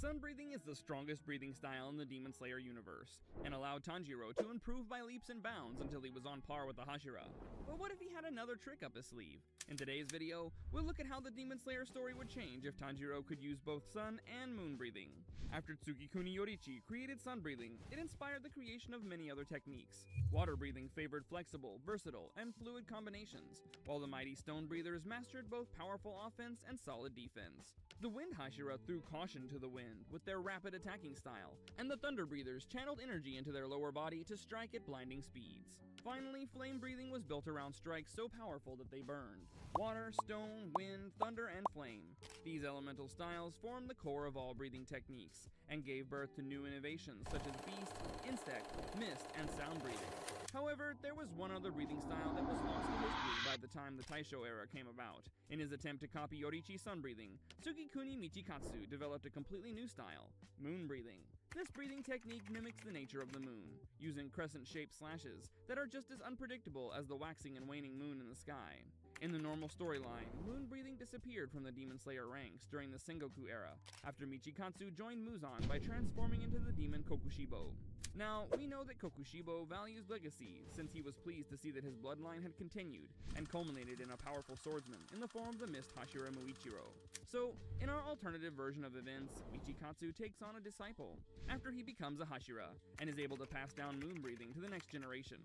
Sun breathing is the strongest breathing style in the Demon Slayer universe, and allowed Tanjiro to improve by leaps and bounds until he was on par with the Hashira. But what if he had another trick up his sleeve? In today's video, we'll look at how the Demon Slayer story would change if Tanjiro could use both sun and moon breathing. After Tsukikuni Yoriichi created sun breathing, it inspired the creation of many other techniques. Water breathing favored flexible, versatile, and fluid combinations, while the mighty stone breathers mastered both powerful offense and solid defense. The Wind Hashira threw caution to the wind with their rapid attacking style, and the Thunder Breathers channeled energy into their lower body to strike at blinding speeds. Finally, flame breathing was built around strikes so powerful that they burned. Water, stone, wind, thunder, and flame. These elemental styles formed the core of all breathing techniques, and gave birth to new innovations such as beast, insect, mist, and sound breathing. However, there was one other breathing style that was lost to history by the time the Taisho era came about. In his attempt to copy Yoriichi's sun breathing, Tsukikuni Michikatsu developed a completely new style, moon breathing. This breathing technique mimics the nature of the moon, using crescent-shaped slashes that are just as unpredictable as the waxing and waning moon in the sky. In the normal storyline, moon breathing disappeared from the Demon Slayer ranks during the Sengoku era, after Michikatsu joined Muzan by transforming into the demon Kokushibo. Now, we know that Kokushibo values legacy, since he was pleased to see that his bloodline had continued, and culminated in a powerful swordsman in the form of the Mist Hashira Muichiro. So, in our alternative version of events, Michikatsu takes on a disciple, after he becomes a Hashira, and is able to pass down moon breathing to the next generation.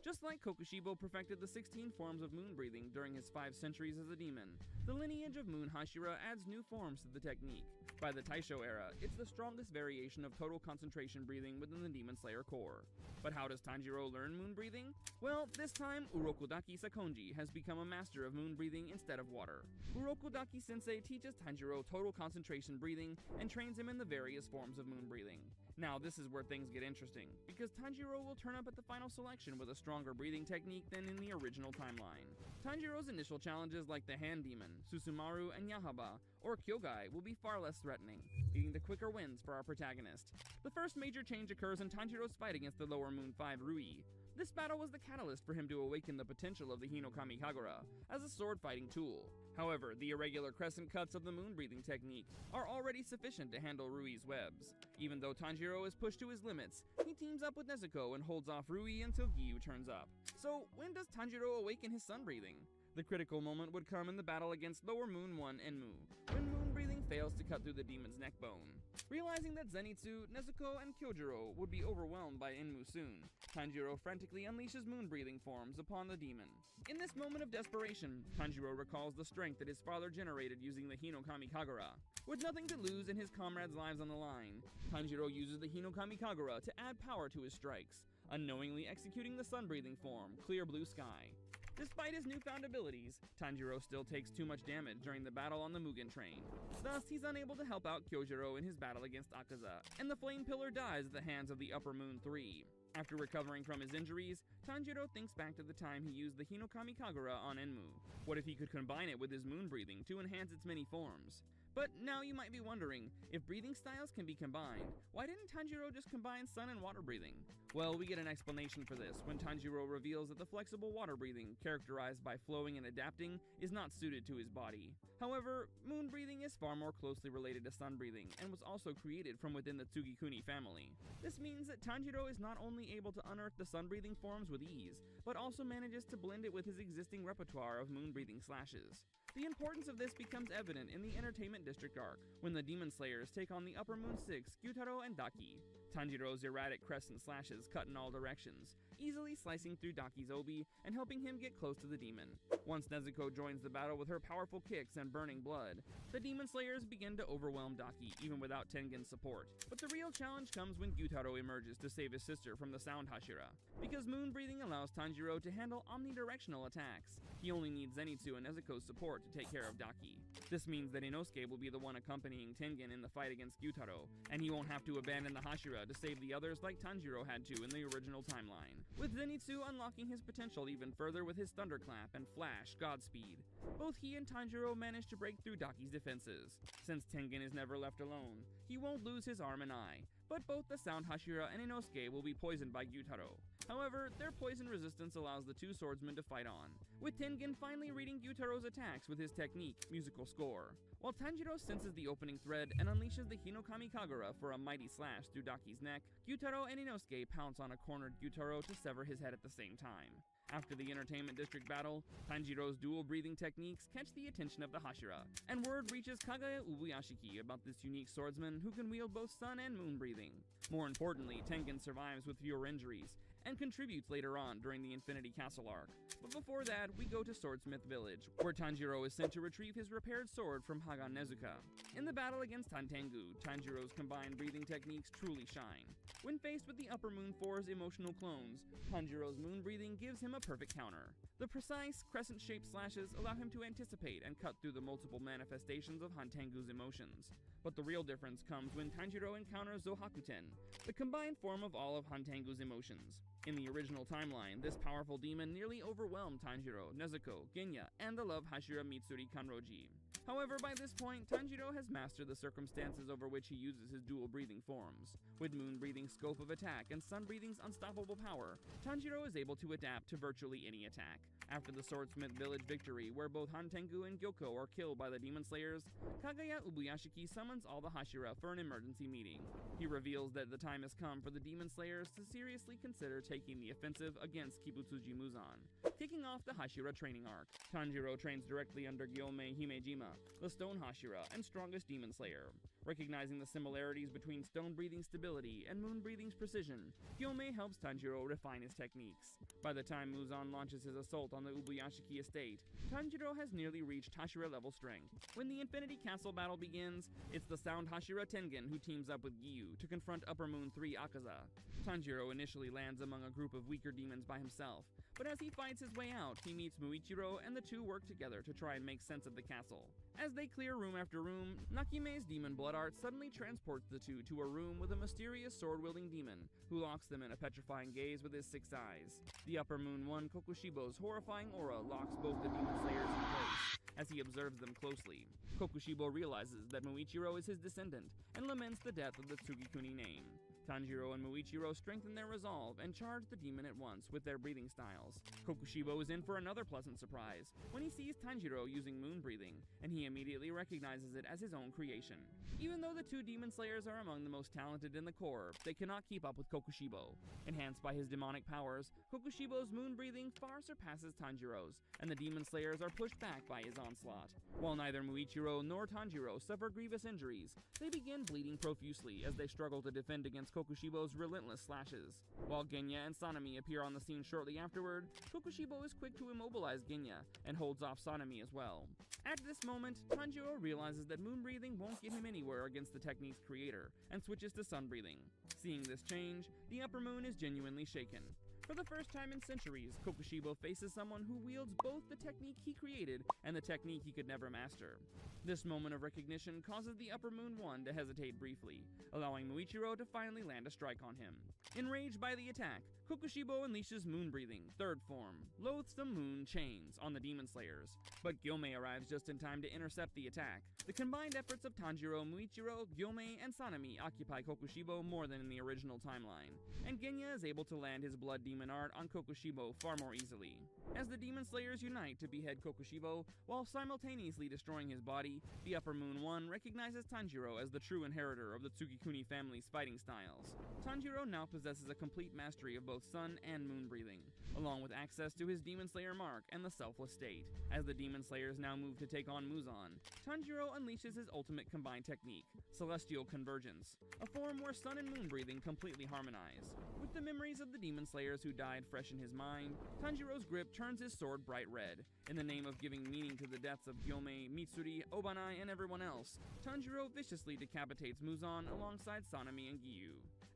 Just like Kokushibo perfected the 16 forms of moon breathing during his 5 centuries as a demon, the lineage of Moon Hashira adds new forms to the technique. By the Taisho era, it's the strongest variation of total concentration breathing within the Demon Slayer core. But how does Tanjiro learn moon breathing? Well, this time, Urokodaki Sakonji has become a master of moon breathing instead of water. Urokodaki Sensei teaches Tanjiro total concentration breathing and trains him in the various forms of moon breathing. Now, this is where things get interesting, because Tanjiro will turn up at the final selection with a stronger breathing technique than in the original timeline. Tanjiro's initial challenges like the Hand Demon, Susumaru, and Yahaba, or Kyogai will be far less threatening, leading to quicker wins for our protagonist. The first major change occurs in Tanjiro's fight against the Lower Moon 5 Rui. This battle was the catalyst for him to awaken the potential of the Hinokami Kagura as a sword-fighting tool. However, the irregular crescent cuts of the moon-breathing technique are already sufficient to handle Rui's webs. Even though Tanjiro is pushed to his limits, he teams up with Nezuko and holds off Rui until Giyu turns up. So, when does Tanjiro awaken his sun-breathing? The critical moment would come in the battle against Lower Moon 1 Enmu, when moon breathing fails to cut through the demon's neck bone. Realizing that Zenitsu, Nezuko, and Kyojuro would be overwhelmed by Enmu soon, Tanjiro frantically unleashes moon-breathing forms upon the demon. In this moment of desperation, Tanjiro recalls the strength that his father generated using the Hinokami Kagura. With nothing to lose and his comrades' lives on the line, Tanjiro uses the Hinokami Kagura to add power to his strikes, unknowingly executing the sun-breathing form, Clear Blue Sky. Despite his newfound abilities, Tanjiro still takes too much damage during the battle on the Mugen train. Thus, he's unable to help out Kyojuro in his battle against Akaza, and the Flame Pillar dies at the hands of the Upper Moon 3. After recovering from his injuries, Tanjiro thinks back to the time he used the Hinokami Kagura on Enmu. What if he could combine it with his moon breathing to enhance its many forms? But now you might be wondering, if breathing styles can be combined, why didn't Tanjiro just combine sun and water breathing? Well, we get an explanation for this when Tanjiro reveals that the flexible water breathing, characterized by flowing and adapting, is not suited to his body. However, moon breathing is far more closely related to sun breathing, and was also created from within the Tsukikuni family. This means that Tanjiro is not only able to unearth the sun breathing forms with ease, but also manages to blend it with his existing repertoire of moon breathing slashes. The importance of this becomes evident in the Entertainment District arc, when the Demon Slayers take on the Upper Moon 6, Gyutaro and Daki. Tanjiro's erratic crescent slashes cut in all directions, easily slicing through Daki's obi and helping him get close to the demon. Once Nezuko joins the battle with her powerful kicks and burning blood, the Demon Slayers begin to overwhelm Daki even without Tengen's support. But the real challenge comes when Gyutaro emerges to save his sister from the Sound Hashira. Because moon breathing allows Tanjiro to handle omnidirectional attacks, he only needs Zenitsu and Nezuko's support to take care of Daki. This means that Inosuke will be the one accompanying Tengen in the fight against Gyutaro, and he won't have to abandon the Hashira to save the others like Tanjiro had to in the original timeline, with Zenitsu unlocking his potential even further with his Thunderclap and Flash Godspeed. Both he and Tanjiro manage to break through Daki's defenses. Since Tengen is never left alone, he won't lose his arm and eye, but both the sound Hashira and Inosuke will be poisoned by Gyutaro. However, their poison resistance allows the two swordsmen to fight on, with Tengen finally reading Gyutaro's attacks with his technique, Musical Score. While Tanjiro senses the opening thread and unleashes the Hinokami Kagura for a mighty slash through Daki's neck, Gyutaro and Inosuke pounce on a cornered Gyutaro to sever his head at the same time. After the Entertainment District battle, Tanjiro's dual breathing techniques catch the attention of the Hashira, and word reaches Kagaya Ubuyashiki about this unique swordsman who can wield both sun and moon breathing. More importantly, Tengen survives with fewer injuries, and contributes later on during the Infinity Castle arc. But before that, we go to Swordsmith Village, where Tanjiro is sent to retrieve his repaired sword from Hagan Nezuka. In the battle against Tantengu, Tanjiro's combined breathing techniques truly shine. When faced with the Upper Moon 4's emotional clones, Tanjiro's moon breathing gives him a perfect counter. The precise, crescent-shaped slashes allow him to anticipate and cut through the multiple manifestations of Hantengu's emotions. But the real difference comes when Tanjiro encounters Zohakuten, the combined form of all of Hantengu's emotions. In the original timeline, this powerful demon nearly overwhelmed Tanjiro, Nezuko, Genya, and the love Hashira Mitsuri Kanroji. However, by this point, Tanjiro has mastered the circumstances over which he uses his dual breathing forms. With moon breathing's scope of attack and sun breathing's unstoppable power, Tanjiro is able to adapt to virtually any attack. After the Swordsmith Village victory, where both Hantengu and Gyoko are killed by the Demon Slayers, Kagaya Ubuyashiki summons all the Hashira for an emergency meeting. He reveals that the time has come for the Demon Slayers to seriously consider taking the offensive against Kibutsuji Muzan, kicking off the Hashira training arc. Tanjiro trains directly under Gyomei Himejima, the Stone Hashira and strongest Demon Slayer. Recognizing the similarities between stone-breathing stability and moon-breathing's precision, Gyomei helps Tanjiro refine his techniques. By the time Muzan launches his assault on the Ubuyashiki estate, Tanjiro has nearly reached Hashira-level strength. When the Infinity Castle battle begins, it's the sound Hashira Tengen who teams up with Giyu to confront Upper Moon 3 Akaza. Tanjiro initially lands among a group of weaker demons by himself, but as he fights his way out, he meets Muichiro and the two work together to try and make sense of the castle. As they clear room after room, Nakime's demon blood art suddenly transports the two to a room with a mysterious sword-wielding demon, who locks them in a petrifying gaze with his 6 eyes. The Upper Moon 1 Kokushibo's horrifying aura locks both the demon slayers in place, as he observes them closely. Kokushibo realizes that Muichiro is his descendant, and laments the death of the Tsugikuni name. Tanjiro and Muichiro strengthen their resolve and charge the demon at once with their breathing styles. Kokushibo is in for another pleasant surprise when he sees Tanjiro using moon breathing, and he immediately recognizes it as his own creation. Even though the two demon slayers are among the most talented in the Corps, they cannot keep up with Kokushibo. Enhanced by his demonic powers, Kokushibo's moon breathing far surpasses Tanjiro's, and the demon slayers are pushed back by his onslaught. While neither Muichiro nor Tanjiro suffer grievous injuries, they begin bleeding profusely as they struggle to defend against Kokushibo's relentless slashes. While Genya and Sanemi appear on the scene shortly afterward, Kokushibo is quick to immobilize Genya and holds off Sanemi as well. At this moment, Tanjiro realizes that moon breathing won't get him anywhere against the technique's creator, and switches to sun breathing. Seeing this change, the Upper Moon is genuinely shaken. For the first time in centuries, Kokushibo faces someone who wields both the technique he created and the technique he could never master. This moment of recognition causes the Upper Moon 1 to hesitate briefly, allowing Muichiro to finally land a strike on him. Enraged by the attack, Kokushibo unleashes Moon Breathing, 3rd form, Loathsome Moon Chains, on the Demon Slayers, but Gyomei arrives just in time to intercept the attack. The combined efforts of Tanjiro, Muichiro, Gyomei, and Sanemi occupy Kokushibo more than in the original timeline, and Genya is able to land his Blood Demon art on Kokushibo far more easily. As the Demon Slayers unite to behead Kokushibo, while simultaneously destroying his body, the Upper Moon 1 recognizes Tanjiro as the true inheritor of the Tsugikuni family's fighting styles. Tanjiro now possesses a complete mastery of both sun and moon breathing, along with access to his Demon Slayer mark and the Selfless State. As the Demon Slayers now move to take on Muzan, Tanjiro unleashes his ultimate combined technique, Celestial Convergence, a form where sun and moon breathing completely harmonize. With the memories of the Demon Slayers who died fresh in his mind, Tanjiro's grip turns his sword bright red. In the name of giving meaning to the deaths of Gyomei, Mitsuri, Obanai, and everyone else, Tanjiro viciously decapitates Muzan alongside Sanemi and Giyu.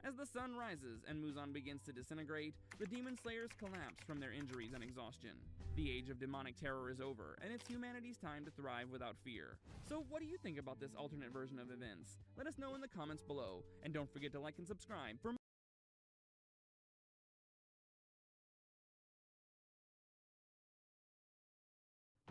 As the sun rises and Muzan begins to disintegrate, the Demon Slayers collapse from their injuries and exhaustion. The age of demonic terror is over, and it's humanity's time to thrive without fear. So what do you think about this alternate version of events? Let us know in the comments below, and don't forget to like and subscribe for more.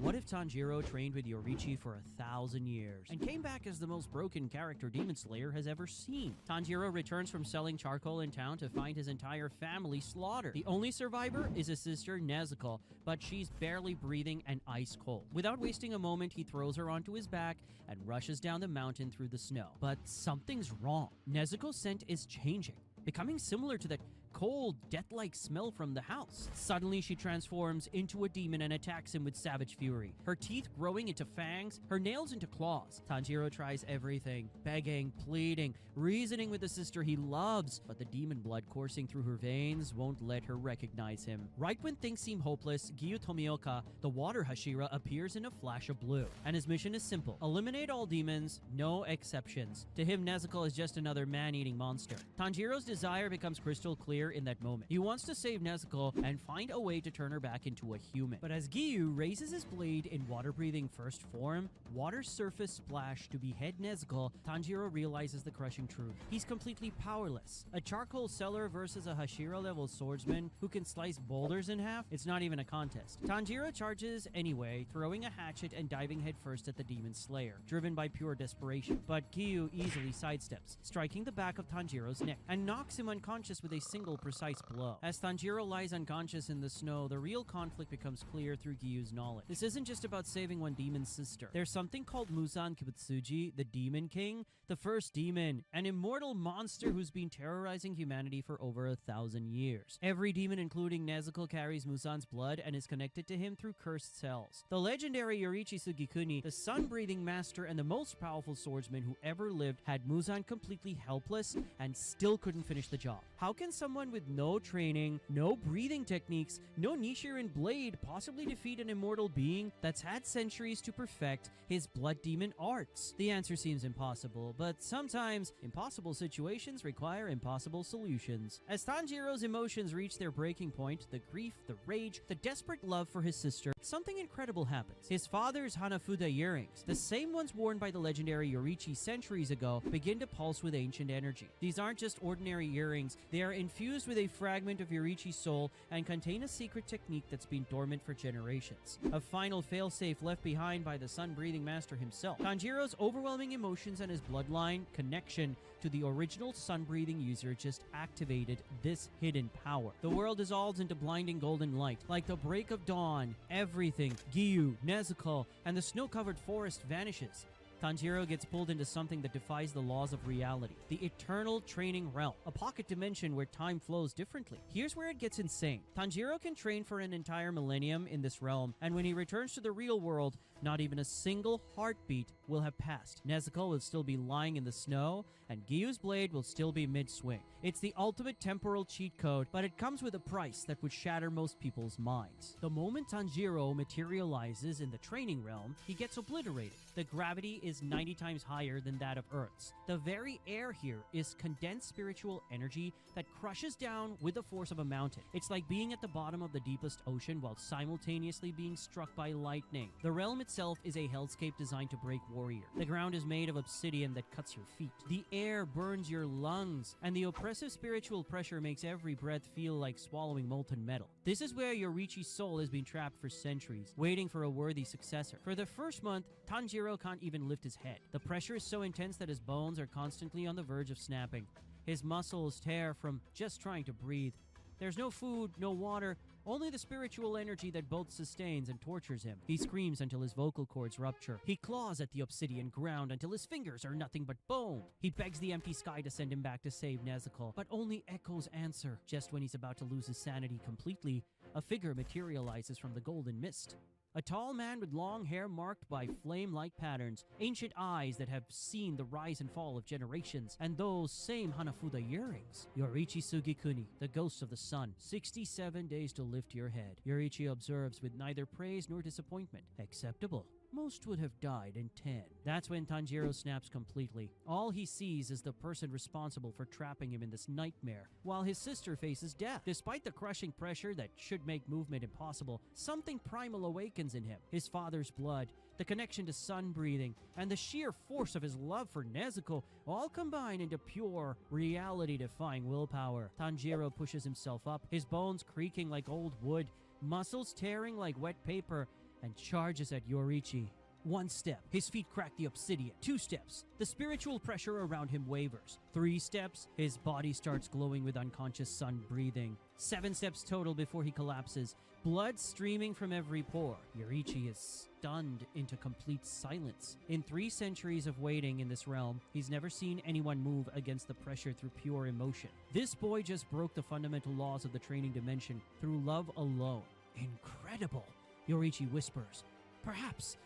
What if Tanjiro trained with Yoriichi for 1,000 years and came back as the most broken character Demon Slayer has ever seen? Tanjiro returns from selling charcoal in town to find his entire family slaughtered. The only survivor is his sister Nezuko, but she's barely breathing and ice cold. Without wasting a moment, he throws her onto his back and rushes down the mountain through the snow. But something's wrong. Nezuko's scent is changing, becoming similar to that cold, death-like smell from the house. Suddenly, she transforms into a demon and attacks him with savage fury. Her teeth growing into fangs, her nails into claws. Tanjiro tries everything, begging, pleading, reasoning with the sister he loves, but the demon blood coursing through her veins won't let her recognize him. Right when things seem hopeless, Giyu Tomioka, the water Hashira, appears in a flash of blue, and his mission is simple: eliminate all demons, no exceptions. To him, Nezuko is just another man-eating monster. Tanjiro's desire becomes crystal clear in that moment. He wants to save Nezuko and find a way to turn her back into a human. But as Giyu raises his blade in water-breathing first form, water surface splash to behead Nezuko, Tanjiro realizes the crushing truth. He's completely powerless. A charcoal seller versus a Hashira-level swordsman who can slice boulders in half? It's not even a contest. Tanjiro charges anyway, throwing a hatchet and diving headfirst at the Demon Slayer, driven by pure desperation. But Giyu easily sidesteps, striking the back of Tanjiro's neck, and knocks him unconscious with a single precise blow. As Tanjiro lies unconscious in the snow, the real conflict becomes clear through Giyu's knowledge. This isn't just about saving one demon's sister. There's something called Muzan Kibutsuji, the Demon King, the first demon, an immortal monster who's been terrorizing humanity for over 1,000 years. Every demon, including Nezuko, carries Muzan's blood and is connected to him through cursed cells. The legendary Yoriichi Sugikuni, the sun-breathing master and the most powerful swordsman who ever lived, had Muzan completely helpless and still couldn't finish the job. How can someone with no training, no breathing techniques, no Nichiren blade possibly defeat an immortal being that's had centuries to perfect his blood demon arts? The answer seems impossible, but sometimes impossible situations require impossible solutions. As Tanjiro's emotions reach their breaking point, the grief, the rage, the desperate love for his sister, something incredible happens. His father's Hanafuda earrings, the same ones worn by the legendary Yoriichi centuries ago, begin to pulse with ancient energy. These aren't just ordinary earrings, they are infused with a fragment of Yoriichi's soul and contain a secret technique that's been dormant for generations. A final failsafe left behind by the sun-breathing master himself. Tanjiro's overwhelming emotions and his bloodline connection to the original sun-breathing user just activated this hidden power. The world dissolves into blinding golden light. Like the break of dawn, everything, Giyu, Nezuko, and the snow-covered forest vanishes. Tanjiro gets pulled into something that defies the laws of reality. The Eternal Training Realm, a pocket dimension where time flows differently. Here's where it gets insane. Tanjiro can train for an entire millennium in this realm, and when he returns to the real world, not even a single heartbeat will have passed. Nezuko will still be lying in the snow, and Giyu's blade will still be mid-swing. It's the ultimate temporal cheat code, but it comes with a price that would shatter most people's minds. The moment Tanjiro materializes in the training realm, he gets obliterated. The gravity is 90 times higher than that of Earth's. The very air here is condensed spiritual energy that crushes down with the force of a mountain. It's like being at the bottom of the deepest ocean while simultaneously being struck by lightning. The realm itself is a hellscape designed to break warrior. The ground is made of obsidian that cuts your feet. The air burns your lungs, and the oppressive spiritual pressure makes every breath feel like swallowing molten metal. This is where Yoriichi's soul has been trapped for centuries, waiting for a worthy successor. For the first month, Tanjiro can't even lift his head. The pressure is so intense that his bones are constantly on the verge of snapping. His muscles tear from just trying to breathe. There's no food, no water, only the spiritual energy that both sustains and tortures him. He screams until his vocal cords rupture. He claws at the obsidian ground until his fingers are nothing but bone. He begs the empty sky to send him back to save Nezuko, but only echoes answer. Just when he's about to lose his sanity completely, a figure materializes from the golden mist. A tall man with long hair marked by flame-like patterns, ancient eyes that have seen the rise and fall of generations, and those same Hanafuda earrings. Yoriichi Sugikuni, the ghost of the sun. 67 days to lift your head. Yoriichi observes with neither praise nor disappointment. Acceptable. Most would have died in 10. That's when Tanjiro snaps completely. All he sees is the person responsible for trapping him in this nightmare, while his sister faces death. Despite the crushing pressure that should make movement impossible, something primal awakens in him. His father's blood, the connection to sun breathing, and the sheer force of his love for Nezuko all combine into pure, reality-defying willpower. Tanjiro pushes himself up, his bones creaking like old wood, muscles tearing like wet paper, and charges at Yoriichi. 1 step, his feet crack the obsidian. 2 steps, the spiritual pressure around him wavers. 3 steps, his body starts glowing with unconscious sun breathing. 7 steps total before he collapses, blood streaming from every pore. Yoriichi is stunned into complete silence. In 3 centuries of waiting in this realm, he's never seen anyone move against the pressure through pure emotion. This boy just broke the fundamental laws of the training dimension through love alone. Incredible, Yoriichi whispers. Perhaps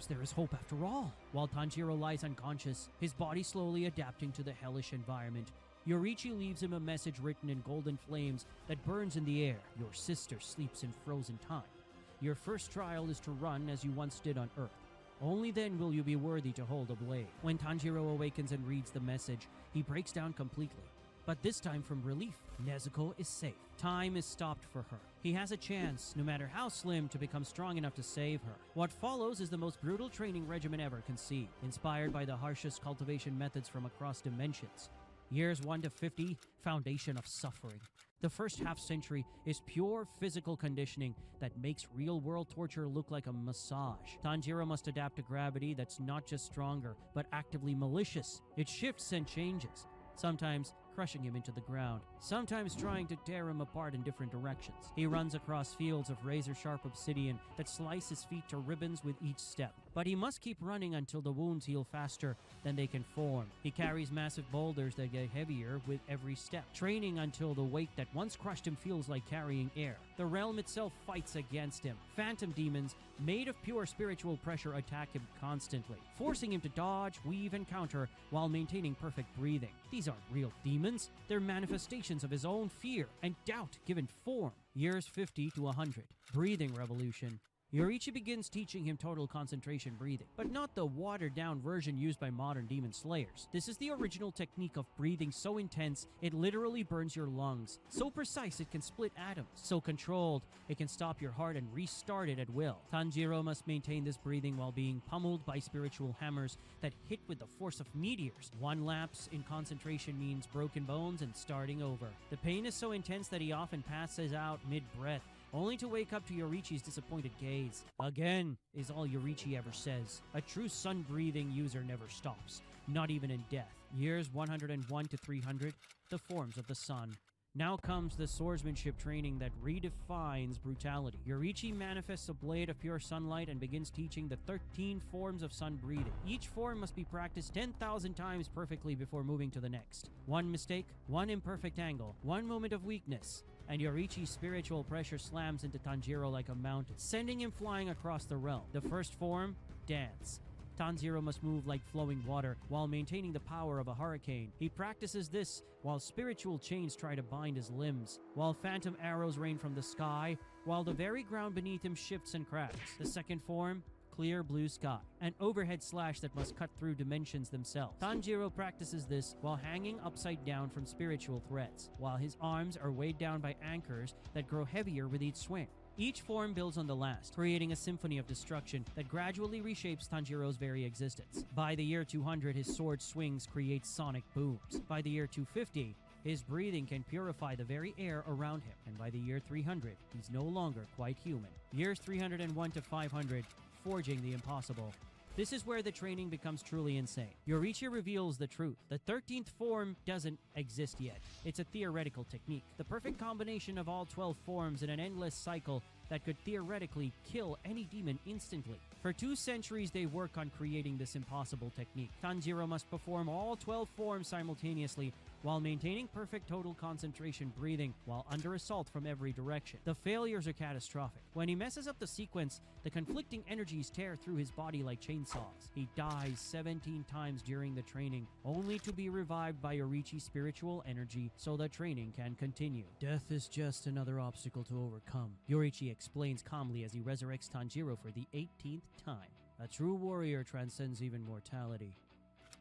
there is hope after all. While Tanjiro lies unconscious, his body slowly adapting to the hellish environment, Yoriichi leaves him a message written in golden flames that burns in the air. Your sister sleeps in frozen time. Your first trial is to run as you once did on Earth. Only then will you be worthy to hold a blade. When Tanjiro awakens and reads the message, he breaks down completely. But this time from relief, Nezuko is safe. Time is stopped for her. He has a chance, no matter how slim, to become strong enough to save her. What follows is the most brutal training regimen ever conceived, inspired by the harshest cultivation methods from across dimensions. Years 1 to 50, foundation of suffering. The first half-century is pure physical conditioning that makes real-world torture look like a massage. Tanjiro must adapt to gravity that's not just stronger, but actively malicious. It shifts and changes, sometimes crushing him into the ground, sometimes trying to tear him apart in different directions. He runs across fields of razor-sharp obsidian that slice his feet to ribbons with each step. But he must keep running until the wounds heal faster than they can form. He carries massive boulders that get heavier with every step, training until the weight that once crushed him feels like carrying air. The realm itself fights against him. Phantom demons, made of pure spiritual pressure, attack him constantly, forcing him to dodge, weave, and counter while maintaining perfect breathing. These aren't real demons. They're manifestations of his own fear and doubt given form. Years 50 to 100. Breathing revolution. Yoriichi begins teaching him total concentration breathing, but not the watered-down version used by modern demon slayers. This is the original technique of breathing so intense it literally burns your lungs, so precise it can split atoms, so controlled it can stop your heart and restart it at will. Tanjiro must maintain this breathing while being pummeled by spiritual hammers that hit with the force of meteors. 1 lapse in concentration means broken bones and starting over. The pain is so intense that he often passes out mid-breath, only to wake up to Yoriichi's disappointed gaze. Again is all Yoriichi ever says. A true sun-breathing user never stops, not even in death. Years 101 to 300, the forms of the sun. Now comes the swordsmanship training that redefines brutality. Yoriichi manifests a blade of pure sunlight and begins teaching the 13 forms of sun breathing. Each form must be practiced 10,000 times perfectly before moving to the next. 1 mistake, 1 imperfect angle, 1 moment of weakness, and Yoriichi's spiritual pressure slams into Tanjiro like a mountain, sending him flying across the realm. The first form, dance. Tanjiro must move like flowing water while maintaining the power of a hurricane. He practices this while spiritual chains try to bind his limbs, while phantom arrows rain from the sky, while the very ground beneath him shifts and cracks. The second form, clear blue sky, an overhead slash that must cut through dimensions themselves. Tanjiro practices this while hanging upside down from spiritual threads, while his arms are weighed down by anchors that grow heavier with each swing. Each form builds on the last, creating a symphony of destruction that gradually reshapes Tanjiro's very existence. By the year 200, his sword swings create sonic booms. By the year 250, his breathing can purify the very air around him. And by the year 300, he's no longer quite human. Years 301 to 500, forging the impossible. This is where the training becomes truly insane. Yoriichi reveals the truth. The 13th form doesn't exist yet. It's a theoretical technique. The perfect combination of all 12 forms in an endless cycle that could theoretically kill any demon instantly. For 2 centuries, they work on creating this impossible technique. Tanjiro must perform all 12 forms simultaneously while maintaining perfect total concentration breathing while under assault from every direction. The failures are catastrophic. When he messes up the sequence, the conflicting energies tear through his body like chainsaws. He dies 17 times during the training, only to be revived by Yoriichi's spiritual energy so the training can continue. Death is just another obstacle to overcome, Yoriichi explains calmly as he resurrects Tanjiro for the 18th time. A true warrior transcends even mortality.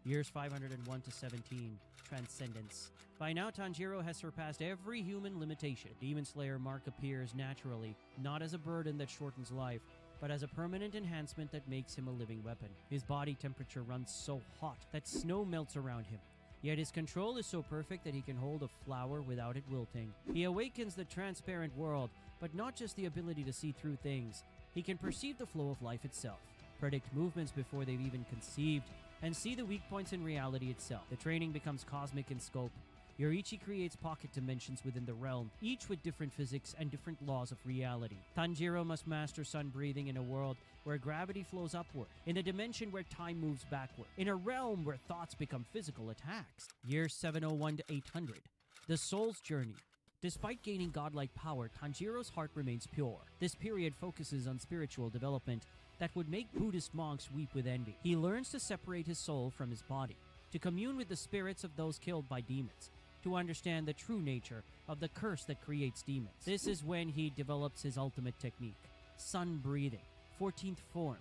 Years 501 to 17, Transcendence. By now, Tanjiro has surpassed every human limitation. Demon Slayer mark appears naturally, not as a burden that shortens life, but as a permanent enhancement that makes him a living weapon. His body temperature runs so hot that snow melts around him. Yet his control is so perfect that he can hold a flower without it wilting. He awakens the transparent world, but not just the ability to see through things. He can perceive the flow of life itself, predict movements before they've even conceived, and see the weak points in reality itself. The training becomes cosmic in scope. Yoichi creates pocket dimensions within the realm, each with different physics and different laws of reality. Tanjiro must master sun breathing in a world where gravity flows upward, in a dimension where time moves backward, in a realm where thoughts become physical attacks. Years 701 to 800. The Soul's Journey. Despite gaining godlike power, Tanjiro's heart remains pure. This period focuses on spiritual development that would make Buddhist monks weep with envy. He learns to separate his soul from his body, to commune with the spirits of those killed by demons, to understand the true nature of the curse that creates demons. This is when he develops his ultimate technique, sun breathing, 14th form,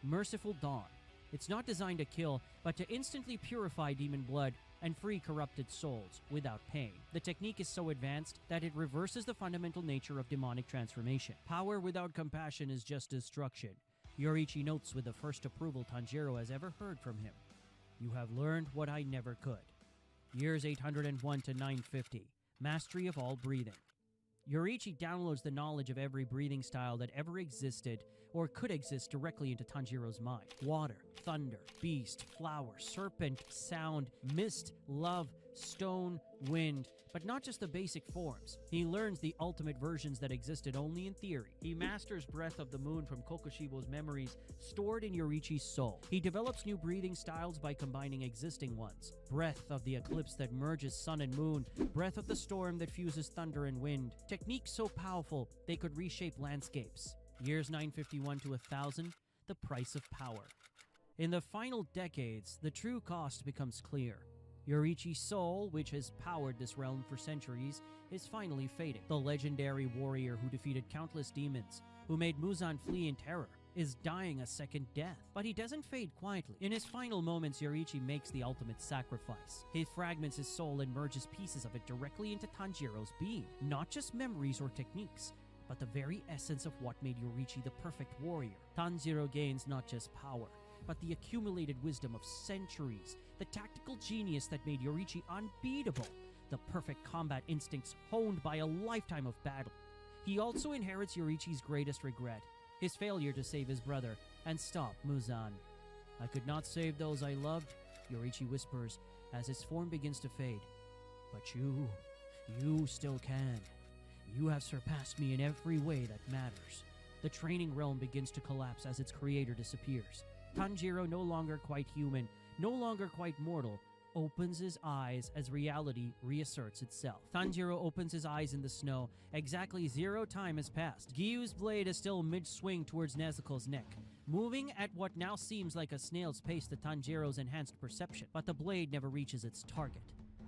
Merciful Dawn. It's not designed to kill, but to instantly purify demon blood and free corrupted souls without pain. The technique is so advanced that it reverses the fundamental nature of demonic transformation. Power without compassion is just destruction. Yoichi notes with the first approval Tanjiro has ever heard from him. You have learned what I never could. Years 801 to 950. Mastery of all breathing. Yoichi downloads the knowledge of every breathing style that ever existed or could exist directly into Tanjiro's mind. Water, thunder, beast, flower, serpent, sound, mist, love, stone, wind, but not just the basic forms. He learns the ultimate versions that existed only in theory. He masters Breath of the Moon from Kokushibo's memories stored in Yoichi's soul. He develops new breathing styles by combining existing ones. Breath of the eclipse that merges sun and moon. Breath of the storm that fuses thunder and wind. Techniques so powerful they could reshape landscapes. Years 951 to 1000, the price of power. In the final decades, the true cost becomes clear. Yoichi's soul, which has powered this realm for centuries, is finally fading. The legendary warrior who defeated countless demons, who made Muzan flee in terror, is dying a second death. But he doesn't fade quietly. In his final moments, Yoichi makes the ultimate sacrifice. He fragments his soul and merges pieces of it directly into Tanjiro's being. Not just memories or techniques, but the very essence of what made Yoichi the perfect warrior. Tanjiro gains not just power, but the accumulated wisdom of centuries, the tactical genius that made Yoichi unbeatable, the perfect combat instincts honed by a lifetime of battle. He also inherits Yoichi's greatest regret, his failure to save his brother and stop Muzan. I could not save those I loved, Yoichi whispers as his form begins to fade. But you still can. You have surpassed me in every way that matters. The training realm begins to collapse as its creator disappears. Tanjiro, no longer quite human, no longer quite mortal, opens his eyes as reality reasserts itself. Tanjiro opens his eyes in the snow. Exactly 0 time has passed. Gyu's blade is still mid-swing towards Nezuko's neck, moving at what now seems like a snail's pace to Tanjiro's enhanced perception. But the blade never reaches its target.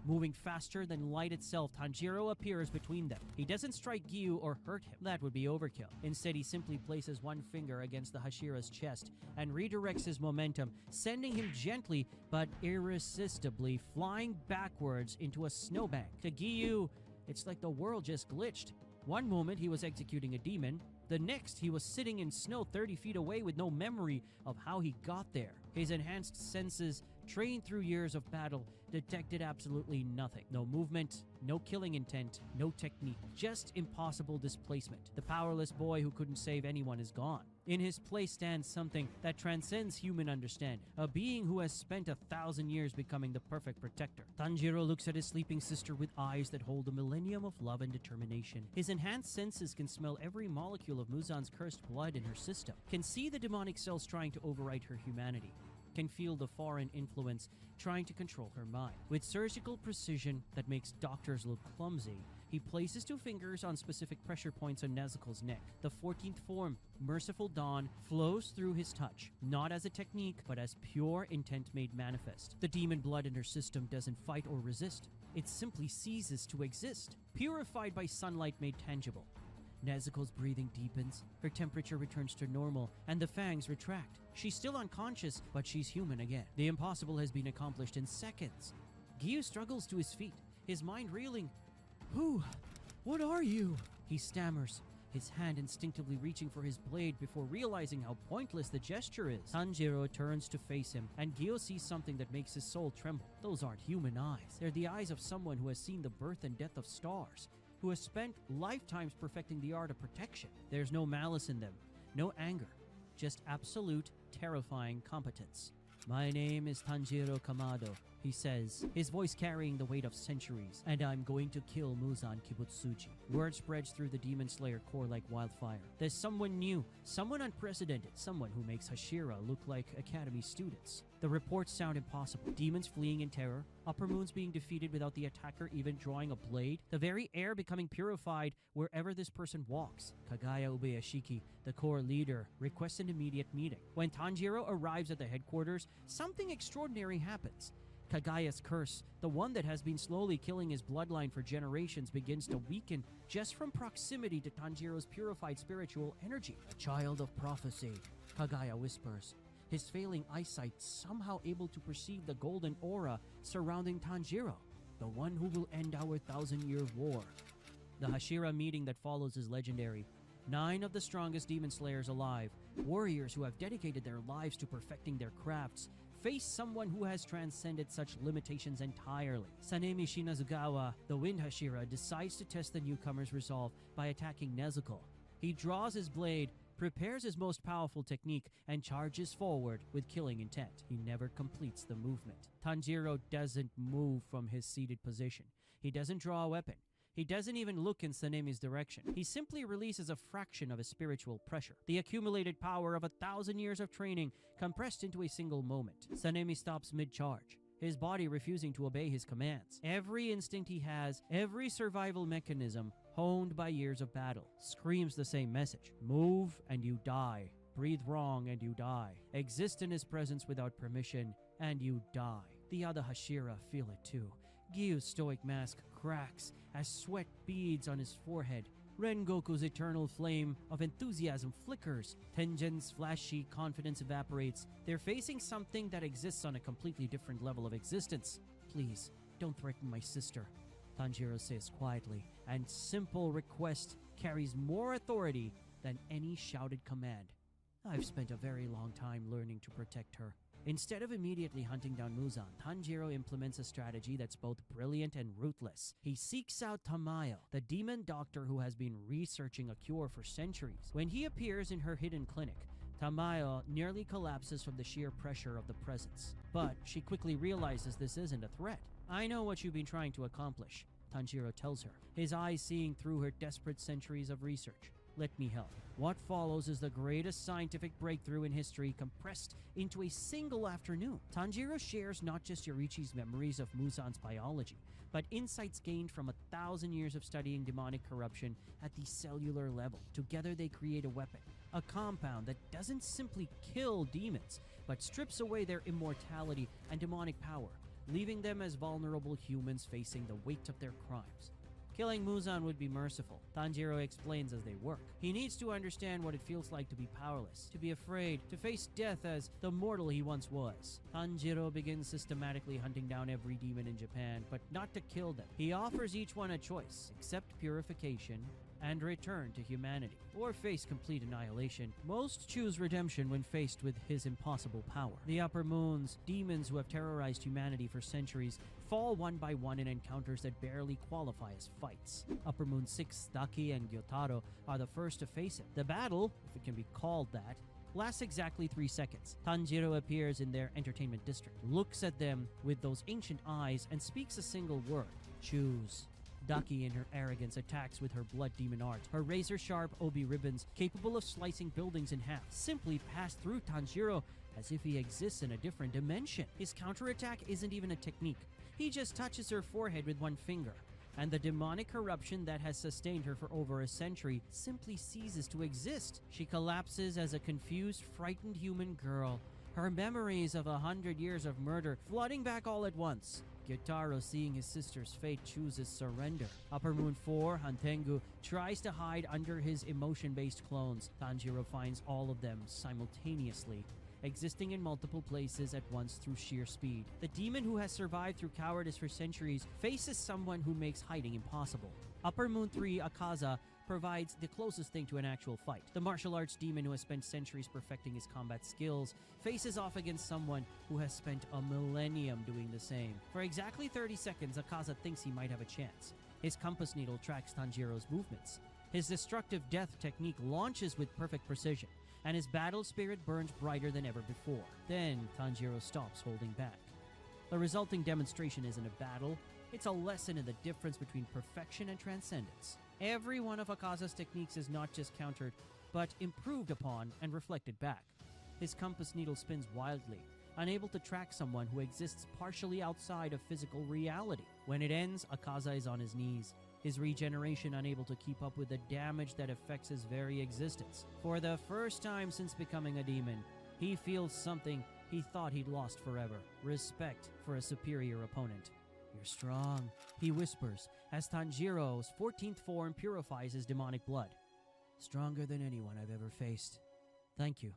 Moving faster than light itself, Tanjiro appears between them. He doesn't strike Gyu or hurt him. That would be overkill. Instead, he simply places one finger against the Hashira's chest and redirects his momentum, sending him gently but irresistibly flying backwards into a snowbank. To Gyu, it's like the world just glitched. One moment he was executing a demon, the next he was sitting in snow 30 feet away with no memory of how he got there. His enhanced senses, trained through years of battle, detected absolutely nothing. No movement, no killing intent, no technique, just impossible displacement. The powerless boy who couldn't save anyone is gone. In his place stands something that transcends human understanding, a being who has spent 1,000 years becoming the perfect protector. Tanjiro looks at his sleeping sister with eyes that hold a millennium of love and determination. His enhanced senses can smell every molecule of Muzan's cursed blood in her system, can see the demonic cells trying to overwrite her humanity, can feel the foreign influence trying to control her mind. With surgical precision that makes doctors look clumsy, he places 2 fingers on specific pressure points on Nezuko's neck. The 14th form, Merciful Dawn, flows through his touch, not as a technique, but as pure intent made manifest. The demon blood in her system doesn't fight or resist. It simply ceases to exist, purified by sunlight made tangible. Nezuko's breathing deepens, her temperature returns to normal, and the fangs retract. She's still unconscious, but she's human again. The impossible has been accomplished in seconds. Gyu struggles to his feet, his mind reeling. "Who? What are you?" He stammers, his hand instinctively reaching for his blade before realizing how pointless the gesture is. Tanjiro turns to face him, and Gyu sees something that makes his soul tremble. Those aren't human eyes. They're the eyes of someone who has seen the birth and death of stars, who has spent lifetimes perfecting the art of protection. There's no malice in them, No anger, just absolute, terrifying competence. "My name is Tanjiro Kamado," he says, his voice carrying the weight of centuries, "and I'm going to kill Muzan Kibutsuji." Word spreads through the Demon Slayer Corps like wildfire. There's someone new, someone unprecedented, someone who makes Hashira look like Academy students. The reports sound impossible. Demons fleeing in terror, upper moons being defeated without the attacker even drawing a blade, the very air becoming purified wherever this person walks. Kagaya Ubeyashiki, the Corps leader, requests an immediate meeting. When Tanjiro arrives at the headquarters, something extraordinary happens. Kagaya's curse, the one that has been slowly killing his bloodline for generations, begins to weaken just from proximity to Tanjiro's purified spiritual energy. "A child of prophecy," Kagaya whispers, his failing eyesight somehow able to perceive the golden aura surrounding Tanjiro, "the one who will end our 1,000-year war." The Hashira meeting that follows is legendary. 9 of the strongest demon slayers alive, warriors who have dedicated their lives to perfecting their crafts, face someone who has transcended such limitations entirely. Sanemi Shinazugawa, the Wind Hashira, decides to test the newcomer's resolve by attacking Nezuko. He draws his blade, prepares his most powerful technique, and charges forward with killing intent. He never completes the movement. Tanjiro doesn't move from his seated position. He doesn't draw a weapon. He doesn't even look in Sanemi's direction. He simply releases a fraction of his spiritual pressure, the accumulated power of 1,000 years of training compressed into a single moment. Sanemi stops mid-charge, his body refusing to obey his commands. Every instinct he has, every survival mechanism honed by years of battle, screams the same message: move and you die. Breathe wrong and you die. Exist in his presence without permission and you die. The other Hashira feel it too. Gyu's stoic mask cracks as sweat beads on his forehead. Rengoku's eternal flame of enthusiasm flickers. Tengen's flashy confidence evaporates. They're facing something that exists on a completely different level of existence. "Please, don't threaten my sister," Tanjiro says quietly, and simple request carries more authority than any shouted command. "I've spent a very long time learning to protect her." Instead of immediately hunting down Muzan, Tanjiro implements a strategy that's both brilliant and ruthless. He seeks out Tamayo, the demon doctor who has been researching a cure for centuries. When he appears in her hidden clinic, Tamayo nearly collapses from the sheer pressure of the presence. But she quickly realizes this isn't a threat. "I know what you've been trying to accomplish," Tanjiro tells her, his eyes seeing through her desperate centuries of research. "Let me help." What follows is the greatest scientific breakthrough in history compressed into a single afternoon. Tanjiro shares not just Yorichi's memories of Muzan's biology, but insights gained from 1,000 years of studying demonic corruption at the cellular level. Together they create a weapon, a compound that doesn't simply kill demons, but strips away their immortality and demonic power, leaving them as vulnerable humans facing the weight of their crimes. Killing Muzan would be merciful, Tanjiro explains as they work. He needs to understand what it feels like to be powerless, to be afraid, to face death as the mortal he once was. Tanjiro begins systematically hunting down every demon in Japan, but not to kill them. He offers each one a choice: accept purification and return to humanity, or face complete annihilation. Most choose redemption when faced with his impossible power. The Upper Moons, demons who have terrorized humanity for centuries, fall one by one in encounters that barely qualify as fights. Upper Moon 6, Daki and Gyotaro are the first to face him. The battle, if it can be called that, lasts exactly 3 seconds. Tanjiro appears in their entertainment district, looks at them with those ancient eyes, and speaks a single word: choose. Daki, in her arrogance, attacks with her blood demon art. Her razor-sharp obi ribbons, capable of slicing buildings in half, simply pass through Tanjiro as if he exists in a different dimension. His counterattack isn't even a technique. He just touches her forehead with one finger, and the demonic corruption that has sustained her for over a century simply ceases to exist. She collapses as a confused, frightened human girl, her memories of 100 years of murder flooding back all at once. Gyotaro, seeing his sister's fate, chooses surrender. Upper Moon 4, Hantengu, tries to hide under his emotion-based clones. Tanjiro finds all of them simultaneously, existing in multiple places at once through sheer speed. The demon who has survived through cowardice for centuries faces someone who makes hiding impossible. Upper Moon 3, Akaza, provides the closest thing to an actual fight. The martial arts demon who has spent centuries perfecting his combat skills faces off against someone who has spent a millennium doing the same. For exactly 30 seconds, Akaza thinks he might have a chance. His compass needle tracks Tanjiro's movements. His destructive death technique launches with perfect precision. and his battle spirit burns brighter than ever before. Then Tanjiro stops holding back. The resulting demonstration isn't a battle, it's a lesson in the difference between perfection and transcendence. Every one of Akaza's techniques is not just countered, but improved upon and reflected back. His compass needle spins wildly, unable to track someone who exists partially outside of physical reality. When it ends, Akaza is on his knees, his regeneration unable to keep up with the damage that affects his very existence. For the first time since becoming a demon, he feels something he thought he'd lost forever: respect for a superior opponent. "You're strong," he whispers, as Tanjiro's 14th form purifies his demonic blood. "Stronger than anyone I've ever faced. Thank you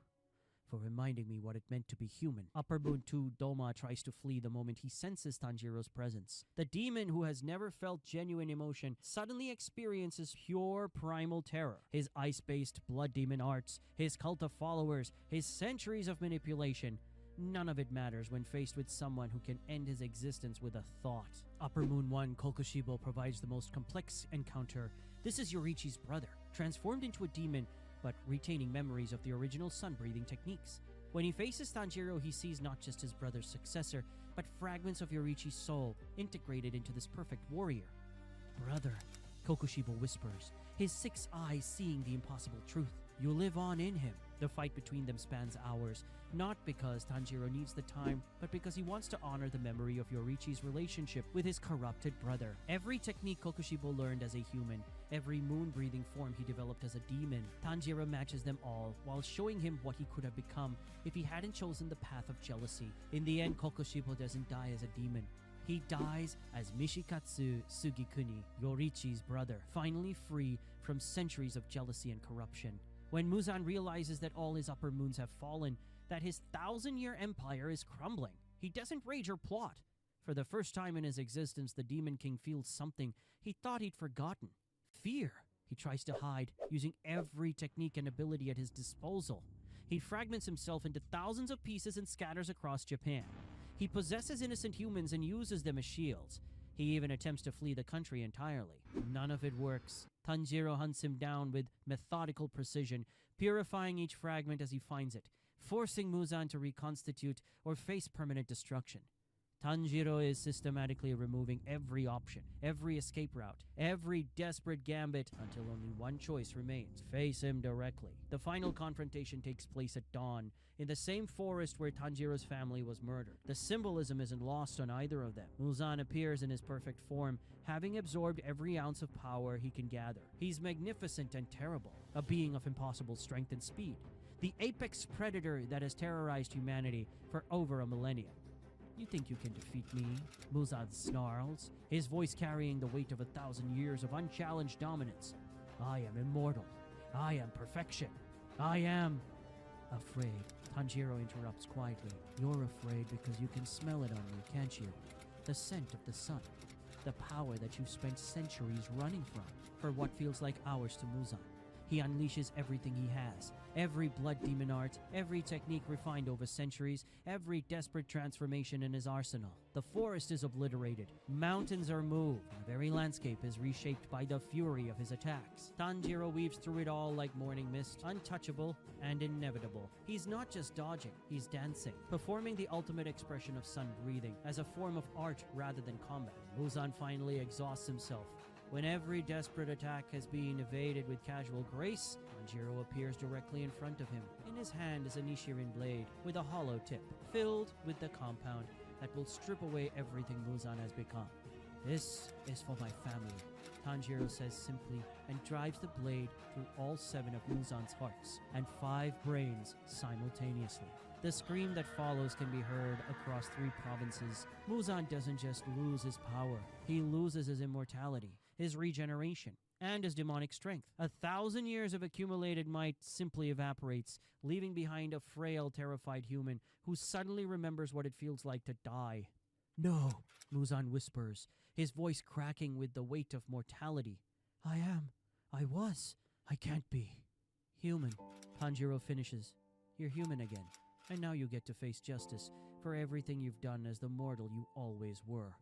for reminding me what it meant to be human." Upper Moon 2 Doma tries to flee the moment he senses Tanjiro's presence. The demon who has never felt genuine emotion suddenly experiences pure primal terror. His ice-based blood demon arts, his cult of followers, his centuries of manipulation, none of it matters when faced with someone who can end his existence with a thought. Upper Moon 1 Kokushibo provides the most complex encounter. This is Yorichi's brother, transformed into a demon, but retaining memories of the original sun-breathing techniques. When he faces Tanjiro, he sees not just his brother's successor, but fragments of Yorichi's soul integrated into this perfect warrior. "Brother," Kokushibo whispers, his 6 eyes seeing the impossible truth. "You live on in him." The fight between them spans hours, not because Tanjiro needs the time, but because he wants to honor the memory of Yorichi's relationship with his corrupted brother. Every technique Kokushibo learned as a human, every moon-breathing form he developed as a demon, Tanjiro matches them all while showing him what he could have become if he hadn't chosen the path of jealousy. In the end, Kokushibo doesn't die as a demon. He dies as Mishikatsu Sugikuni, Yorichi's brother, finally free from centuries of jealousy and corruption. When Muzan realizes that all his upper moons have fallen, that his 1,000-year empire is crumbling, he doesn't rage or plot. For the first time in his existence, the Demon King feels something he thought he'd forgotten: fear. He tries to hide, using every technique and ability at his disposal. He fragments himself into thousands of pieces and scatters across Japan. He possesses innocent humans and uses them as shields. He even attempts to flee the country entirely. None of it works. Tanjiro hunts him down with methodical precision, purifying each fragment as he finds it, forcing Muzan to reconstitute or face permanent destruction. Tanjiro is systematically removing every option, every escape route, every desperate gambit until only one choice remains: face him directly. The final confrontation takes place at dawn, in the same forest where Tanjiro's family was murdered. The symbolism isn't lost on either of them. Muzan appears in his perfect form, having absorbed every ounce of power he can gather. He's magnificent and terrible, a being of impossible strength and speed, the apex predator that has terrorized humanity for over a millennium. "You think you can defeat me?" Muzan snarls, his voice carrying the weight of 1,000 years of unchallenged dominance. "I am immortal. I am perfection. I am..." "Afraid," Tanjiro interrupts quietly. "You're afraid because you can smell it on me, can't you? The scent of the sun. The power that you've spent centuries running from." For what feels like hours to Muzan, he unleashes everything he has. Every blood demon art, every technique refined over centuries, every desperate transformation in his arsenal. The forest is obliterated, mountains are moved, the very landscape is reshaped by the fury of his attacks. Tanjiro weaves through it all like morning mist, untouchable and inevitable. He's not just dodging, he's dancing, performing the ultimate expression of sun breathing as a form of art rather than combat. Muzan finally exhausts himself. When every desperate attack has been evaded with casual grace, Tanjiro appears directly in front of him. In his hand is a Nichiren blade with a hollow tip, filled with the compound that will strip away everything Muzan has become. "This is for my family," Tanjiro says simply, and drives the blade through all 7 of Muzan's hearts and 5 brains simultaneously. The scream that follows can be heard across 3 provinces. Muzan doesn't just lose his power, he loses his immortality, his regeneration, and his demonic strength. 1,000 years of accumulated might simply evaporates, leaving behind a frail, terrified human who suddenly remembers what it feels like to die. "No," Muzan whispers, his voice cracking with the weight of mortality. I was. I can't be." "Human," Tanjiro finishes. "You're human again. And now you get to face justice for everything you've done as the mortal you always were."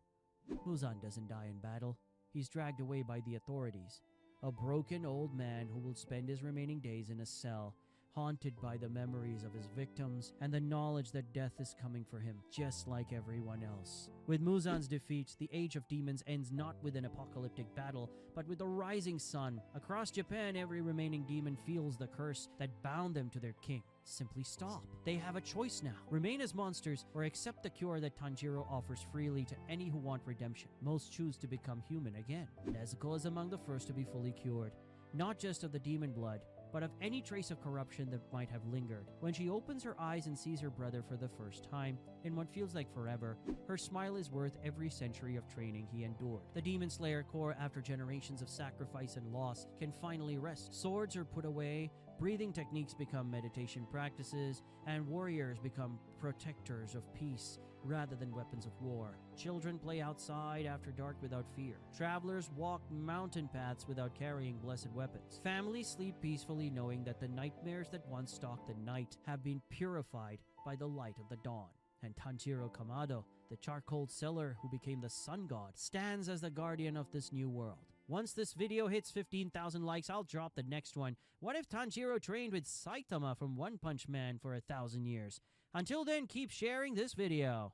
Muzan doesn't die in battle. He's dragged away by the authorities. A broken old man who will spend his remaining days in a cell, haunted by the memories of his victims and the knowledge that death is coming for him, just like everyone else. With Muzan's defeat, the Age of Demons ends not with an apocalyptic battle, but with the rising sun. Across Japan, every remaining demon feels the curse that bound them to their king. Simply stop. They have a choice now. Remain as monsters or accept the cure that Tanjiro offers freely to any who want redemption. Most choose to become human again. Nezuko is among the first to be fully cured, not just of the demon blood, but of any trace of corruption that might have lingered. When she opens her eyes and sees her brother for the first time, in what feels like forever, her smile is worth every century of training he endured. The Demon Slayer Corps, after generations of sacrifice and loss, can finally rest. Swords are put away, breathing techniques become meditation practices, and warriors become protectors of peace rather than weapons of war. Children play outside after dark without fear. Travelers walk mountain paths without carrying blessed weapons. Families sleep peacefully knowing that the nightmares that once stalked the night have been purified by the light of the dawn. And Tanjiro Kamado, the charcoal seller who became the sun god, stands as the guardian of this new world. Once this video hits 15,000 likes, I'll drop the next one. What if Tanjiro trained with Saitama from One Punch Man for 1,000 years? Until then, keep sharing this video.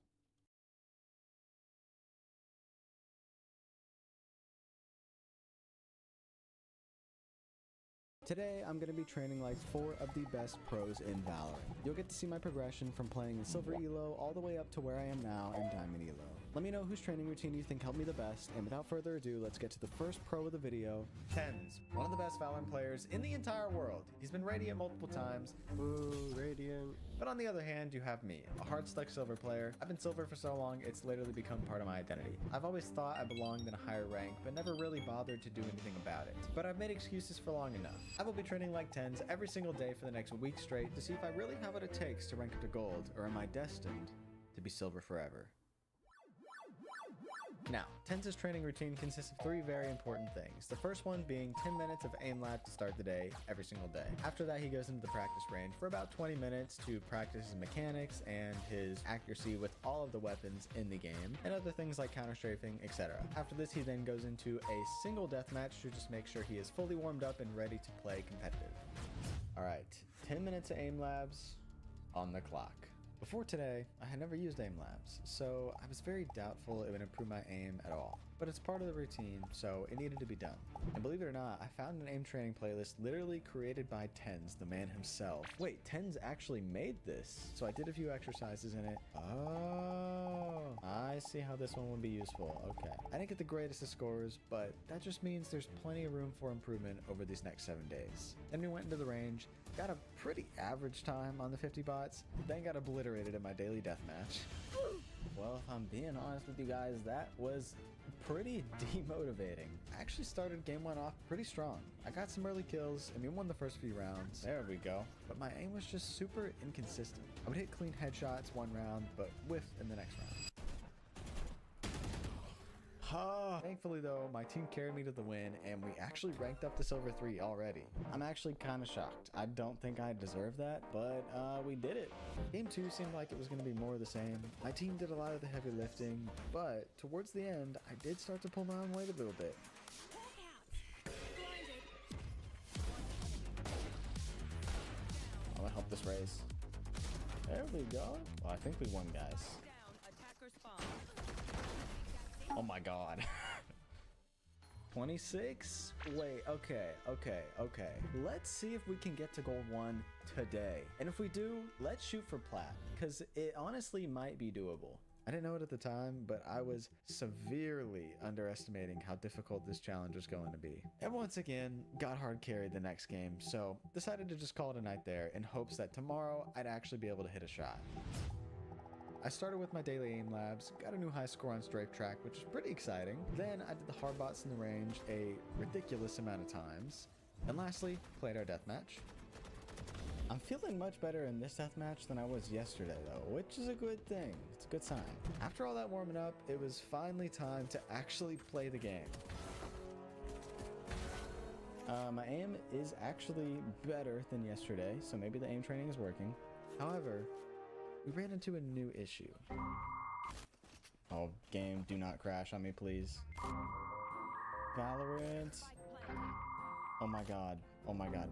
Today, I'm going to be training like 4 of the best pros in Valorant. You'll get to see my progression from playing in Silver Elo all the way up to where I am now in Diamond Elo. Let me know whose training routine you think helped me the best, and without further ado, let's get to the first pro of the video. TenZ, one of the best Valorant players in the entire world. He's been Radiant multiple times. Ooh, Radiant. But on the other hand, you have me, a hard-stuck Silver player. I've been Silver for so long, it's literally become part of my identity. I've always thought I belonged in a higher rank, but never really bothered to do anything about it. But I've made excuses for long enough. I will be training like TenZ every single day for the next week straight to see if I really have what it takes to rank up to gold, or am I destined to be Silver forever. Now, TenZ's training routine consists of 3 very important things. The first one being 10 minutes of aim lab to start the day, every single day. After that, he goes into the practice range for about 20 minutes to practice his mechanics and his accuracy with all of the weapons in the game, and other things like counter strafing, etc. After this, he then goes into a single deathmatch to just make sure he is fully warmed up and ready to play competitive. Alright, 10 minutes of aim labs on the clock. Before today, I had never used aim labs, so I was very doubtful it would improve my aim at all. But it's part of the routine, so it needed to be done. And believe it or not, I found an aim training playlist literally created by TenZ, the man himself. Wait, TenZ actually made this. So I did a few exercises in it. Oh, I see how this one would be useful. Okay. I didn't get the greatest of scores, but that just means there's plenty of room for improvement over these next 7 days. Then we went into the range, got a pretty average time on the 50 bots, then got obliterated at my daily deathmatch. Well, if I'm being honest with you guys, that was pretty demotivating. I actually started game 1 off pretty strong. I got some early kills and we won the first few rounds. There we go. But my aim was just super inconsistent. I would hit clean headshots one round, but whiff in the next round. Thankfully though, my team carried me to the win and we actually ranked up to Silver 3 already. I'm actually kind of shocked. I don't think I deserved that, but we did it. Game 2 seemed like it was going to be more of the same. My team did a lot of the heavy lifting, but towards the end, I did start to pull my own weight a little bit. I'm gonna help this race. There we go. Well, I think we won, guys. Oh my god. 26? Wait, okay. Let's see if we can get to gold 1 today. And if we do, let's shoot for plat, because it honestly might be doable. I didn't know it at the time, but I was severely underestimating how difficult this challenge was going to be. And once again, got hard carried the next game, so decided to just call it a night there in hopes that tomorrow I'd actually be able to hit a shot. I started with my daily aim labs, got a new high score on strafe track, which is pretty exciting. Then I did the hard bots in the range a ridiculous amount of times. And lastly, played our deathmatch. I'm feeling much better in this deathmatch than I was yesterday though, which is a good thing. It's a good sign. After all that warming up, it was finally time to actually play the game. My aim is actually better than yesterday, so maybe the aim training is working. However, we ran into a new issue. Oh, game, do not crash on me, please. Valorant. Oh my god. Oh my god.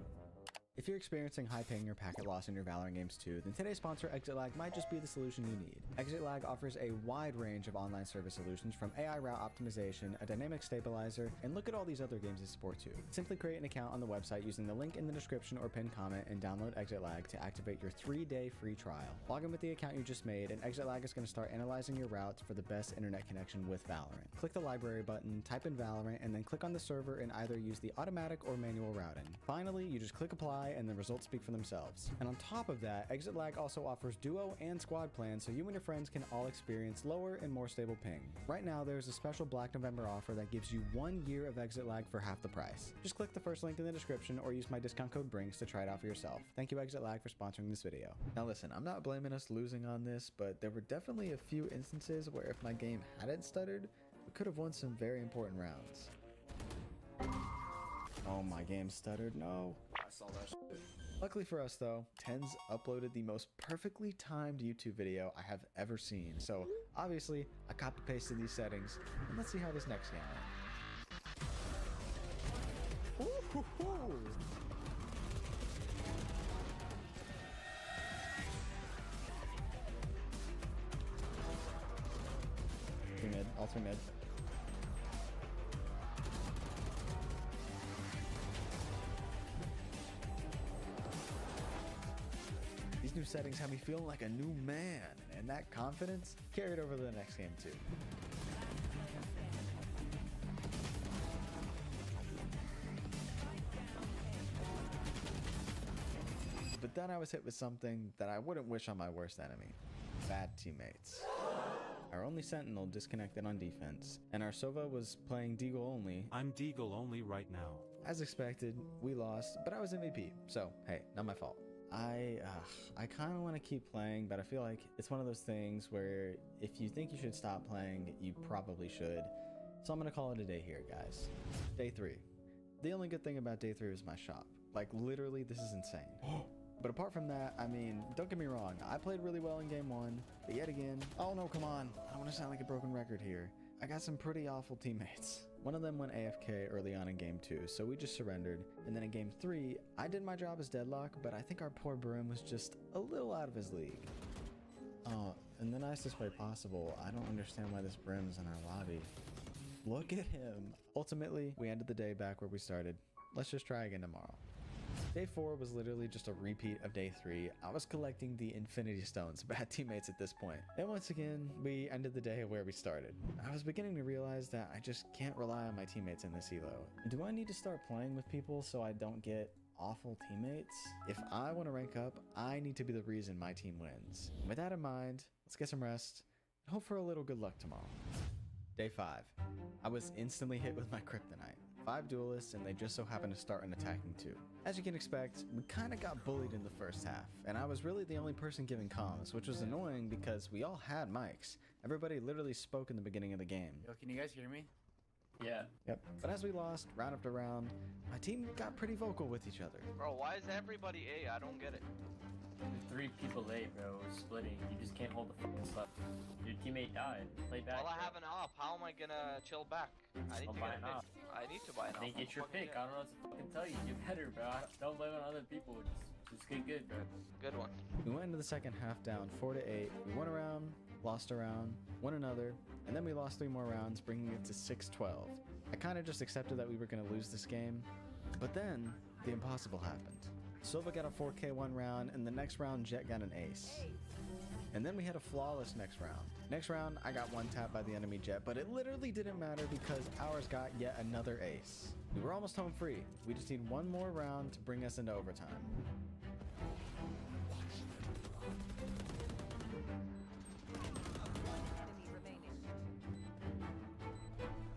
If you're experiencing high ping or packet loss in your Valorant games too, then today's sponsor ExitLag might just be the solution you need. ExitLag offers a wide range of online service solutions from AI route optimization, a dynamic stabilizer, and look at all these other games they support too. Simply create an account on the website using the link in the description or pinned comment and download ExitLag to activate your 3-day free trial. Log in with the account you just made and ExitLag is going to start analyzing your routes for the best internet connection with Valorant. Click the library button, type in Valorant, and then click on the server and either use the automatic or manual routing. Finally, you just click apply and the results speak for themselves. And on top of that, ExitLag also offers duo and squad plans so you and your friends can all experience lower and more stable ping. Right now, there's a special Black November offer that gives you 1 year of ExitLag for half the price. Just click the first link in the description or use my discount code BRINKS to try it out for yourself. Thank you ExitLag for sponsoring this video. Now listen, I'm not blaming us losing on this, but there were definitely a few instances where if my game hadn't stuttered, we could have won some very important rounds. Oh, my game stuttered, no. I saw that shit. Luckily for us though, Tens uploaded the most perfectly timed YouTube video I have ever seen. So obviously, I copy pasted these settings, and let's see how this next game went. Ooh-hoo-hoo. Mid, alter mid. These new settings have me feeling like a new man, and that confidence carried over to the next game too. But then I was hit with something that I wouldn't wish on my worst enemy: bad teammates. Our only Sentinel disconnected on defense, and our Sova was playing Deagle only. I'm Deagle only right now. As expected, we lost, but I was MVP, so hey, not my fault. I kind of want to keep playing, but I feel like it's one of those things where if you think you should stop playing, you probably should. So I'm going to call it a day here, guys. Day 3. The only good thing about day 3 was my shop. Like, literally, this is insane. But apart from that, I mean, don't get me wrong, I played really well in game 1, but yet again, oh no, come on, I don't want to sound like a broken record here. I got some pretty awful teammates. One of them went AFK early on in game 2, so we just surrendered. And then in game 3, I did my job as Deadlock, but I think our poor Brim was just a little out of his league. Oh, in the nicest way possible, I don't understand why this Brim's in our lobby. Look at him. Ultimately, we ended the day back where we started. Let's just try again tomorrow. Day 4 was literally just a repeat of day 3. I was collecting the Infinity Stones, bad teammates at this point. And once again, we ended the day where we started. I was beginning to realize that I just can't rely on my teammates in this elo. Do I need to start playing with people so I don't get awful teammates? If I want to rank up, I need to be the reason my team wins. With that in mind, let's get some rest and hope for a little good luck tomorrow. Day 5. I was instantly hit with my kryptonite. 5 duelists, and they just so happened to start an attacking too. As you can expect, we kinda got bullied in the first half, and I was really the only person giving comms, which was annoying because we all had mics. Everybody literally spoke in the beginning of the game. Yo, can you guys hear me? Yeah. Yep. But as we lost, round after round, my team got pretty vocal with each other. Bro, why is everybody A? I don't get it. There's 3 people late, bro. We're splitting. You just can't hold the fucking stuff. Your teammate died. Play back. Well, I bro. have an op. How am I gonna chill back? I need I'll to buy get an a op. pick. I need to buy an op. Then get your Fucking pick. yeah. I don't know what to fucking tell you. Get better, bro. Don't blame it on other people. Just get good, bro. Good one. We went into the second half down 4-8. We won a round, lost a round, won another, and then we lost 3 more rounds, bringing it to 6-12. I kind of just accepted that we were going to lose this game, but then the impossible happened. Sova got a 4K one round, and the next round Jet got an ace. And then we had a flawless next round. Next round, I got one tapped by the enemy Jet, but it literally didn't matter because ours got yet another ace. We were almost home free. We just need one more round to bring us into overtime.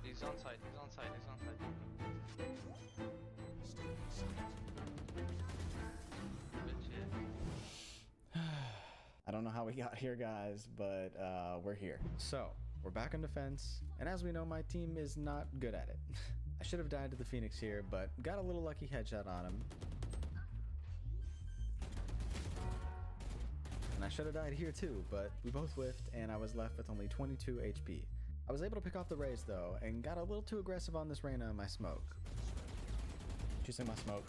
He's on site. He's on site. He's on site. Good shit. I don't know how we got here, guys, but we're here. So, we're back on defense, and as we know, my team is not good at it. I should have died to the Phoenix here, but got a little lucky headshot on him. And I should have died here too, but we both whiffed, and I was left with only 22 HP. I was able to pick off the Raze though, and got a little too aggressive on this Reyna in my smoke. Choosing my smoke.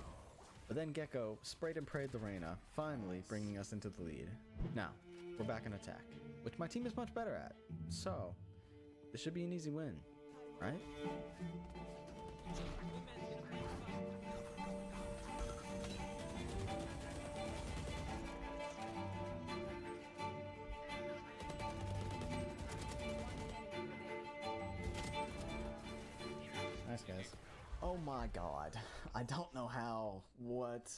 But then Gecko sprayed and prayed the Reyna, finally bringing us into the lead. Now, we're back in attack, which my team is much better at. So, this should be an easy win, right? Nice, guys. Oh my god. I don't know how. What?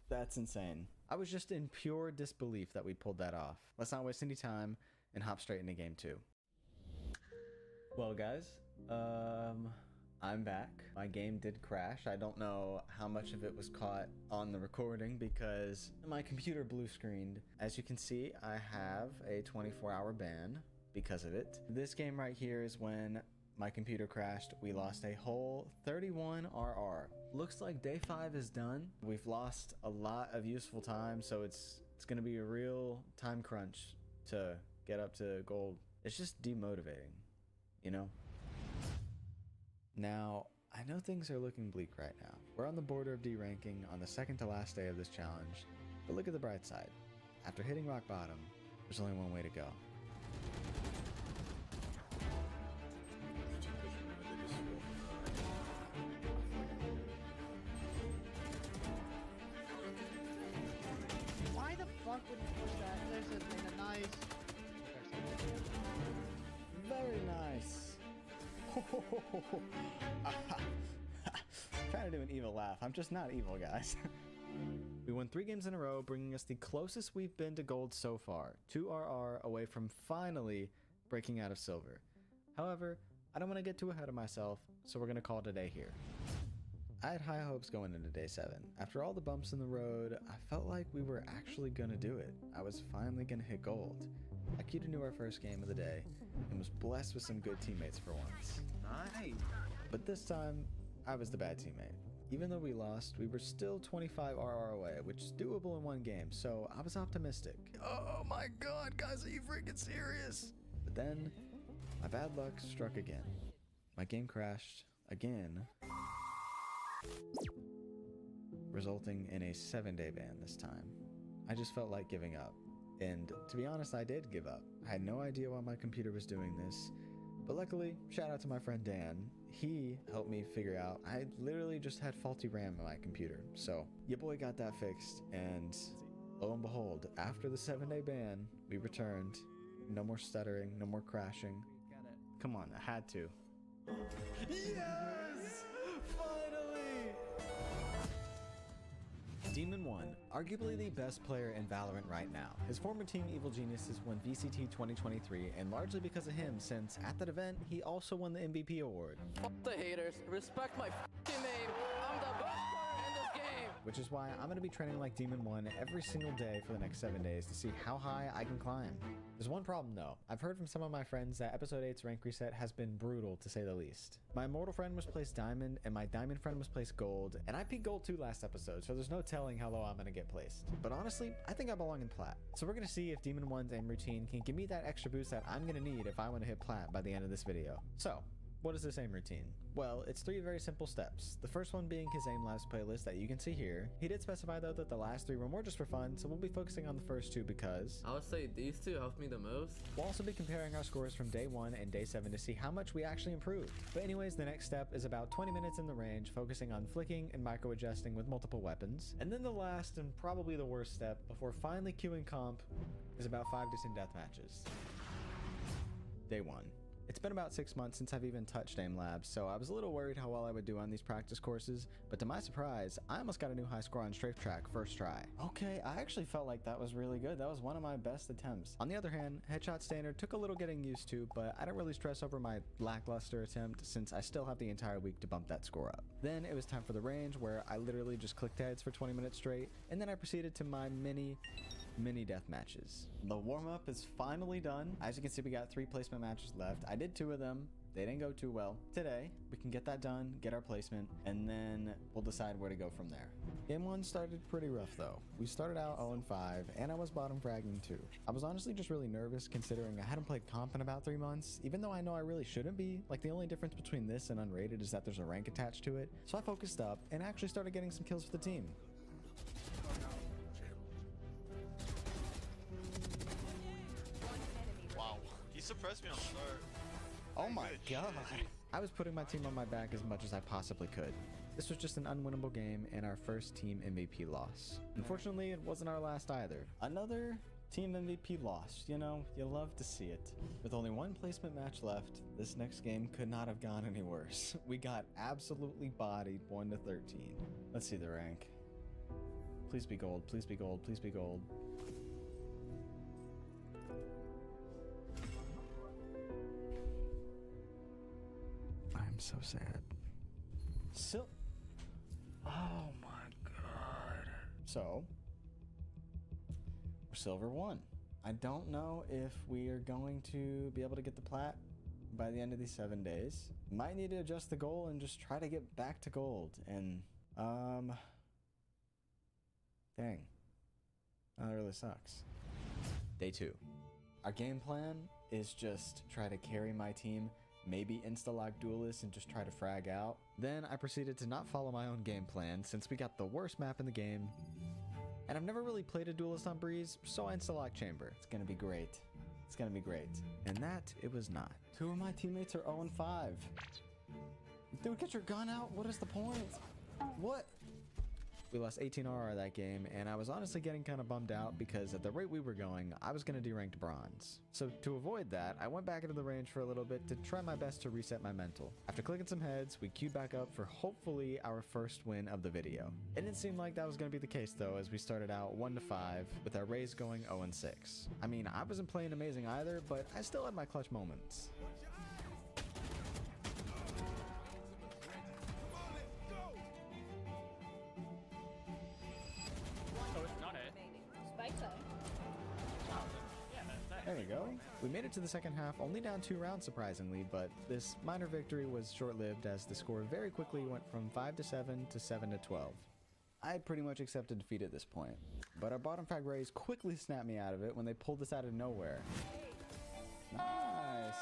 That's insane. I was just in pure disbelief that we pulled that off. Let's not waste any time and hop straight into game 2. Well, guys, I'm back. My game did crash. I don't know how much of it was caught on the recording because my computer blue screened. As you can see, I have a 24-hour ban because of it. This game right here is when my computer crashed. We lost a whole 31 RR. Looks like day 5 is done. We've lost a lot of useful time, so it's gonna be a real time crunch to get up to gold. It's just demotivating, you know? Now, I know things are looking bleak right now. We're on the border of D-ranking on the second to last day of this challenge, but look at the bright side. After hitting rock bottom, there's only one way to go. Why the fuck would you push that? There's a nice... Very nice. Trying to do an evil laugh. I'm just not evil, guys. We won 3 games in a row, bringing us the closest we've been to gold so far. 2 RR away from finally breaking out of silver. However, I don't want to get too ahead of myself, so we're going to call it a day here. I had high hopes going into day 7. After all the bumps in the road, I felt like we were actually going to do it. I was finally going to hit gold. I queued into our first game of the day and was blessed with some good teammates for once. Nice. But this time, I was the bad teammate. Even though we lost, we were still 25 RR away, which is doable in one game, so I was optimistic. Oh my god, guys, are you freaking serious? But then, my bad luck struck again. My game crashed again, resulting in a 7-day ban this time. I just felt like giving up. And to be honest, I did give up. I had no idea why my computer was doing this. But luckily, shout out to my friend Dan. He helped me figure out I literally just had faulty RAM in my computer. So your boy got that fixed. And lo and behold, after the 7-day ban, we returned. No more stuttering, no more crashing. Come on, I had to. Yes! Finally! Demon1, arguably the best player in Valorant right now. His former team Evil Geniuses won VCT 2023, and largely because of him, since at that event, he also won the MVP award. Fuck the haters, respect my f***ing name, I'm the best player in this game! Which is why I'm going to be training like Demon1 every single day for the next 7 days to see how high I can climb. There's one problem though. I've heard from some of my friends that Episode 8's rank reset has been brutal to say the least. My Immortal friend was placed Diamond, and my Diamond friend was placed Gold, and I peaked Gold 2 last episode, so there's no telling how low I'm going to get placed. But honestly, I think I belong in Plat. So we're going to see if Demon1's aim routine can give me that extra boost that I'm going to need if I want to hit Plat by the end of this video. So, what is this aim routine? Well, it's 3 very simple steps. The first one being his aim labs playlist that you can see here. He did specify though that the last 3 were more just for fun, so we'll be focusing on the first 2 because I would say these 2 helped me the most. we'll also be comparing our scores from day 1 and day 7 to see how much we actually improved. But anyways, the next step is about 20 minutes in the range, focusing on flicking and micro adjusting with multiple weapons. And then the last and probably the worst step before finally queuing comp is about 5 to 10 death matches. Day 1. It's been about 6 months since I've even touched aim labs, so I was a little worried how well I would do on these practice courses, but to my surprise, I almost got a new high score on Strafe Track first try. Okay, I actually felt like that was really good. That was one of my best attempts. On the other hand, Headshot Standard took a little getting used to, but I don't really stress over my lackluster attempt since I still have the entire week to bump that score up. Then it was time for the range, where I literally just clicked heads for 20 minutes straight, and then I proceeded to my mini death matches. The warm-up is finally done. As you can see, we got 3 placement matches left. I did 2 of them. They didn't go too well. Today, we can get that done, get our placement, and then we'll decide where to go from there. Game 1 started pretty rough though. We started out 0-5, and I was bottom fragging too. I was honestly just really nervous considering I hadn't played comp in about 3 months, even though I know I really shouldn't be. Like, the only difference between this and unrated is that there's a rank attached to it. So I focused up and actually started getting some kills for the team. suppressed me on start. Oh my god. I was putting my team on my back as much as I possibly could. This was just an unwinnable game and our first team MVP loss. Unfortunately, it wasn't our last either. Another team MVP loss. You know, you love to see it. With only one placement match left, this next game could not have gone any worse. We got absolutely bodied 1-13. Let's see the rank. Please be gold, please be gold, please be gold. I'm so sad. Oh my god. So, we're silver 1. I don't know if we are going to be able to get the plat by the end of these 7 days. Might need to adjust the goal and just try to get back to gold. And, dang. That really sucks. Day 2. Our game plan is just try to carry my team, maybe insta-lock duelists and just try to frag out. Then I proceeded to not follow my own game plan since we got the worst map in the game. And I've never really played a duelist on Breeze, so I insta-lock chamber. It's gonna be great. It's gonna be great. And that, it was not. 2 of my teammates are 0-5. Dude, get your gun out. What is the point? What? We lost 18 RR that game, and I was honestly getting kind of bummed out because at the rate we were going, I was going to deranked bronze. So to avoid that, I went back into the range for a little bit to try my best to reset my mental. After clicking some heads, we queued back up for hopefully our first win of the video. It didn't seem like that was going to be the case though, as we started out 1-5 with our Rays going 0-6. I mean, I wasn't playing amazing either, but I still had my clutch moments. There we go. We made it to the second half, only down 2 rounds surprisingly, but this minor victory was short-lived as the score very quickly went from 5-7 to 7-12. I had pretty much accepted defeat at this point, but our bottom frag Rays quickly snapped me out of it when they pulled this out of nowhere. Nice!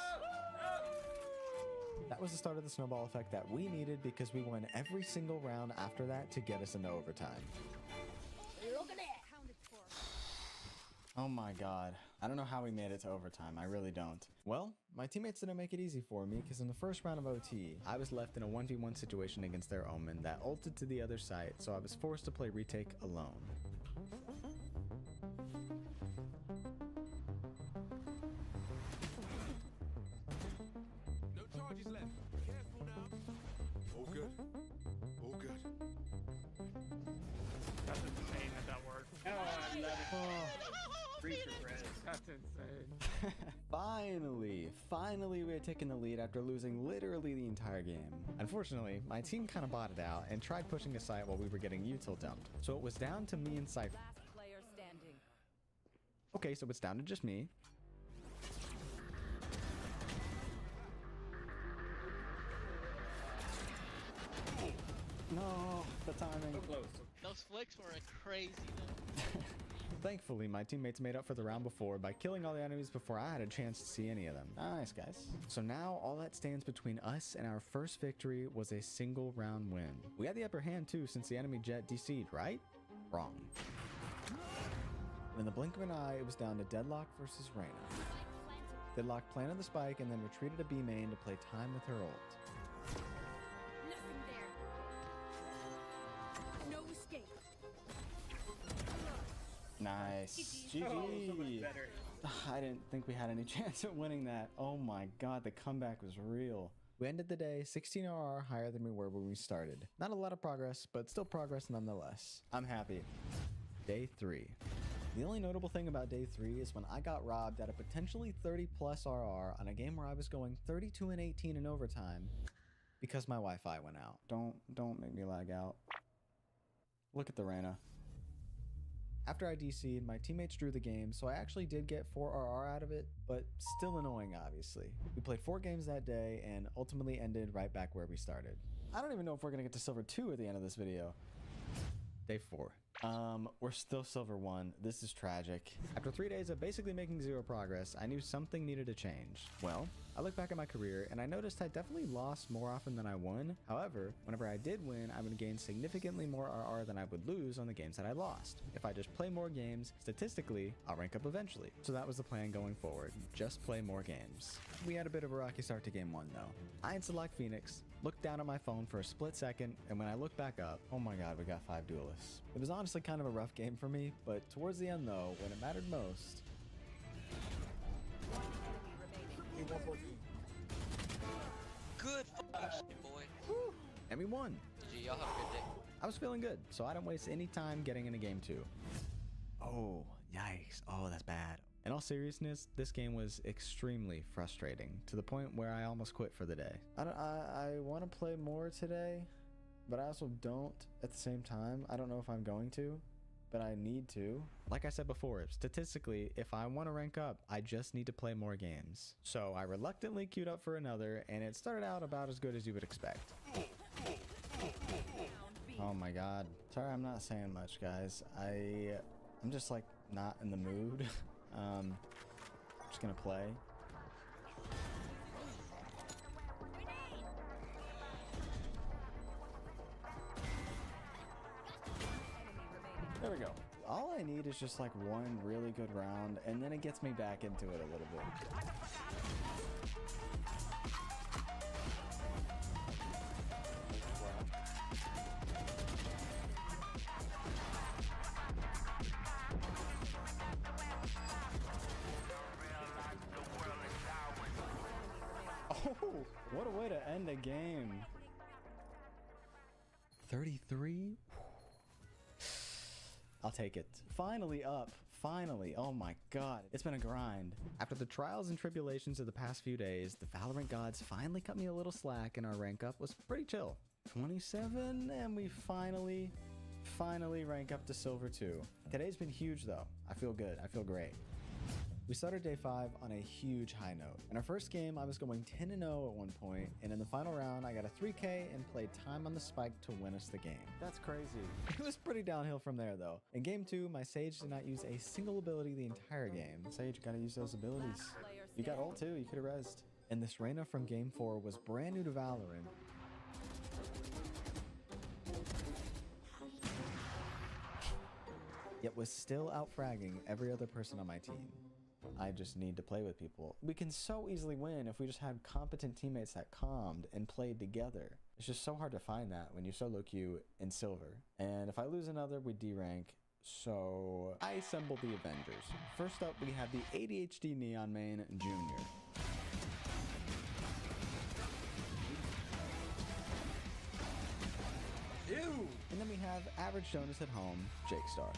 That was the start of the snowball effect that we needed because we won every single round after that to get us into overtime. Oh my god. I don't know how we made it to overtime. I really don't. Well, my teammates didn't make it easy for me because in the first round of OT, I was left in a 1v1 situation against their Omen that ulted to the other side, so I was forced to play retake alone. No charges left. Careful now. All good. All good. That's insane that worked. Oh, I love it. That's insane. Finally we had taken the lead after losing literally the entire game. Unfortunately, my team kind of botted out and tried pushing a site while we were getting util dumped. So it was down to me and Cypher. Last player standing. Okay, so it's down to just me. No, the timing. So close. Those flicks were crazy though. Thankfully, my teammates made up for the round before by killing all the enemies before I had a chance to see any of them. Nice, guys. So now all that stands between us and our first victory was a single round win. We had the upper hand too since the enemy jet DC'd, right? Wrong. In the blink of an eye, it was down to Deadlock versus Reyna. Deadlock planted the spike and then retreated to B main to play time with her ult. Nothing there. No escape. Nice. Oh, so much GG. better. I didn't think we had any chance at winning that. Oh my god, the comeback was real. We ended the day 16 RR higher than we were when we started. Not a lot of progress, but still progress nonetheless. I'm happy. Day 3. The only notable thing about day 3 is when I got robbed at a potentially 30 plus RR on a game where I was going 32-18 in overtime because my Wi-Fi went out. Don't make me lag out. Look at the Reyna. After I DC'd, my teammates drew the game, so I actually did get 4 RR out of it, but still annoying, obviously. We played 4 games that day and ultimately ended right back where we started. I don't even know if we're gonna get to Silver 2 at the end of this video. Day 4. We're still silver 1. This is tragic. After 3 days of basically making zero progress, I knew something needed to change. Well, I look back at my career and I noticed I definitely lost more often than I won. However, whenever I did win, I would gain significantly more RR than I would lose on the games that I lost. If I just play more games, statistically, I'll rank up eventually. So that was the plan going forward. Just play more games. We had a bit of a rocky start to game 1 though. I unselect Phoenix, looked down at my phone for a split second, and when I looked back up, oh my god, we got 5 duelists. It was honestly kind of a rough game for me, but towards the end though, when it mattered most, Good shit, boy. whew, and we won. GG, y'all have a good day. I was feeling good, so I didn't waste any time getting into game 2. Oh, yikes. Oh, that's bad. In all seriousness, this game was extremely frustrating, to the point where I almost quit for the day. I want to play more today, but I also don't at the same time. I don't know if I'm going to, but I need to. Like I said before, statistically, if I want to rank up, I just need to play more games. So I reluctantly queued up for another, and it started out about as good as you would expect. Oh my god. Sorry I'm not saying much, guys. I'm just like not in the mood. Just gonna play. There we go. All I need is just like one really good round, and then it gets me back into it a little bit. Oh, what a way to end a game. 33? I'll take it. Finally up. Finally. Oh my god. It's been a grind. After the trials and tribulations of the past few days, the Valorant gods finally cut me a little slack and our rank up was pretty chill. 27 and we finally rank up to silver 2. Today's been huge though. I feel good. I feel great. We started day 5 on a huge high note. In our first game, I was going 10-0 at one point, and in the final round, I got a 3K and played time on the spike to win us the game. That's crazy. It was pretty downhill from there though. In game 2, my Sage did not use a single ability the entire game. Sage, you gotta use those abilities. You got ult too, you could've rezzed. And this Reyna from game 4 was brand new to Valorant. Yet was still out fragging every other person on my team. I just need to play with people. We can so easily win if we just had competent teammates that calmed and played together. It's just so hard to find that when you solo queue in silver. And if I lose another, we D-rank. So I assembled the Avengers. First up, we have the ADHD Neon main, Junior. Ew! And then we have average Jonas at home, Jake Star.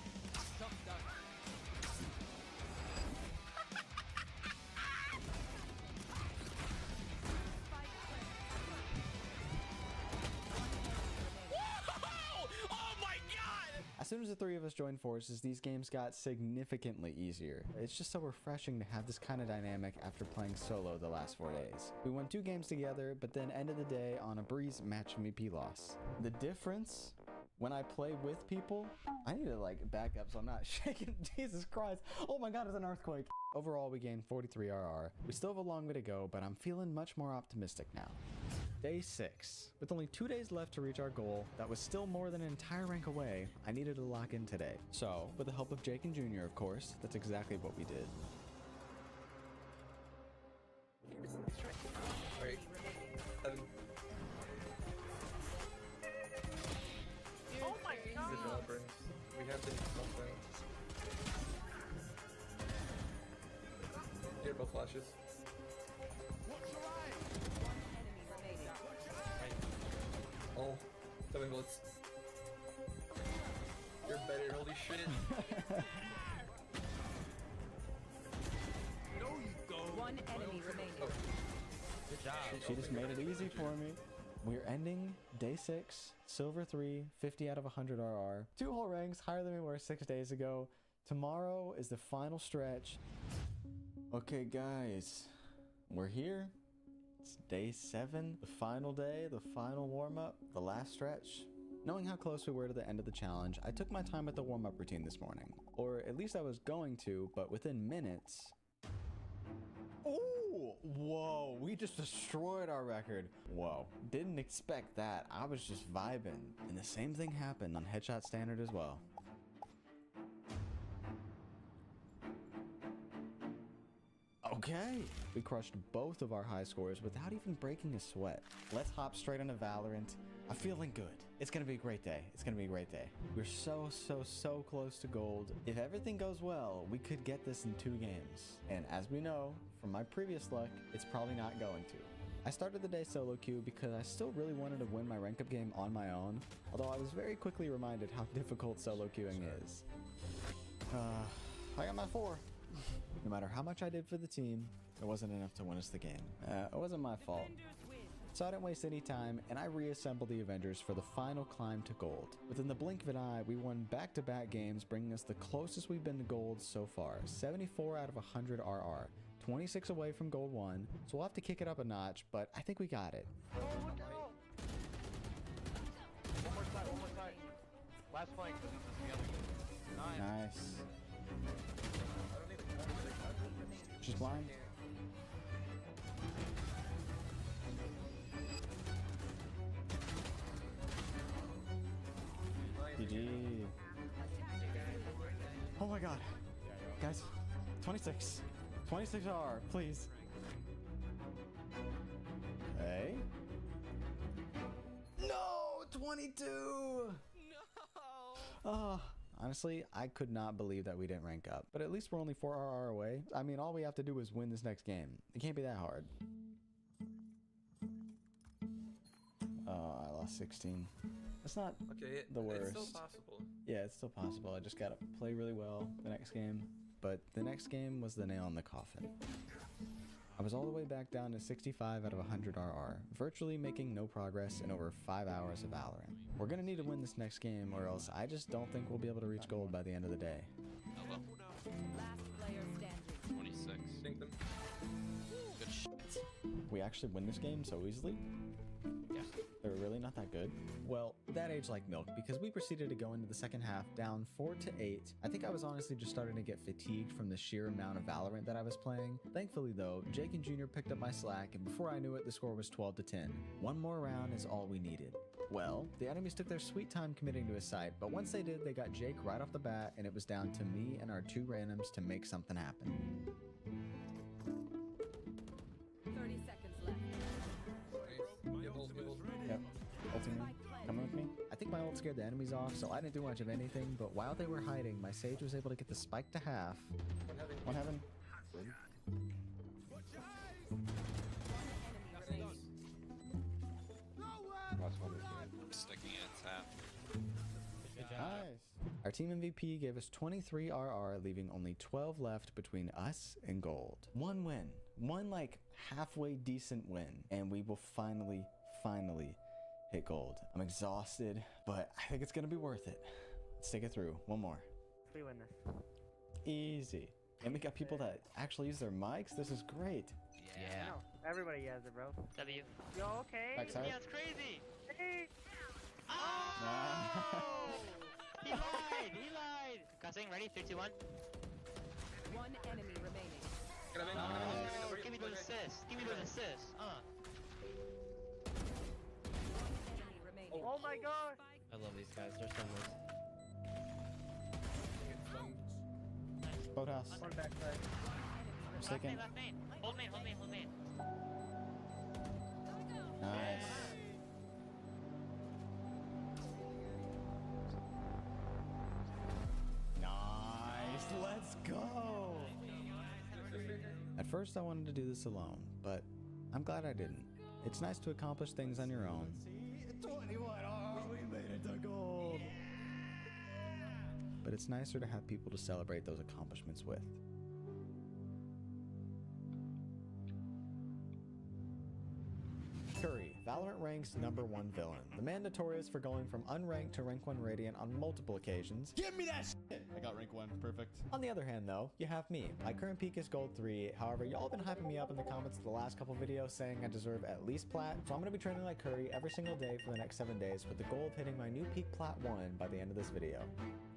As soon as the 3 of us joined forces, these games got significantly easier. It's just so refreshing to have this kind of dynamic after playing solo the last 4 days. We won 2 games together, but then ended the day on a breeze match MVP loss. The difference when I play with people, I need to like back up so I'm not shaking. Jesus Christ. Oh my god, it's an earthquake. Overall, we gained 43 RR. We still have a long way to go, but I'm feeling much more optimistic now. Day 6. With only 2 days left to reach our goal, that was still more than an entire rank away, I needed to lock in today. So, with the help of Jake and Junior, of course, that's exactly what we did. Alright. 7. Oh my god! Developers. We have to do something. Here, both flashes. Oh, 7 bullets. You're better, holy shit. One enemy remaining. Oh. Good job. She just made it easy for me. We're ending day 6, silver 3, 50 out of 100 RR. 2 whole ranks higher than we were 6 days ago. Tomorrow is the final stretch. Okay guys, we're here. It's day 7, the final day, the final warm-up, the last stretch. Knowing how close we were to the end of the challenge, I took my time with the warm-up routine this morning. Or at least I was going to, but within minutes... Oh! Whoa, we just destroyed our record. Whoa, didn't expect that. I was just vibing. And the same thing happened on Headshot Standard as well. Okay, we crushed both of our high scores without even breaking a sweat. Let's hop straight into Valorant. I'm feeling good. It's gonna be a great day. It's gonna be a great day. We're so close to gold. If everything goes well, we could get this in 2 games. And as we know, from my previous luck, it's probably not going to. I started the day solo queue because I still really wanted to win my rank up game on my own, although I was very quickly reminded how difficult solo queuing is. I got my 4. No matter how much I did for the team, it wasn't enough to win us the game. It wasn't my fault. So I didn't waste any time, and I reassembled the Avengers for the final climb to gold. Within the blink of an eye, we won back-to-back games, bringing us the closest we've been to gold so far. 74 out of 100 RR. 26 away from gold 1, so we'll have to kick it up a notch, but I think we got it. Oh no! One more side. Last flank. Nice. She's blind. GG. Oh my god. Guys, 26. 26 R, please. Hey. No! 22! No! Honestly, I could not believe that we didn't rank up. But at least we're only 4 RR away. I mean, all we have to do is win this next game. It can't be that hard. Oh, I lost 16. That's not the worst. It's still possible. Yeah, it's still possible. I just gotta play really well the next game. But the next game was the nail in the coffin. I was all the way back down to 65 out of 100 RR, virtually making no progress in over 5 hours of Valorant. We're gonna need to win this next game, or else I just don't think we'll be able to reach gold by the end of the day. Last player standing. 26. Think them. Good shit. We actually win this game so easily? Yeah. They were really not that good? Well, that aged like milk, because we proceeded to go into the second half down 4-8. I think I was honestly just starting to get fatigued from the sheer amount of Valorant that I was playing. Thankfully though, Jake and Junior picked up my slack, and before I knew it, the score was 12-10. One more round is all we needed. Well, the enemies took their sweet time committing to a site, but once they did, they got Jake right off the bat, and it was down to me and our 2 randoms to make something happen. 30 seconds left. Yep. Ulting me. Coming with me. I think my ult scared the enemies off, so I didn't do much of anything, but while they were hiding, my Sage was able to get the spike to half. One heaven. Sticking its half. Nice. Our team MVP gave us 23 RR, leaving only 12 left between us and gold. One win. One like halfway decent win. And we will finally hit gold. I'm exhausted, but I think it's gonna be worth it. Let's take it through. One more. We win this. Easy. And we got people that actually use their mics. This is great. Yeah. No, everybody has it, bro. W. You okay? Backside. Yeah, it's crazy. Hey! Oh! He lied. Cussing, ready? 3, 2, 1. One enemy remaining. Oh, give me those assists. Give me those assists. Enemy remaining. Oh my god! I love these guys. They're so nice. Boathouse. One backside. Second. Left main. Hold main. Nice. Nice. Let's go. At first, I wanted to do this alone, but I'm glad I didn't. It's nice to accomplish things on your own. 21 R, we made it to gold. But it's nicer to have people to celebrate those accomplishments with. Curry, Valorant ranks #1 villain, the man notorious for going from unranked to rank 1 Radiant on multiple occasions. Give me that shit! I got rank 1, perfect. On the other hand though, you have me. My current peak is gold 3, however y'all have been hyping me up in the comments of the last couple videos saying I deserve at least plat, so I'm going to be training like Curry every single day for the next 7 days with the goal of hitting my new peak plat 1 by the end of this video.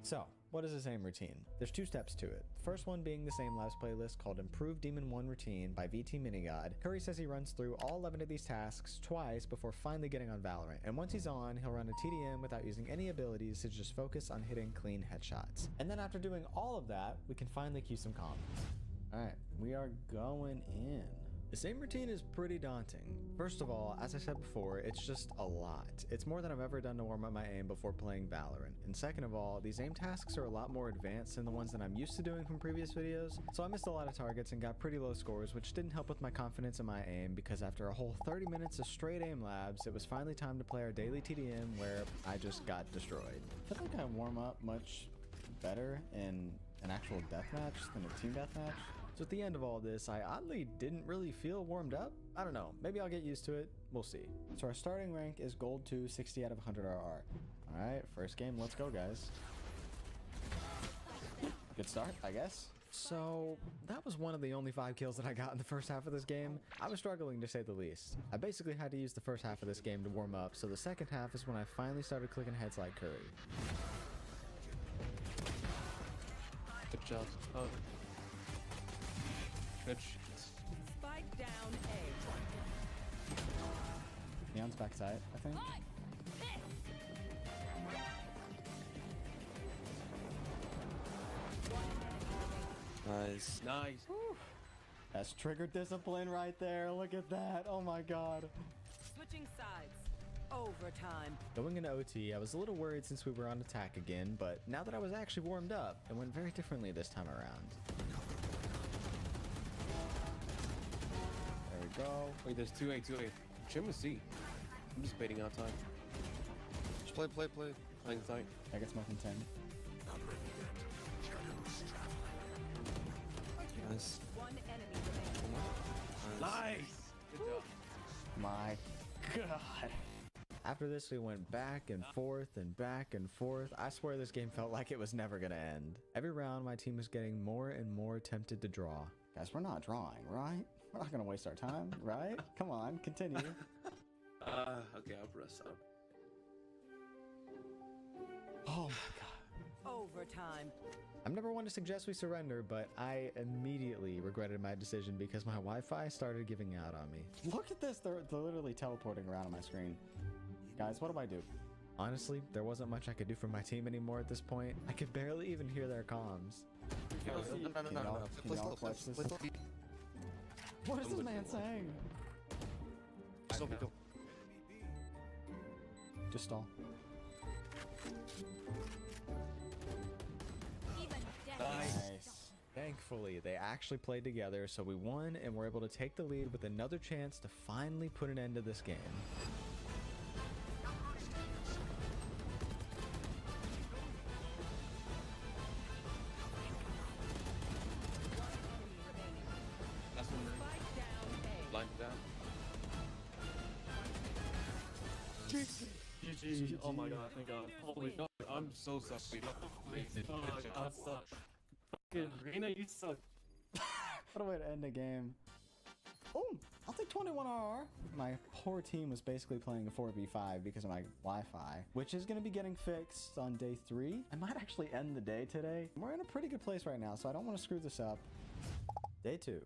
So, what is this aim routine? There's 2 steps to it. The first one being the same Labs playlist called Improved Demon 1 Routine by VT Minigod. Curry says he runs through all 11 of these tasks twice before finally getting on Valorant, and once he's on, he'll run a TDM without using any abilities to just focus on hitting clean headshots. And then after doing all of that, we can finally cue some comms. Alright, we are going in. The same routine is pretty daunting. First of all, as I said before, it's just a lot. It's more than I've ever done to warm up my aim before playing Valorant. And second of all, these aim tasks are a lot more advanced than the ones that I'm used to doing from previous videos, so I missed a lot of targets and got pretty low scores, which didn't help with my confidence in my aim, because after a whole 30 minutes of straight aim labs, it was finally time to play our daily TDM where I just got destroyed. I feel like I warm up much better in an actual deathmatch than a team deathmatch. So at the end of all this, I oddly didn't really feel warmed up. I don't know, maybe I'll get used to it, we'll see. So our starting rank is gold 2, 60 out of 100 RR. Alright, first game, let's go guys. Good start, I guess. So that was one of the only 5 kills that I got in the first half of this game. I was struggling to say the least. I basically had to use the first half of this game to warm up, so the second half is when I finally started clicking heads like Curry. Good job. Oh. Good shit. Spike down A. Neon's backside, I think. Nice. Nice. Whew. That's trigger discipline right there. Look at that. Oh my god. Switching sides. Overtime. Going into OT, I was a little worried since we were on attack again, but now that I was actually warmed up, it went very differently this time around. There we go. Wait, there's 2A, 2A. Trim with C. I'm just baiting out time. Just play. Playing tight. I get smoking 10. Nice. One enemy remaining. Nice. Good job. My god. After this, we went back and forth and back and forth. I swear this game felt like it was never gonna end. Every round, my team was getting more and more tempted to draw. Guys, we're not drawing, right? We're not gonna waste our time, right? Come on, continue. Okay, I'll press up. Oh my god. Overtime. I'm never one to suggest we surrender, but I immediately regretted my decision because my Wi-Fi started giving out on me. Look at this, they're literally teleporting around on my screen. Guys, what do I do? Honestly, there wasn't much I could do for my team anymore at this point. I could barely even hear their comms. No. What is this man saying? Just stall. Nice. Thankfully, they actually played together, so we won and were able to take the lead with another chance to finally put an end to this game. That's one. Spike down A. Blind down. GG. Oh my god, thank god. Holy god, I'm so sorry. Oh my god, suck. Fucking Reyna, you suck. What a way to end the game. Oh, I'll take 21 RR. My poor team was basically playing a 4v5 because of my Wi-Fi, which is going to be getting fixed on day 3. I might actually end the day today. We're in a pretty good place right now, so I don't want to screw this up. Day 2.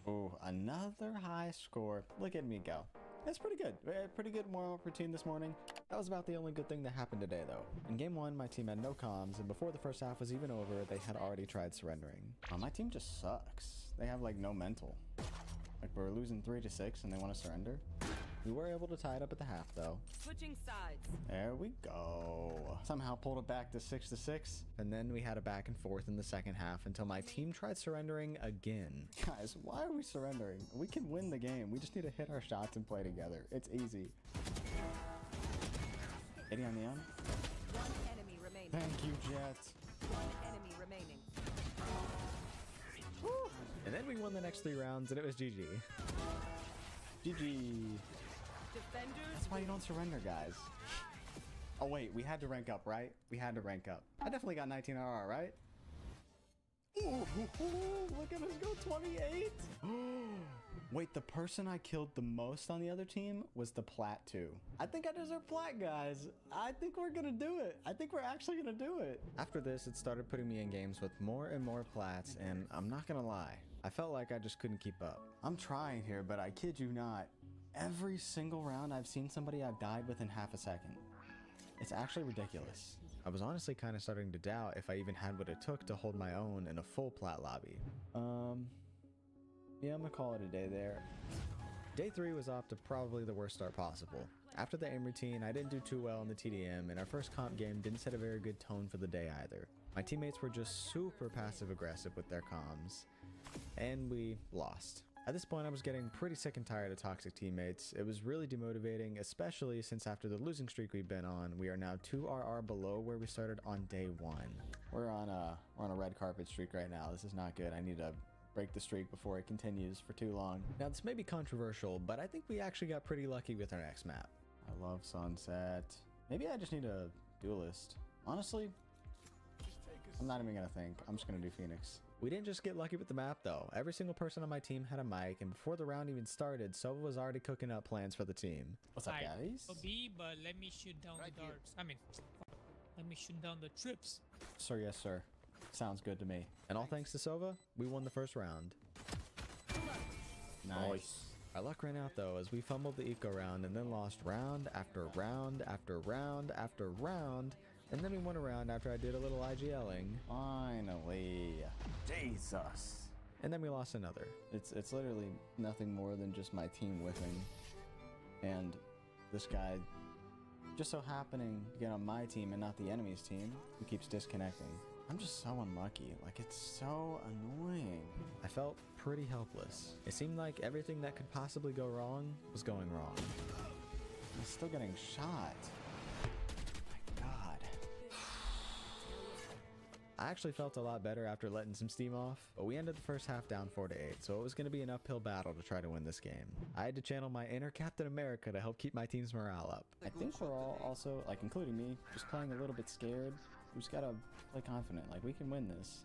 Oh, another high score. Look at me go. That's pretty good. Pretty good warm-up routine this morning. That was about the only good thing that happened today, though. In game 1, my team had no comms, and before the first half was even over, they had already tried surrendering. My team just sucks. They have, like, no mental. Like, we're losing 3-6, and they want to surrender. We were able to tie it up at the half, though. Switching sides. There we go. Somehow pulled it back to 6-6, and then we had a back and forth in the second half until my team tried surrendering again. Guys, why are we surrendering? We can win the game. We just need to hit our shots and play together. It's easy. 80 on Neon. One enemy remaining. Thank you, Jet. One enemy remaining. Woo. And then we won the next 3 rounds, and it was GG. GG. Defenders. That's why you don't surrender, guys. Oh wait, we had to rank up, right? We had to rank up. I definitely got 19 RR, right? Ooh, look at us go 28. Wait, the person I killed the most on the other team was the Plat 2. I think I deserve Plat, guys. I think we're gonna do it. I think we're actually gonna do it. After this, it started putting me in games with more and more Plats, and I'm not gonna lie, I felt like I just couldn't keep up. I'm trying here, but I kid you not. Every single round I've seen somebody I've died within half a second. It's actually ridiculous. I was honestly kind of starting to doubt if I even had what it took to hold my own in a full Plat lobby. Yeah, I'm gonna call it a day there. Day 3 was off to probably the worst start possible. After the aim routine, I didn't do too well in the TDM, and our first comp game didn't set a very good tone for the day either. My teammates were just super passive aggressive with their comms, and we lost. At this point, I was getting pretty sick and tired of toxic teammates. It was really demotivating, especially since after the losing streak we've been on, we are now 2 RR below where we started on day 1. We're on a red carpet streak right now. This is not good. I need to break the streak before it continues for too long. Now, this may be controversial, but I think we actually got pretty lucky with our next map. I love Sunset. Maybe I just need a duelist. Honestly, I'm not even gonna think. I'm just gonna do Phoenix. We didn't just get lucky with the map though. Every single person on my team had a mic, and before the round even started, Sova was already cooking up plans for the team. What's up, guys? B, but let me shoot down the darts. I mean, let me shoot down the trips. Sir, yes, sir. Sounds good to me. And all thanks to Sova, we won the first round. Nice. Our luck ran out though, as we fumbled the eco round and then lost round after round after round after round. And then we won a round after I did a little IGLing. Finally. Jesus. And then we lost another. It's literally nothing more than just my team whiffing. And this guy just so happening to get on my team and not the enemy's team, who keeps disconnecting. I'm just so unlucky. Like, it's so annoying. I felt pretty helpless. It seemed like everything that could possibly go wrong was going wrong. I'm still getting shot. My God. I actually felt a lot better after letting some steam off, but we ended the first half down 4-8, so it was going to be an uphill battle to try to win this game. I had to channel my inner Captain America to help keep my team's morale up. I think we're all also, like including me, just playing a little bit scared. We just gotta play confident, like we can win this.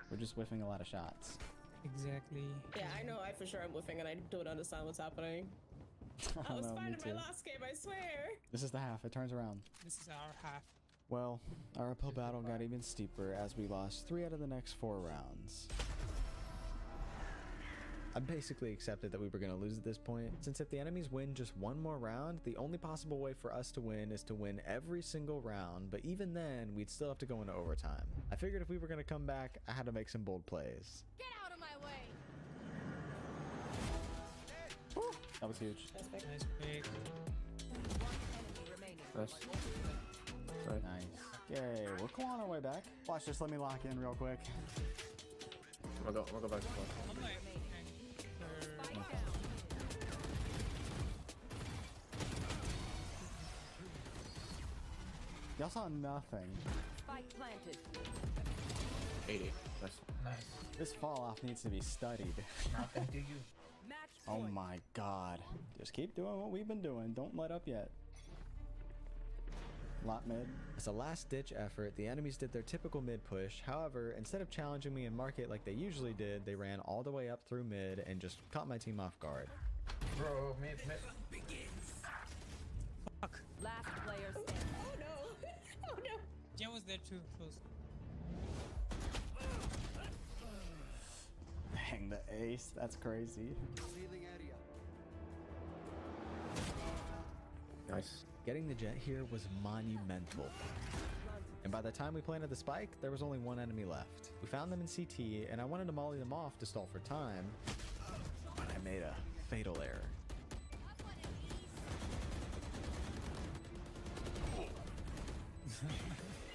We're just whiffing a lot of shots. Exactly. Yeah, I know I for sure I'm whiffing and I don't understand what's happening. I was fine in my last game, I swear. This is the half, it turns around. This is our half. Well, our uphill battle got even steeper as we lost 3 out of the next 4 rounds. I basically accepted that we were going to lose at this point, since if the enemies win just one more round, the only possible way for us to win is to win every single round, but even then, we'd still have to go into overtime. I figured if we were going to come back, I had to make some bold plays. Get out of my way. Woo, that was huge. Nice pick. One enemy remaining. Nice. Okay, we're cool on our way back. Watch this, let me lock in real quick. I'll go back to play. I'm like, Y'all saw nothing. Spike planted. 80. Nice. This fall off needs to be studied. Not gonna do you. Match Oh point. my God. Just keep doing what we've been doing. Don't let up yet. Lot mid. As a last-ditch effort, the enemies did their typical mid push. However, instead of challenging me in market like they usually did, they ran all the way up through mid and just caught my team off guard. Bro, mid. fuck. Last player standing. Oh no! Oh no! Jen was there too, close. Dang, the ace. That's crazy. Nice. Getting the jet here was monumental. And by the time we planted the spike, there was only one enemy left. We found them in CT, and I wanted to molly them off to stall for time, but I made a fatal error.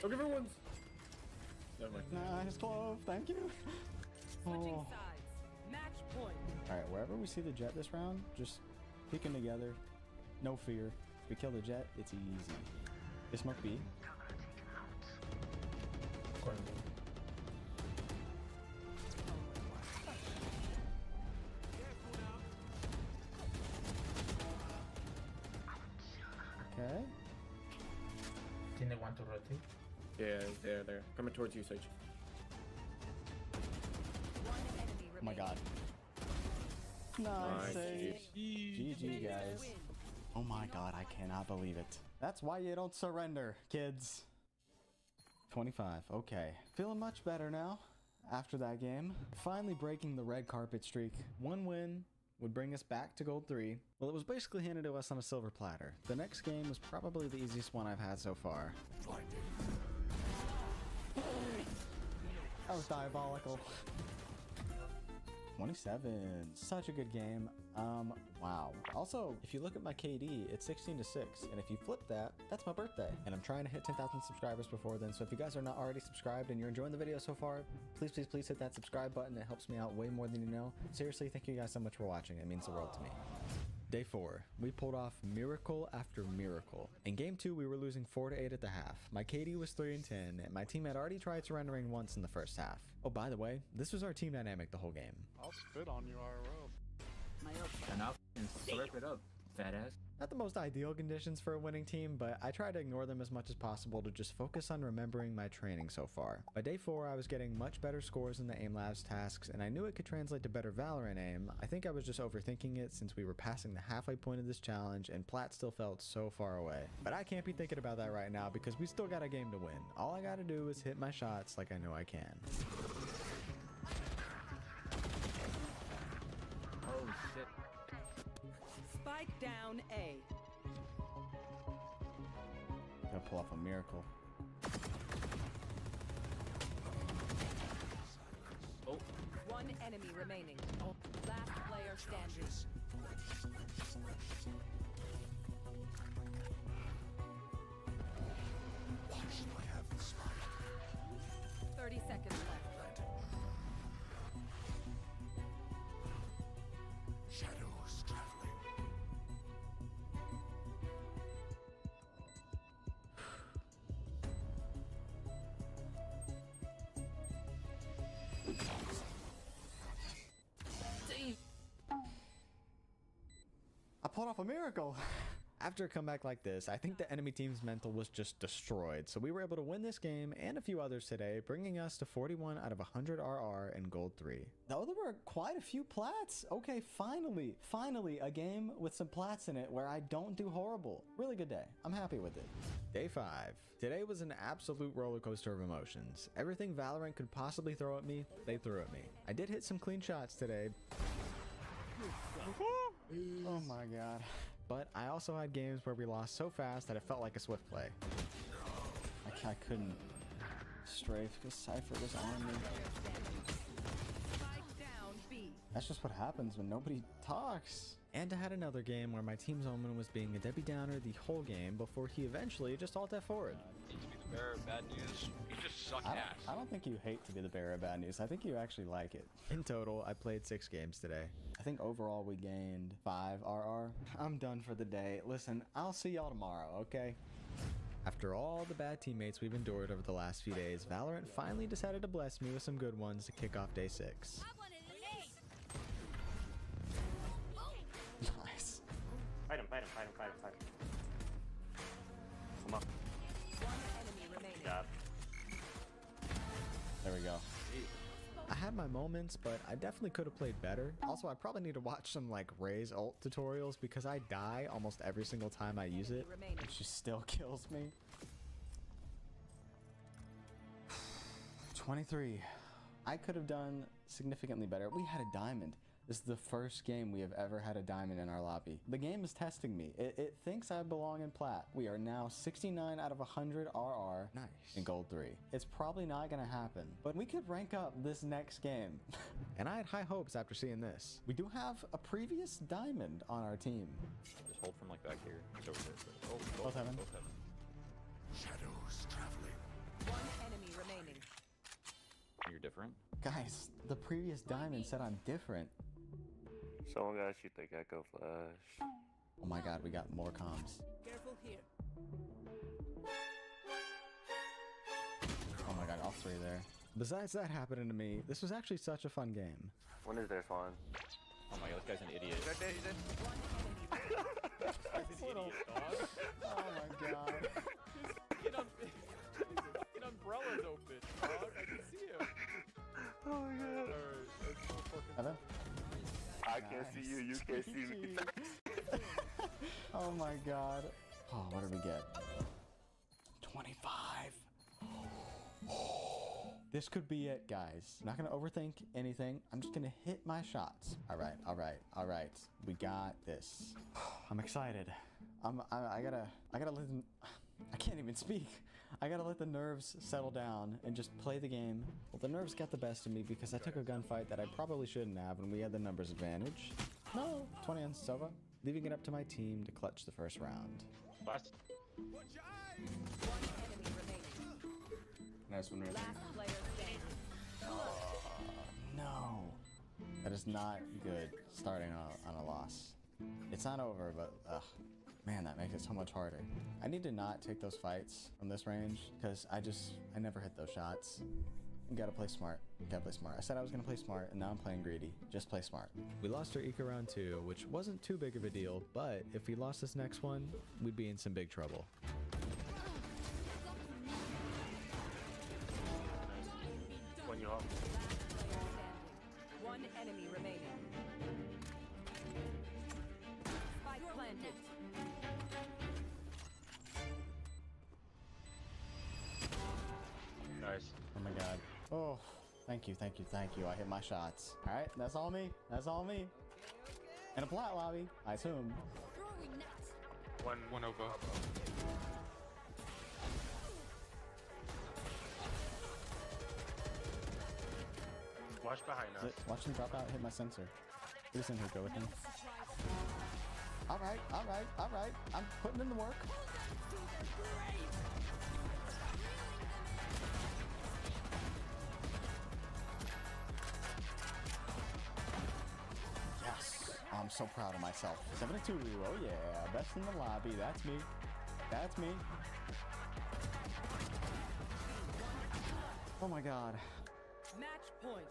Look, everyone's. Never mind. Nice clove, thank you. Switching Oh. sides. Match point. Alright, wherever we see the jet this round, just peeking together. No fear. If we kill the jet, it's easy. They smoke B. Okay. Think they want to rotate? Yeah, they're coming towards you, Sage. Oh my god. Nice save. GG, guys. Oh my god, I cannot believe it. That's why you don't surrender, kids. 25. Okay. Feeling much better now after that game. Finally breaking the red carpet streak. One win would bring us back to gold 3. Well, it was basically handed to us on a silver platter. The next game was probably the easiest one I've had so far. That was diabolical. 27. Such a good game. Wow. Also, if you look at my KD, it's 16 to 6. And if you flip that, that's my birthday. And I'm trying to hit 10,000 subscribers before then. So if you guys are not already subscribed and you're enjoying the video so far, please, please, please hit that subscribe button. It helps me out way more than you know. Seriously, thank you guys so much for watching. It means the world to me. Day 4, we pulled off miracle after miracle. In game 2, we were losing 4-8 at the half. My KD was 3-10, and my team had already tried surrendering once in the first half. Oh, by the way, this was our team dynamic the whole game. I'll spit on you, IRL. And I'll slurp it up, fat ass. Not the most ideal conditions for a winning team, but I try to ignore them as much as possible to just focus on remembering my training so far. By day 4, I was getting much better scores in the aim labs tasks, and I knew it could translate to better Valorant aim. I think I was just overthinking it since we were passing the halfway point of this challenge, and Plat still felt so far away. But I can't be thinking about that right now because we still got a game to win. All I gotta do is hit my shots like I know I can. Oh shit. Spike down A. Gonna pull off a miracle. Oh. One enemy remaining. Last player standing. Watch, I have the spike. 30 seconds left. Shadows traveling. I pulled off a miracle! After a comeback like this, I think the enemy team's mental was just destroyed, so we were able to win this game and a few others today, bringing us to 41 out of 100 RR and gold 3. Though there were quite a few plats. Okay, finally a game with some plats in it where I don't do horrible. Really good day. I'm happy with it. Day 5. Today was an absolute roller coaster of emotions. Everything Valorant could possibly throw at me, they threw at me. I did hit some clean shots today. Oh my god. But I also had games where we lost so fast that it felt like a swift play. I couldn't strafe because Cypher was on me. That's just what happens when nobody talks. And I had another game where my team's omen was being a Debbie Downer the whole game before he eventually just alt F4'd. Hate to be the bearer of bad news. You just suck ass. I don't think you hate to be the bearer of bad news. I think you actually like it. In total, I played 6 games today. I think overall we gained 5 RR. I'm done for the day. Listen, I'll see y'all tomorrow, okay? After all the bad teammates we've endured over the last few days, Valorant finally decided to bless me with some good ones to kick off day 6. Nice. Fight him. Come on. One enemy remaining. Good job. There we go. I had my moments, but I definitely could have played better. Also, I probably need to watch some like Raze ult tutorials because I die almost every single time I use it. It just still kills me. 23. I could have done significantly better. We had a diamond. This is the first game we have ever had a diamond in our lobby. The game is testing me. It thinks I belong in plat. We are now 69 out of 100 RR in gold 3. It's probably not gonna happen, but we could rank up this next game. And I had high hopes after seeing this. We do have a previous diamond on our team. Just hold from like back here. It's over there. Oh, Both heaven. Both heaven. Shadows traveling. One enemy remaining. You're different. Guys, the previous diamond said I'm different. Someone gotta shoot the Gecko flash. Oh my god, we got more comms. Careful here. Oh my god, all 3 there. Besides that happening to me, this was actually such a fun game. When is their spawn? Oh my god, this guy's an idiot. One enemy remaining. Oh my I can't see you. You can't see me. Oh my god. Oh, what did we get? 25. This could be it, guys. I'm not gonna overthink anything. I'm just gonna hit my shots. All right, all right, all right. We got this. I'm excited. I gotta let them, I can't even speak. I gotta let the nerves settle down and just play the game. Well, the nerves got the best of me because I took a gunfight that I probably shouldn't have when we had the numbers advantage. No, 20 on Sova. Leaving it up to my team to clutch the first round. Last. Nice one, Rick. Last player standing. No. That is not good starting on a loss. It's not over, but man, that makes it so much harder. I need to not take those fights from this range because I never hit those shots. You gotta play smart. You gotta play smart. I said I was gonna play smart, and now I'm playing greedy. Just play smart. We lost our Eco round 2, which wasn't too big of a deal, but if we lost this next one, we'd be in some big trouble. When you off. One enemy remaining. Spike planted. Nice. Oh my god. Oh, thank you, thank you, thank you. I hit my shots. All right, that's all me. That's all me. And a plat lobby, I assume. One over. Watch behind us. Watch him drop out, hit my sensor. Who's in here? Go with him. All right, all right, all right. I'm putting in the work. Yes. I'm so proud of myself. 72. Oh yeah, best in the lobby. That's me. That's me. Oh my god. Match point.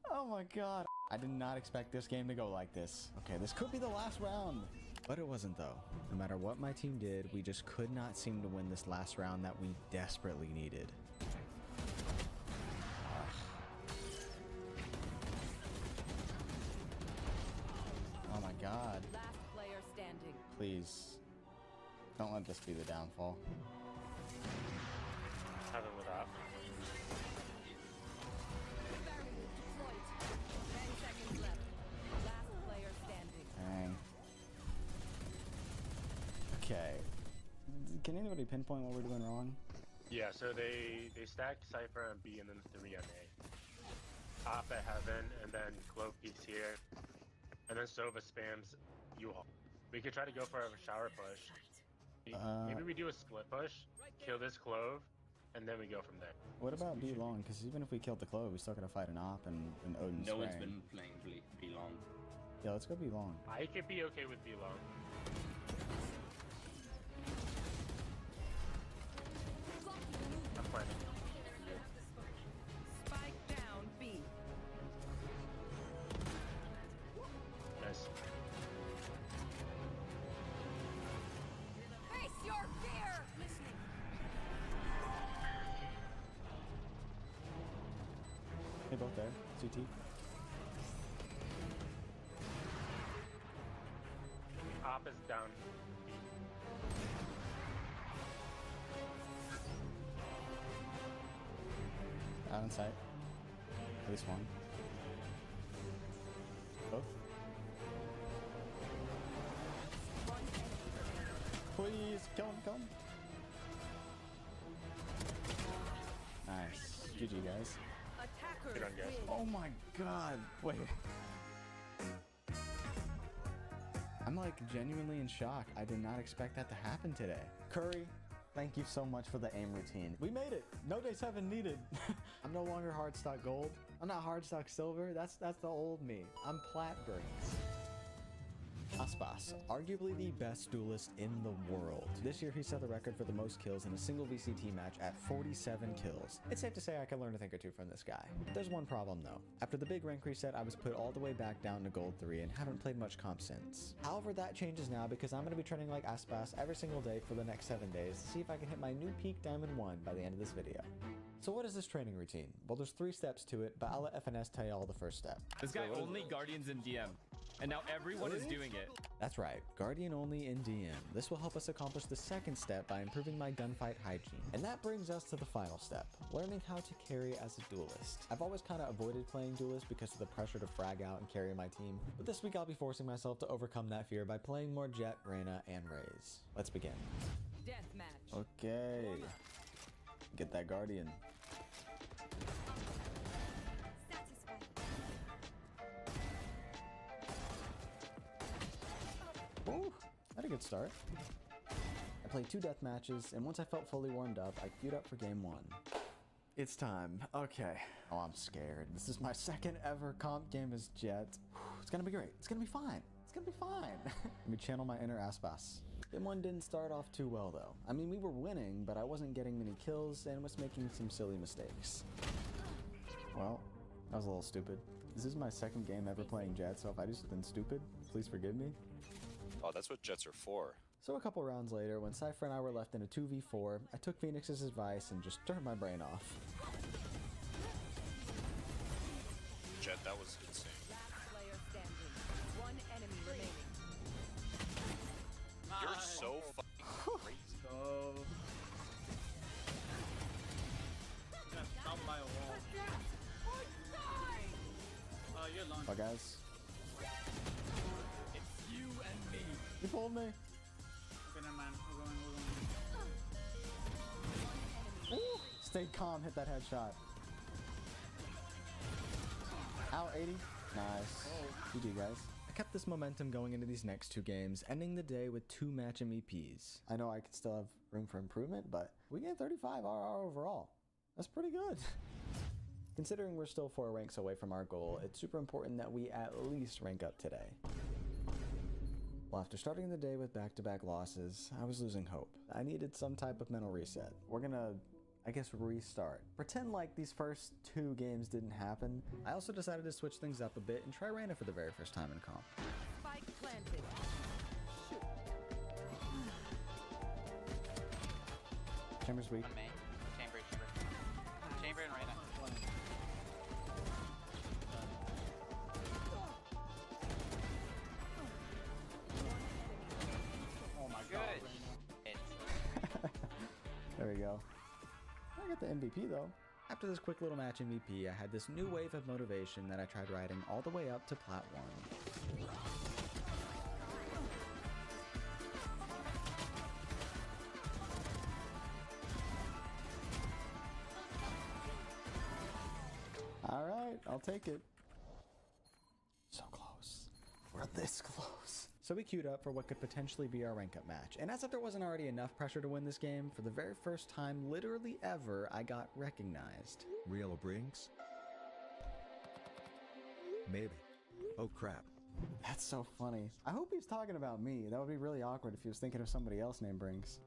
Oh my god. I did not expect this game to go like this. Okay, this could be the last round. But it wasn't though. No matter what my team did, we just could not seem to win this last round that we desperately needed. Oh my god. Last player standing. Please. Don't let this be the downfall. Have it without. 10 seconds left. Last player standing. Dang. Okay. Can anybody pinpoint what we're doing wrong? Yeah, so they stacked Cypher on B and then 3 on A. Top at Heaven, and then Clove peeks here. And then Sova spams U-Haul. We could try to go for a shower push. Maybe we do a split push, kill this Clove, and then we go from there. What about B long? Because even if we killed the Clove, we still gotta fight an Op and an Odin No one's spraying. been playing B long. Yeah, let's go B long. I could be okay with B long. I'm planning. Spike down B. Nice. Face your fear. Listening. They both there. CT. Op is down. Out in sight. At least one. Both. Please, kill him, kill him. Nice. GG, guys. Attackers Good on, guys. win. Oh my god. Wait. I'm like genuinely in shock. I did not expect that to happen today. Curry, thank you so much for the aim routine. We made it. No day 7 needed. I'm no longer hard stock gold. I'm not hard stock silver. That's the old me. I'm plat brains. Aspas, arguably the best duelist in the world. This year he set the record for the most kills in a single VCT match at 47 kills. It's safe to say I can learn a thing or two from this guy. There's one problem though. After the big rank reset, I was put all the way back down to gold 3 and haven't played much comp since. However, that changes now because I'm going to be training like Aspas every single day for the next 7 days to see if I can hit my new peak diamond 1 by the end of this video. So what is this training routine? Well, there's 3 steps to it, but I'll let FNS tell you all the first step. This guy only Guardians in DM, and now everyone is doing it. That's right, Guardian only in DM. This will help us accomplish the second step by improving my gunfight hygiene. And that brings us to the final step, learning how to carry as a duelist. I've always kind of avoided playing duelist because of the pressure to frag out and carry my team, but this week I'll be forcing myself to overcome that fear by playing more Jett, Reyna, and Raze. Let's begin. Deathmatch. Okay. Get that Guardian. Ooh, had a good start. I played 2 death matches, and once I felt fully warmed up, I queued up for game 1. It's time. Okay. Oh, I'm scared. This is my second ever comp game as Jett. It's gonna be great. It's gonna be fine. It's gonna be fine. Let me channel my inner Aspas. Game 1 didn't start off too well, though. I mean, we were winning, but I wasn't getting many kills and was making some silly mistakes. Well, that was a little stupid. This is my second game ever playing Jett, so if I just been stupid, please forgive me. Oh, that's what Jetts are for. So a couple rounds later, when Cypher and I were left in a 2v4, I took Phoenix's advice and just turned my brain off. Jett, that was insane. Last player standing. 1 enemy remaining. You're so fucking crazy. Oh. Got stopped by a wall. You're long. Bye, guys. It's you and me. You pulled me. Okay, never mind. We're going. Ooh, stay calm, hit that headshot. Ow, 80. Nice. GG, guys. I kept this momentum going into these next 2 games, ending the day with 2 match MEPs. I know I could still have room for improvement, but we get 35 RR overall. That's pretty good. Considering we're still 4 ranks away from our goal, it's super important that we at least rank up today. Well, after starting the day with back-to-back losses, I was losing hope. I needed some type of mental reset. We're gonna, I guess, restart. Pretend like these first 2 games didn't happen. I also decided to switch things up a bit and try Reyna for the very first time in comp. Spike planted. Shoot. Chamber's weak. Chamber and Reyna. Oh my god. There we go. I got the MVP though. After this quick little match MVP, I had this new wave of motivation that I tried riding all the way up to Plat 1. Alright, I'll take it. So close. We're this close. So we queued up for what could potentially be our rank up match. And as if there wasn't already enough pressure to win this game, for the very first time literally ever, I got recognized. Real Brinks? Maybe. Oh crap. That's so funny. I hope he's talking about me. That would be really awkward if he was thinking of somebody else named Brinks.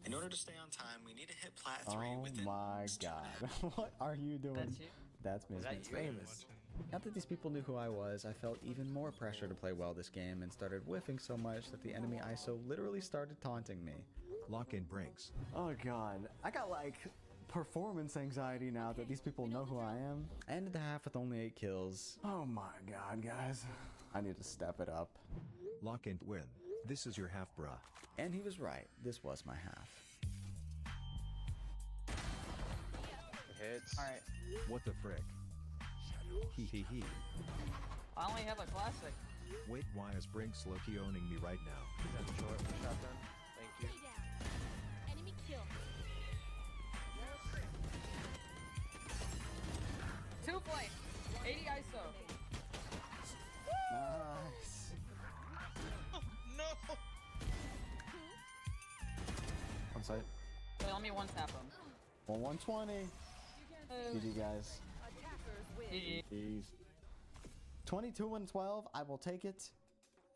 In order to stay on time, we need to hit Plat 3 within... Oh my god. What are you doing? That's you? That's me. that It's you? famous. Now that these people knew who I was, I felt even more pressure to play well this game and started whiffing so much that the enemy ISO literally started taunting me. Lock in Brinks. Oh god. I got like performance anxiety now that these people know who I am. I ended the half with only 8 kills. Oh my god, guys. I need to step it up. Lock in win. This is your half, bruh. And he was right. This was my half. Hits. Alright. What the frick? Hee hee hee. I only have a classic. Wait, why is Brinks low-key owning me right now? That's short shotgun. Thank you. Enemy kill. 2 flame. 80 ISO. Nice. Oh, no! On site. Wait, let me one tap him. Well, 120. GG, guys. GG. Jeez. 22 and 12. I will take it.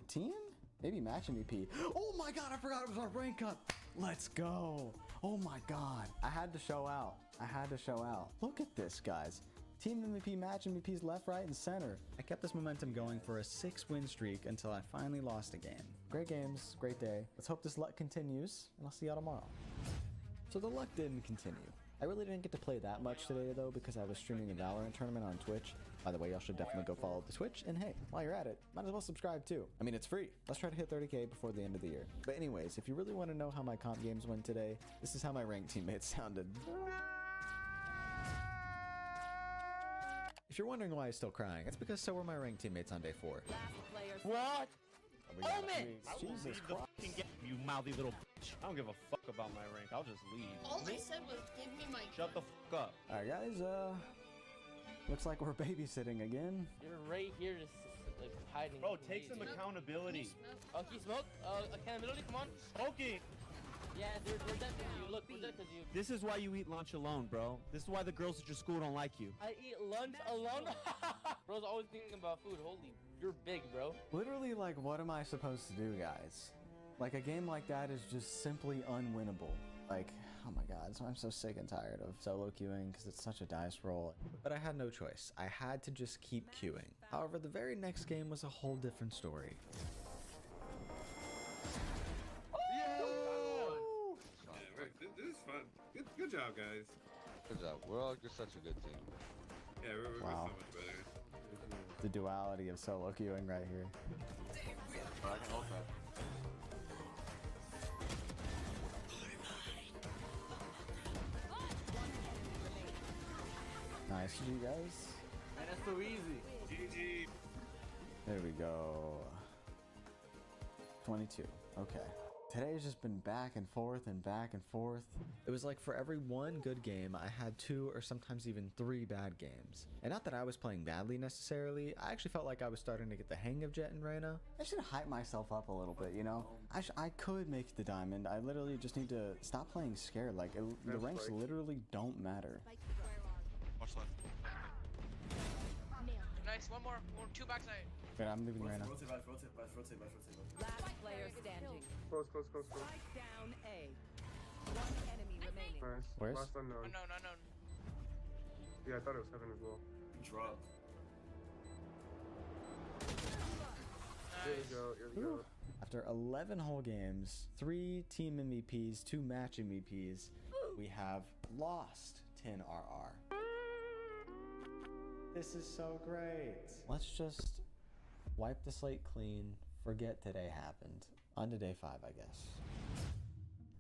Team? Maybe match MVP. Oh my god, I forgot it was our rank up. Let's go. Oh my god. I had to show out. I had to show out. Look at this, guys. Team MVP, match MVPs left, right, and center. I kept this momentum going for a 6-win streak until I finally lost a game. Great games, great day. Let's hope this luck continues, and I'll see y'all tomorrow. So the luck didn't continue. I really didn't get to play that much today though because I was streaming a Valorant tournament on Twitch. By the way, y'all should definitely go follow the Twitch, and hey, while you're at it, might as well subscribe too. I mean, it's free. Let's try to hit 30K before the end of the year. But anyways, if you really want to know how my comp games went today, this is how my ranked teammates sounded. If you're wondering why I'm still crying, it's because so were my ranked teammates on day 4. What? Omen! Jesus Christ. You mouthy little bitch. I don't give a fuck about my rank. I'll just leave. All I said was give me my. Shut the fuck up. Alright guys, looks like we're babysitting again. You're right here just like hiding. Bro, take some accountability. Oh, can you smoke? Accountability, come on. Smoking. Yeah, we're dead because you. Look, we're dead because you. This is why you eat lunch alone, bro. This is why the girls at your school don't like you. I eat lunch alone? Bro's always thinking about food. Holy, you're big, bro. Literally, like, what am I supposed to do, guys? Like, a game like that is just simply unwinnable. Like, oh my god, so I'm so sick and tired of solo queuing because it's such a dice roll. But I had no choice. I had to just keep queuing. However, the very next game was a whole different story. This is fun. Good job, guys. Good job. We're all just such a good team. Yeah, we're so Wow. much better. The duality of solo queuing right here. But I can hold that. Nice, GG guys. Man, that's so easy. GG. There we go. 22. Okay. Today's just been back and forth and back and forth. It was like for every one good game, I had 2 or sometimes even 3 bad games. And not that I was playing badly necessarily, I actually felt like I was starting to get the hang of Jett and Reyna. I should hype myself up a little bit, you know? I could make the diamond. I literally just need to stop playing scared. Like, the ranks literally don't matter. Watch left. Nice, one more, 2 backside. Wait, I'm leaving Reyna. Rotate. Last player standing. Close. Strike down A. One enemy remaining. Nice. Where's? Last unknown. Unknown. Yeah, I thought it was heaven as well. Drop. Here we go. After 11 whole games, 3 team MVPs, 2 match MVPs, we have lost 10 RR. This is so great. Let's just wipe the slate clean, forget today happened. On to day 5, I guess.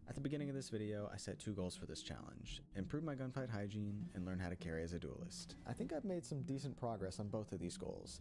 At the beginning of this video, I set 2 goals for this challenge: improve my gunfight hygiene and learn how to carry as a duelist. I think I've made some decent progress on both of these goals.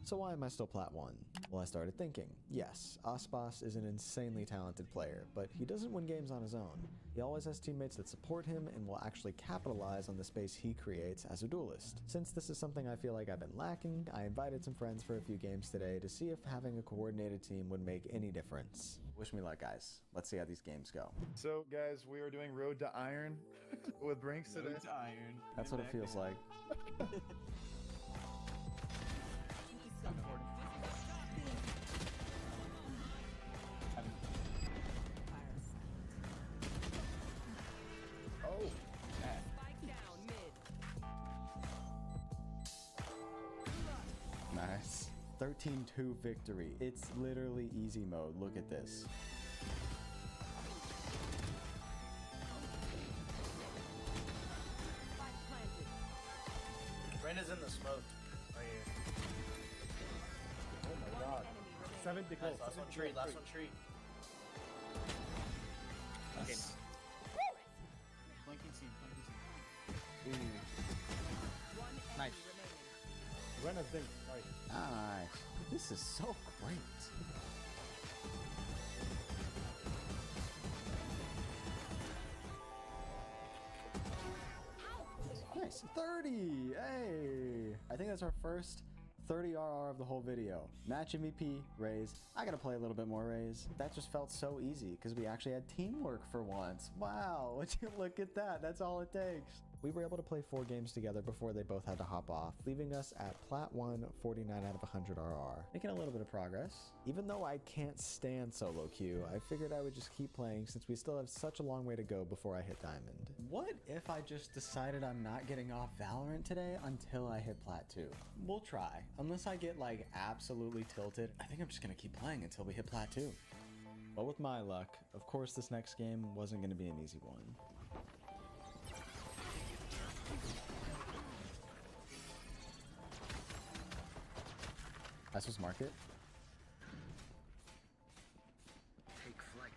So why am I still plat 1? Well, I started thinking, yes, Aspas is an insanely talented player, but he doesn't win games on his own. He always has teammates that support him and will actually capitalize on the space he creates as a duelist. Since this is something I feel like I've been lacking, I invited some friends for a few games today to see if having a coordinated team would make any difference. Wish me luck, guys. Let's see how these games go. So, guys, we are doing Road to Iron with Brinks today. Road to Iron. That's what it feels like. Nice. 13-2 victory. It's literally easy mode. Look at this. Reyna's in the smoke. Right here. Oh my god. 70 close. Nice, last one tree. Okay. Flanking scene. Nice. Rena's thing. Right. Nice. This is so great. Nice. 30. Hey. I think that's our first 30 RR of the whole video. Match MVP, Raze. I gotta play a little bit more Raze. That just felt so easy because we actually had teamwork for once. Wow, would you look at that? That's all it takes. We were able to play 4 games together before they both had to hop off, leaving us at plat 1, 49 out of 100 RR. Making a little bit of progress. Even though I can't stand solo queue, I figured I would just keep playing since we still have such a long way to go before I hit diamond. What if I just decided I'm not getting off Valorant today until I hit plat 2? We'll try. Unless I get like absolutely tilted, I think I'm just gonna keep playing until we hit plat 2. But with my luck, of course this next game wasn't gonna be an easy one. That's what's market. Take flight.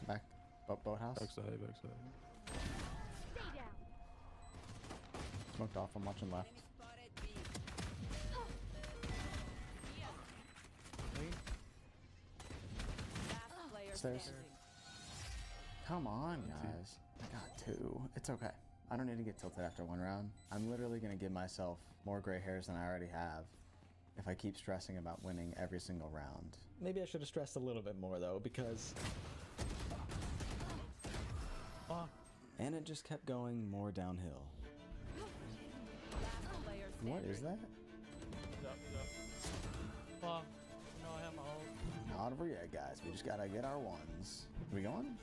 Back. Boathouse. Backside. Smoked off. I'm watching left. Stairs. Come on, guys. I got 2. It's okay. I don't need to get tilted after 1 round. I'm literally going to give myself more gray hairs than I already have if I keep stressing about winning every single round. Maybe I should have stressed a little bit more, though, because... And it just kept going more downhill. What is that? Fuck. No, I have my ult. Not over yet, guys. We just gotta get our ones. Are we going?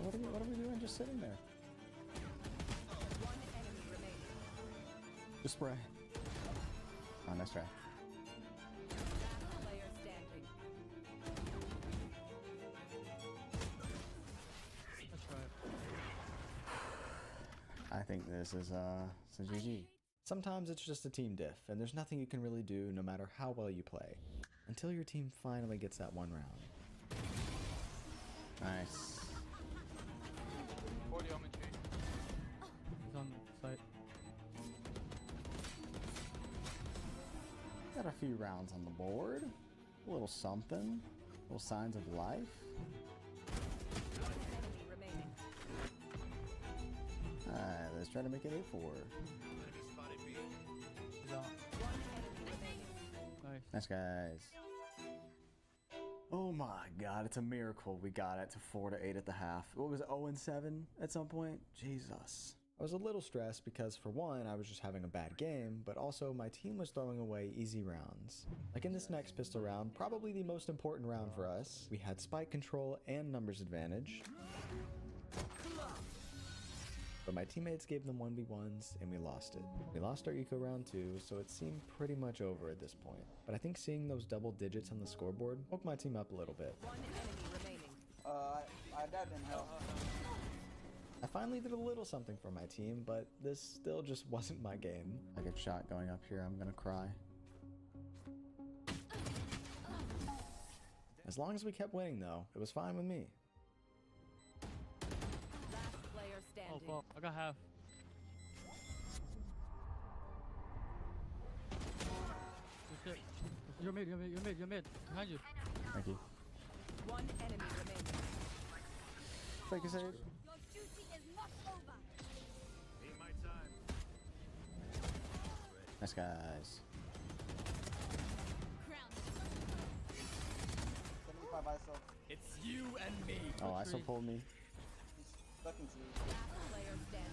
What are we doing just sitting there? Just spray. Oh, nice try. I think this is a GG. Sometimes it's just a team diff, and there's nothing you can really do no matter how well you play, until your team finally gets that 1 round. Nice. 40 omen tree. He's on site. Got a few rounds on the board. A little something. Little signs of life. Alright, let's try to make it 8-4. Nice, guys. Oh my god, it's a miracle we got it to 4-8 at the half. What was it, 0-7 at some point? Jesus. I was a little stressed because, for one, I was just having a bad game, but also my team was throwing away easy rounds. Like in this next pistol round, probably the most important round for us, we had spike control and numbers advantage. But my teammates gave them 1v1s and we lost it. We lost our eco round too, so it seemed pretty much over at this point. But I think seeing those double digits on the scoreboard woke my team up a little bit. I died in hell. I finally did a little something for my team, but this still just wasn't my game. I get shot going up here, I'm gonna cry. As long as we kept winning though, it was fine with me. Oh fuck, I got half. Good shit. You're mid. Behind you. Thank you. 1 enemy remaining. Thank you, save. Your duty is not over. Ain't my time. Nice, guys. 75 ISO. It's you and me. Oh, ISO pulled me. Stuck into you. Player standing.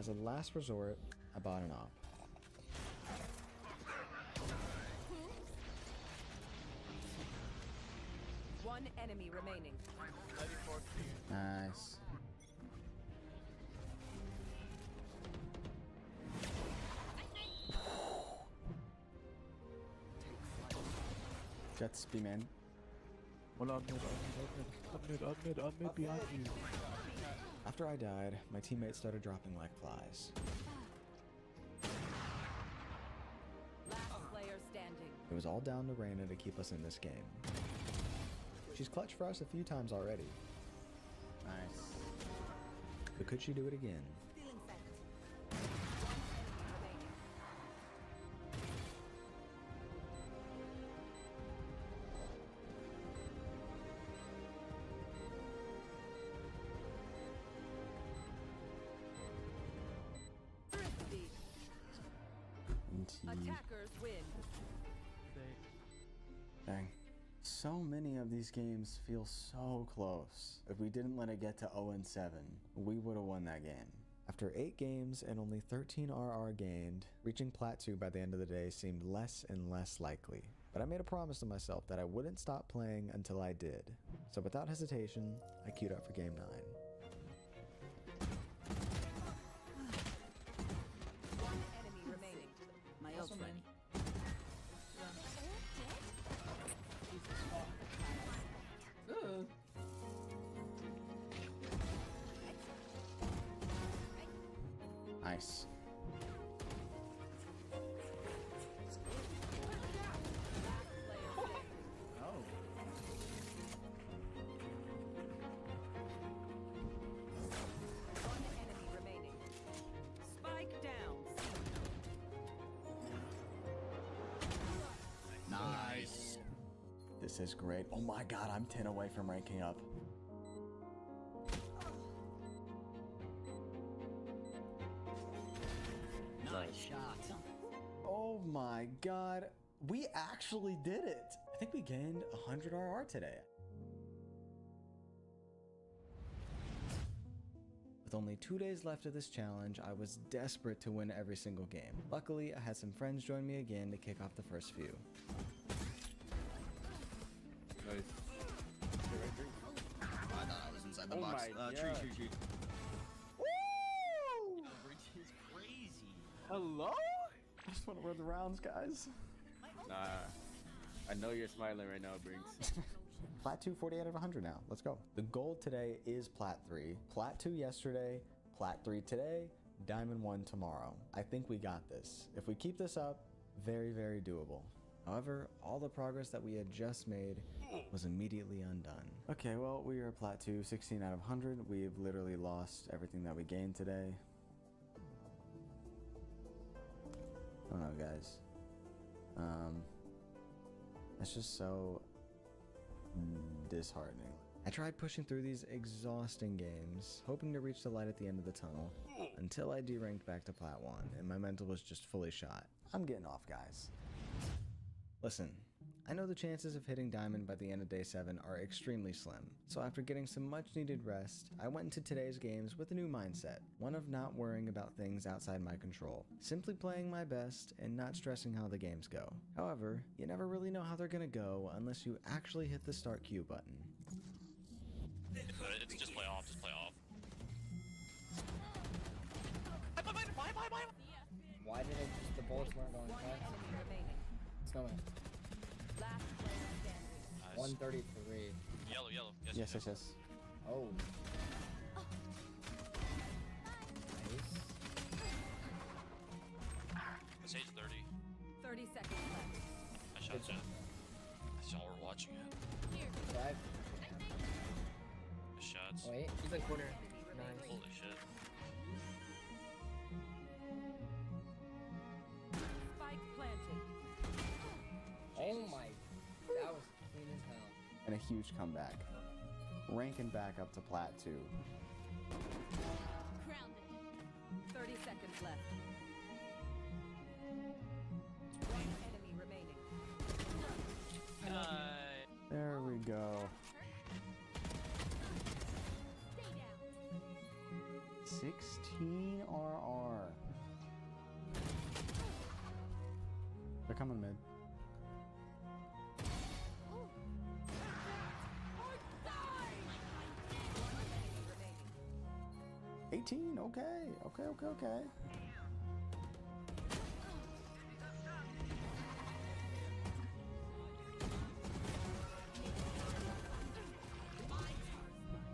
As a last resort, I bought an op. One enemy remaining. Nice. Jets, B-man. One on mid, I'm mid behind you. After I died, my teammates started dropping like flies. Last player standing. It was all down to Reyna to keep us in this game. She's clutched for us a few times already. Nice. But could she do it again? Attackers win. Dang. So many of these games feel so close. If we didn't let it get to 0-7, we would have won that game. After 8 games and only 13 RR gained, reaching Plat 2 by the end of the day seemed less and less likely. But I made a promise to myself that I wouldn't stop playing until I did. So without hesitation, I queued up for game 9. My ult ready. Nice. Oh. One enemy remaining. Spike down. Nice. This is great. Oh my god, I'm 10 away from ranking up. Nice shot. Oh my god. We actually did it. I think we gained 100 RR today. With only 2 days left of this challenge, I was desperate to win every single game. Luckily, I had some friends join me again to kick off the first few. Nice. I thought I was inside the box. Tree. Woo! Breach is crazy. Hello? I just want to win the rounds, guys. Nah, I know you're smiling right now, Brinks. Plat 2, 48 out of 100 now. Let's go. The goal today is Plat 3. Plat 2 yesterday, Plat 3 today, Diamond 1 tomorrow. I think we got this. If we keep this up, very, very doable. However, all the progress that we had just made was immediately undone. Okay, well, we are Plat 2, 16 out of 100. We've literally lost everything that we gained today. Oh no, guys. It's just so disheartening. I tried pushing through these exhausting games, hoping to reach the light at the end of the tunnel, until I deranked back to Plat 1, and my mental was just fully shot. I'm getting off, guys. Listen, I know the chances of hitting Diamond by the end of day 7 are extremely slim, so after getting some much needed rest, I went into today's games with a new mindset, one of not worrying about things outside my control, simply playing my best and not stressing how the games go. However, you never really know how they're gonna go unless you actually hit the start queue button. It's just play off, Why did it just, the bullets weren't going One past? enemy remaining. It's going. Last player standing. 133. Yellow. Yes. Oh. Nice. Sage 30. 30 seconds left. I shot Jet. That's y'all were watching it. 5. The shots. Wait, he's in corner. Nice. Holy shit. Spike planted. Oh my. That was clean as hell. And a huge comeback. Ranking back up to Plat 2. 30 seconds left. One enemy remaining. There we go. 16 RR. They're coming mid. Remaining. 18, okay.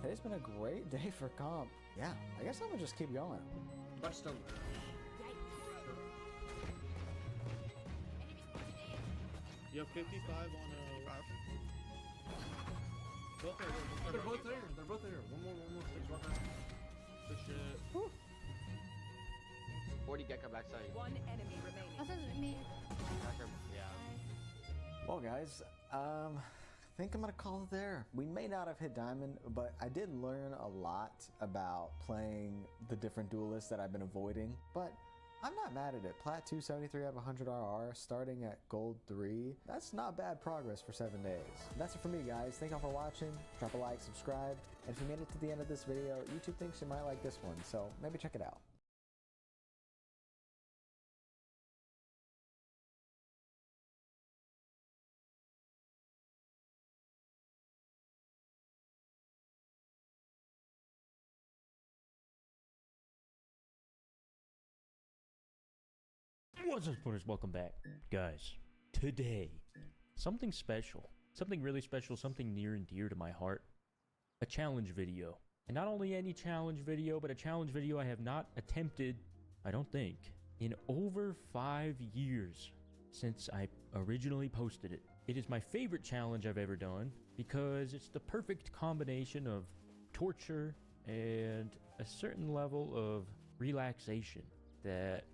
Today's been a great day for comp. Yeah, I guess I'm gonna just keep going. But still. You have 55 on Both there. They're both there. One more. Good shit. 40 Gekka backside. One enemy remaining. Yeah. Well, guys, I think I'm gonna call it there. We may not have hit Diamond, but I did learn a lot about playing the different duelists that I've been avoiding. But I'm not mad at it. Plat 2, 73 out of 100 RR, starting at Gold 3. That's not bad progress for 7 days. That's it for me, guys. Thank y'all for watching. Drop a like, subscribe, and if you made it to the end of this video, YouTube thinks you might like this one, so maybe check it out. What's up, Spooners? Welcome back. Guys, today, something special. Something really special, something near and dear to my heart. A challenge video. And not only any challenge video, but a challenge video I have not attempted I don't think, in over 5 years since I originally posted it. It is my favorite challenge I've ever done because it's the perfect combination of torture and a certain level of relaxation that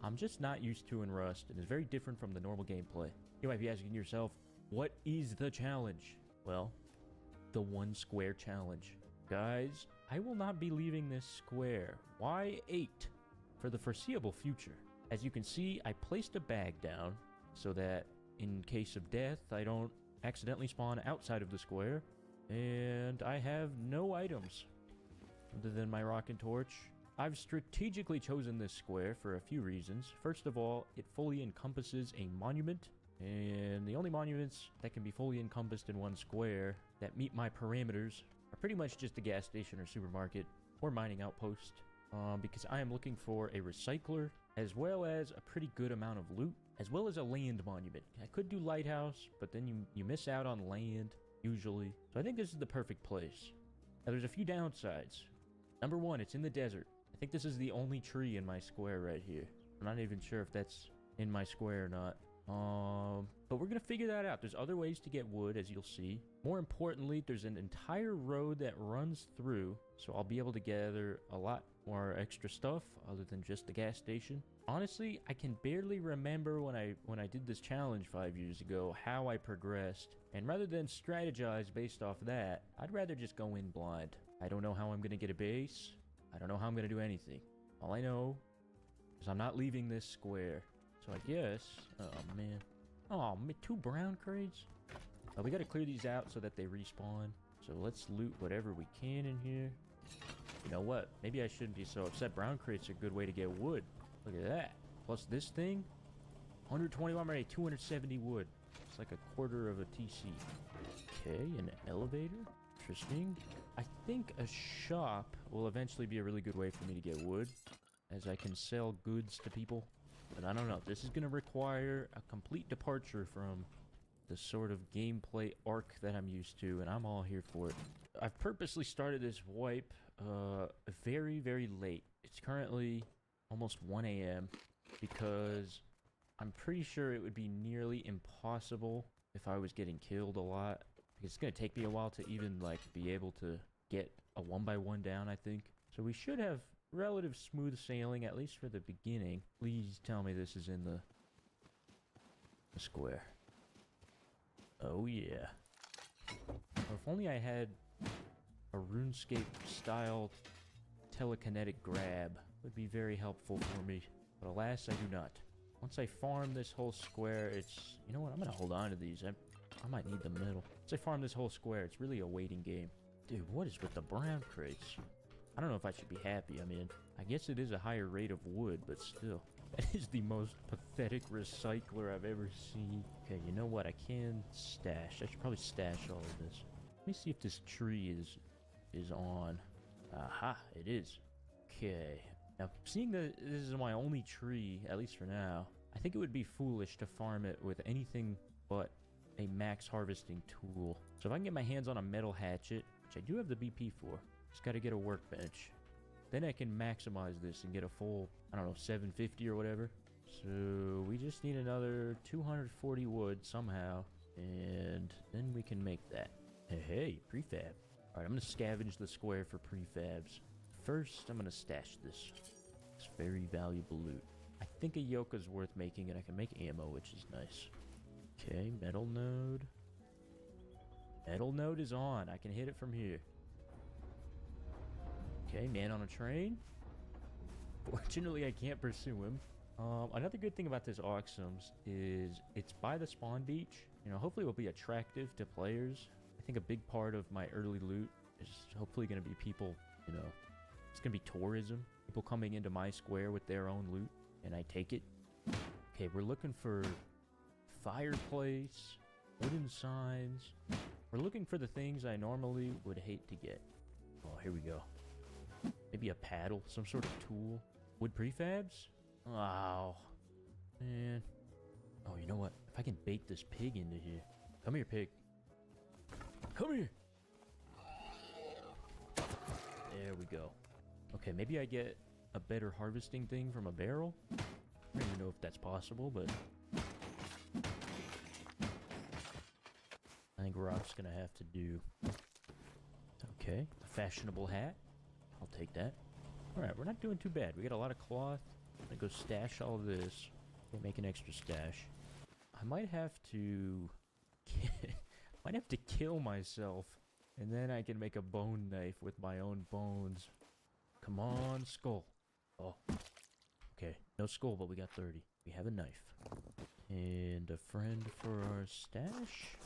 I'm just not used to in Rust, and is very different from the normal gameplay. You might be asking yourself, what is the challenge? Well, the 1 square challenge. Guys, I will not be leaving this square. Why 8? For the foreseeable future. As you can see, I placed a bag down so that in case of death, I don't accidentally spawn outside of the square. And I have no items other than my rocket torch. I've strategically chosen this square for a few reasons. First of all, it fully encompasses a monument, and the only monuments that can be fully encompassed in 1 square that meet my parameters are pretty much just a gas station or supermarket or mining outpost, because I am looking for a recycler as well as a pretty good amount of loot, as well as a land monument. I could do lighthouse, but then you miss out on land usually. So I think this is the perfect place. Now there's a few downsides. Number 1, it's in the desert. I think this is the only tree in my square right here. I'm not even sure if that's in my square or not. But we're gonna figure that out. There's other ways to get wood, as you'll see. More importantly, there's an entire road that runs through, so I'll be able to gather a lot more extra stuff other than just the gas station. Honestly, I can barely remember when I did this challenge 5 years ago how I progressed, and rather than strategize based off that, I'd rather just go in blind. I don't know how I'm gonna get a base. I don't know how I'm gonna do anything. All I know is I'm not leaving this square. So I guess, oh man. Oh, 2 brown crates? We gotta clear these out so that they respawn. So let's loot whatever we can in here. You know what? Maybe I shouldn't be so upset. Brown crates are a good way to get wood. Look at that. Plus this thing, 121, ready, 270 wood. It's like a quarter of a TC. Okay, an elevator. Interesting. I think a shop will eventually be a really good way for me to get wood, as I can sell goods to people. But I don't know. This is going to require a complete departure from the sort of gameplay arc that I'm used to, and I'm all here for it. I've purposely started this wipe very, very late. It's currently almost 1 a.m. because I'm pretty sure it would be nearly impossible if I was getting killed a lot. Because it's going to take me a while to even, like, be able to get a 1x1 down, I think. So we should have relative smooth sailing, at least for the beginning. Please tell me this is in the square. Oh yeah. Or if only I had a RuneScape style telekinetic grab, would be very helpful for me. But alas, I do not. Once I farm this whole square, it's... You know what? I'm gonna hold on to these. I might need the middle. Once I farm this whole square, it's really a waiting game. Dude, what is with the brown crates? I don't know if I should be happy. I mean, I guess it is a higher rate of wood, but still. That is the most pathetic recycler I've ever seen. Okay, you know what? I can stash. I should probably stash all of this. Let me see if this tree is on. Aha, it is. Okay. Now, seeing that this is my only tree, at least for now, I think it would be foolish to farm it with anything but a max harvesting tool. So if I can get my hands on a metal hatchet, which I do have the BP for, just gotta get a workbench. Then I can maximize this and get a full, I don't know, 750 or whatever. So we just need another 240 wood somehow, and then we can make that. Hey, prefab. Alright, I'm gonna scavenge the square for prefabs. First, I'm gonna stash this. It's very valuable loot. I think a yoka's worth making, and I can make ammo, which is nice. Okay, metal node. Metal node is on. I can hit it from here. Okay, man on a train. Fortunately, I can't pursue him. Another good thing about this Auxums is it's by the spawn beach. You know, hopefully it will be attractive to players. I think a big part of my early loot is hopefully going to be people, you know, it's going to be tourism. People coming into my square with their own loot, and I take it. Okay, we're looking for fireplace, wooden signs. We're looking for the things I normally would hate to get. Oh, here we go. Maybe a paddle, some sort of tool. Wood prefabs? Wow. Man. Oh, you know what? If I can bait this pig into here. Come here, pig. Come here. There we go. Okay, maybe I get a better harvesting thing from a barrel. I don't even know if that's possible, but I think Rock's gonna have to do. Okay, a fashionable hat. I'll take that. Alright, we're not doing too bad. We got a lot of cloth. I'm gonna go stash all of this. Okay, make an extra stash. I might have to kill myself, and then I can make a bone knife with my own bones. Come on, skull. Oh. Okay, no skull, but we got 30. We have a knife. And a friend for our stash.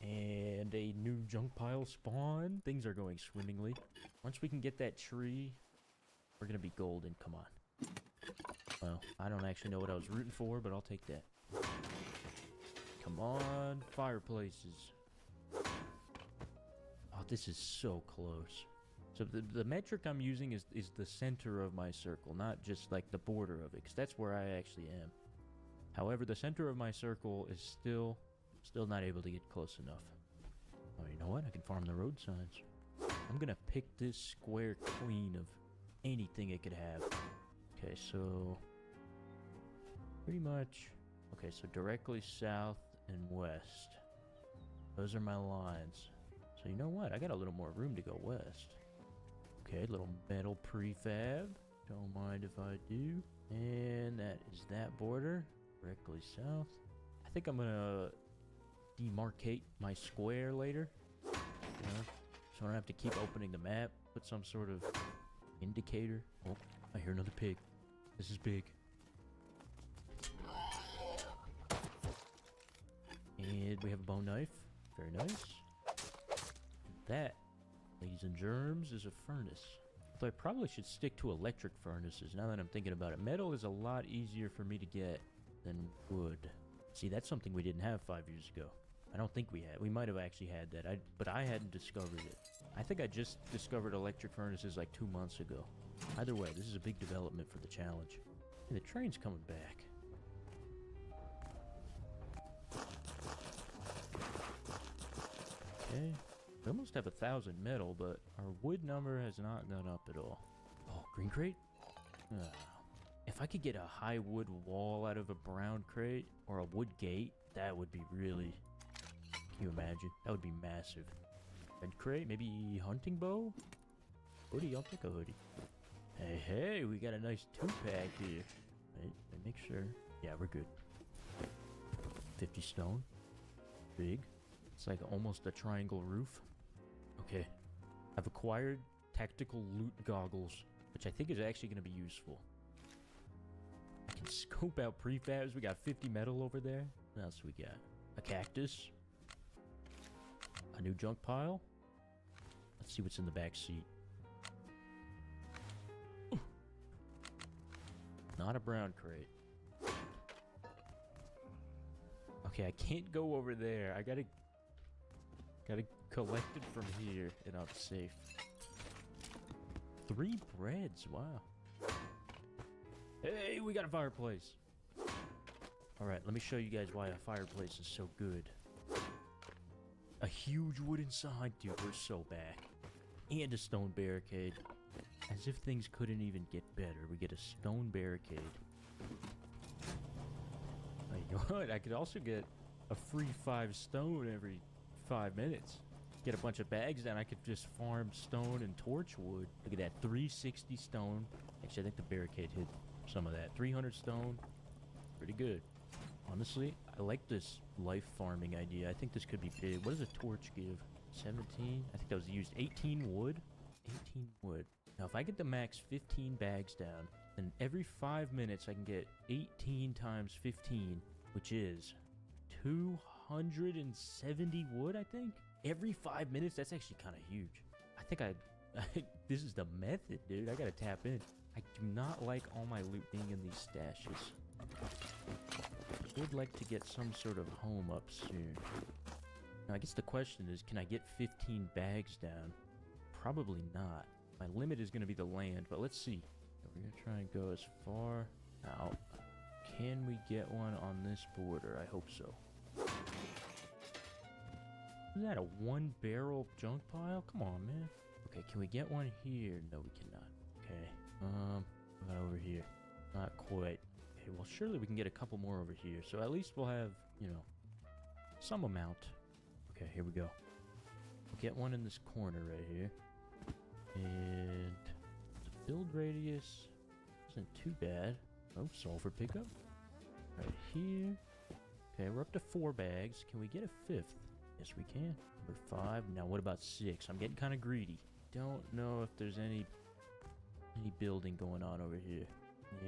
And a new junk pile spawn. Things are going swimmingly. Once we can get that tree, we're gonna be golden. Come on. Well, I don't actually know what I was rooting for, but I'll take that. Come on, fireplaces. Oh, this is so close. So the metric I'm using is the center of my circle, not just like the border of it, because that's where I actually am. However, the center of my circle is still not able to get close enough. Oh, you know what? I can farm the road signs. I'm gonna pick this square clean of anything it could have. Okay, so pretty much. Okay, so directly south and west. Those are my lines. So you know what? I got a little more room to go west. Okay, little metal prefab. Don't mind if I do. And that is that border. Directly south. I think I'm gonna demarcate my square later. You know, so I don't have to keep opening the map. Put some sort of indicator. Oh, I hear another pig. This is big. And we have a bone knife. Very nice. That, ladies and germs, is a furnace. Although I probably should stick to electric furnaces now that I'm thinking about it. Metal is a lot easier for me to get than wood. See, that's something we didn't have 5 years ago. I don't think we had. We might have actually had that, but I hadn't discovered it. I think I just discovered electric furnaces like 2 months ago. Either way, this is a big development for the challenge. And the train's coming back. Okay. We almost have 1,000 metal, but our wood number has not gone up at all. Oh, green crate? If I could get a high wood wall out of a brown crate or a wood gate, that would be really... Can you imagine? That would be massive. Red crate? Maybe hunting bow? Hoodie? I'll take a hoodie. Hey, hey, we got a nice 2-pack here. Right, make sure. Yeah, we're good. 50 stone. Big. It's like almost a triangle roof. Okay. I've acquired tactical loot goggles, which I think is actually going to be useful. I can scope out prefabs. We got 50 metal over there. What else we got? A cactus. A new junk pile. Let's see what's in the back seat. Ooh. Not a brown crate. Okay, I can't go over there. I gotta collect it from here and I'm safe. 3 breads, wow. Hey, we got a fireplace. Alright, let me show you guys why a fireplace is so good. A huge wooden sign, dude, we're so back. And a stone barricade. As if things couldn't even get better. We get a stone barricade. You know what? I could also get a free 5 stone every 5 minutes. Get a bunch of bags down. I could just farm stone and torch wood. Look at that, 360 stone. Actually, I think the barricade hit some of that. 300 stone. Pretty good. Honestly, I like this life farming idea. I think this could be big. What does a torch give? 17? I think that was used. 18 wood? 18 wood. Now, if I get the max 15 bags down, then every 5 minutes I can get 18 times 15, which is 270 wood, I think? Every 5 minutes? That's actually kind of huge. I think this is the method, dude. I gotta tap in. I do not like all my loot being in these stashes. I would like to get some sort of home up soon. Now, I guess the question is, can I get 15 bags down? Probably not. My limit is going to be the land, but let's see. We're going to try and go as far out. Can we get one on this border? I hope so. Is that a 1-barrel junk pile? Come on, man. Okay, can we get one here? No, we cannot. Okay. about over here? Not quite. Okay, well, surely we can get a couple more over here. So at least we'll have, you know, some amount. Okay, here we go. We'll get one in this corner right here. And the build radius isn't too bad. Oh, sulfur pickup. Right here. Okay, we're up to 4 bags. Can we get a 5th? Yes, we can. Number 5. Now, what about 6? I'm getting kind of greedy. Don't know if there's any building going on over here.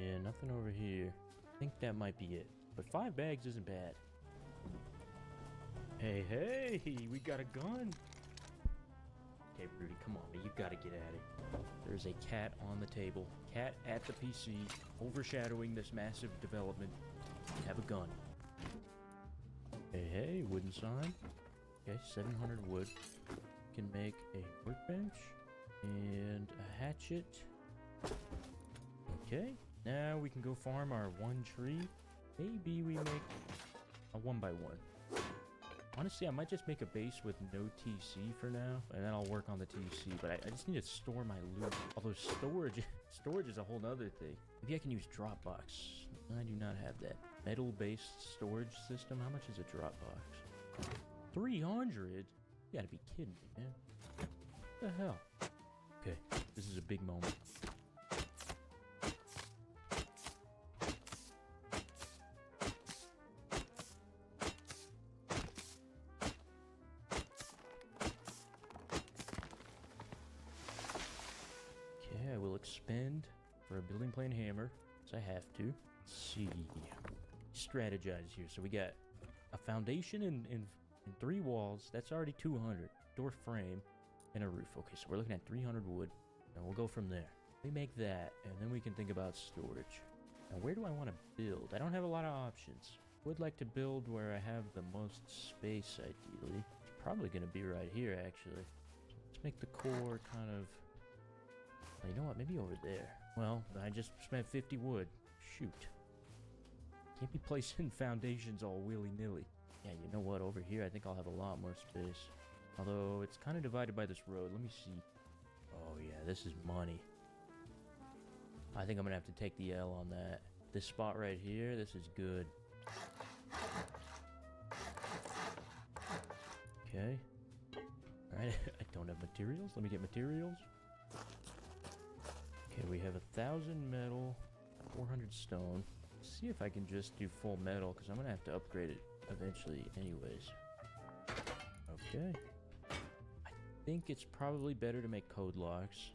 Yeah, nothing over here. I think that might be it. But 5 bags isn't bad. Hey, hey, we got a gun. Okay, Rudy, come on, man. You gotta get at it. There's a cat on the table. Cat at the PC, overshadowing this massive development. Have a gun. Hey, hey, wooden sign. Okay, 700 wood. Can make a workbench and a hatchet. Okay, now we can go farm our 1 tree. Maybe we make a 1x1. Honestly, I might just make a base with no TC for now, and then I'll work on the TC, but I just need to store my loot. Although storage is a whole nother thing. Maybe I can use Dropbox. I do not have that. Metal-based storage system. How much is a Dropbox? 300? You gotta be kidding me, man. What the hell? Okay, this is a big moment. Okay, I will expend for a building plane hammer, as I have to. Let's see. Strategize here. So we got a foundation and 3 walls. That's already 200. Door frame and a roof. Okay, so we're looking at 300 wood, and we'll go from there. We make that, and then we can think about storage. Now, where do I want to build? I don't have a lot of options. Would like to build where I have the most space, ideally. It's probably going to be right here, actually. Let's make the core kind of... Well, you know what? Maybe over there. Well, I just spent 50 wood. Shoot. Can't be placing foundations all willy-nilly. Yeah, you know what? Over here, I think I'll have a lot more space. Although, it's kind of divided by this road. Let me see. Oh, yeah, this is money. I think I'm going to have to take the L on that. This spot right here, this is good. Okay. Alright, I don't have materials. Let me get materials. Okay, we have 1,000 metal, 400 stone. Let's see if I can just do full metal, because I'm going to have to upgrade it eventually anyways. Okay. I think it's probably better to make code locks.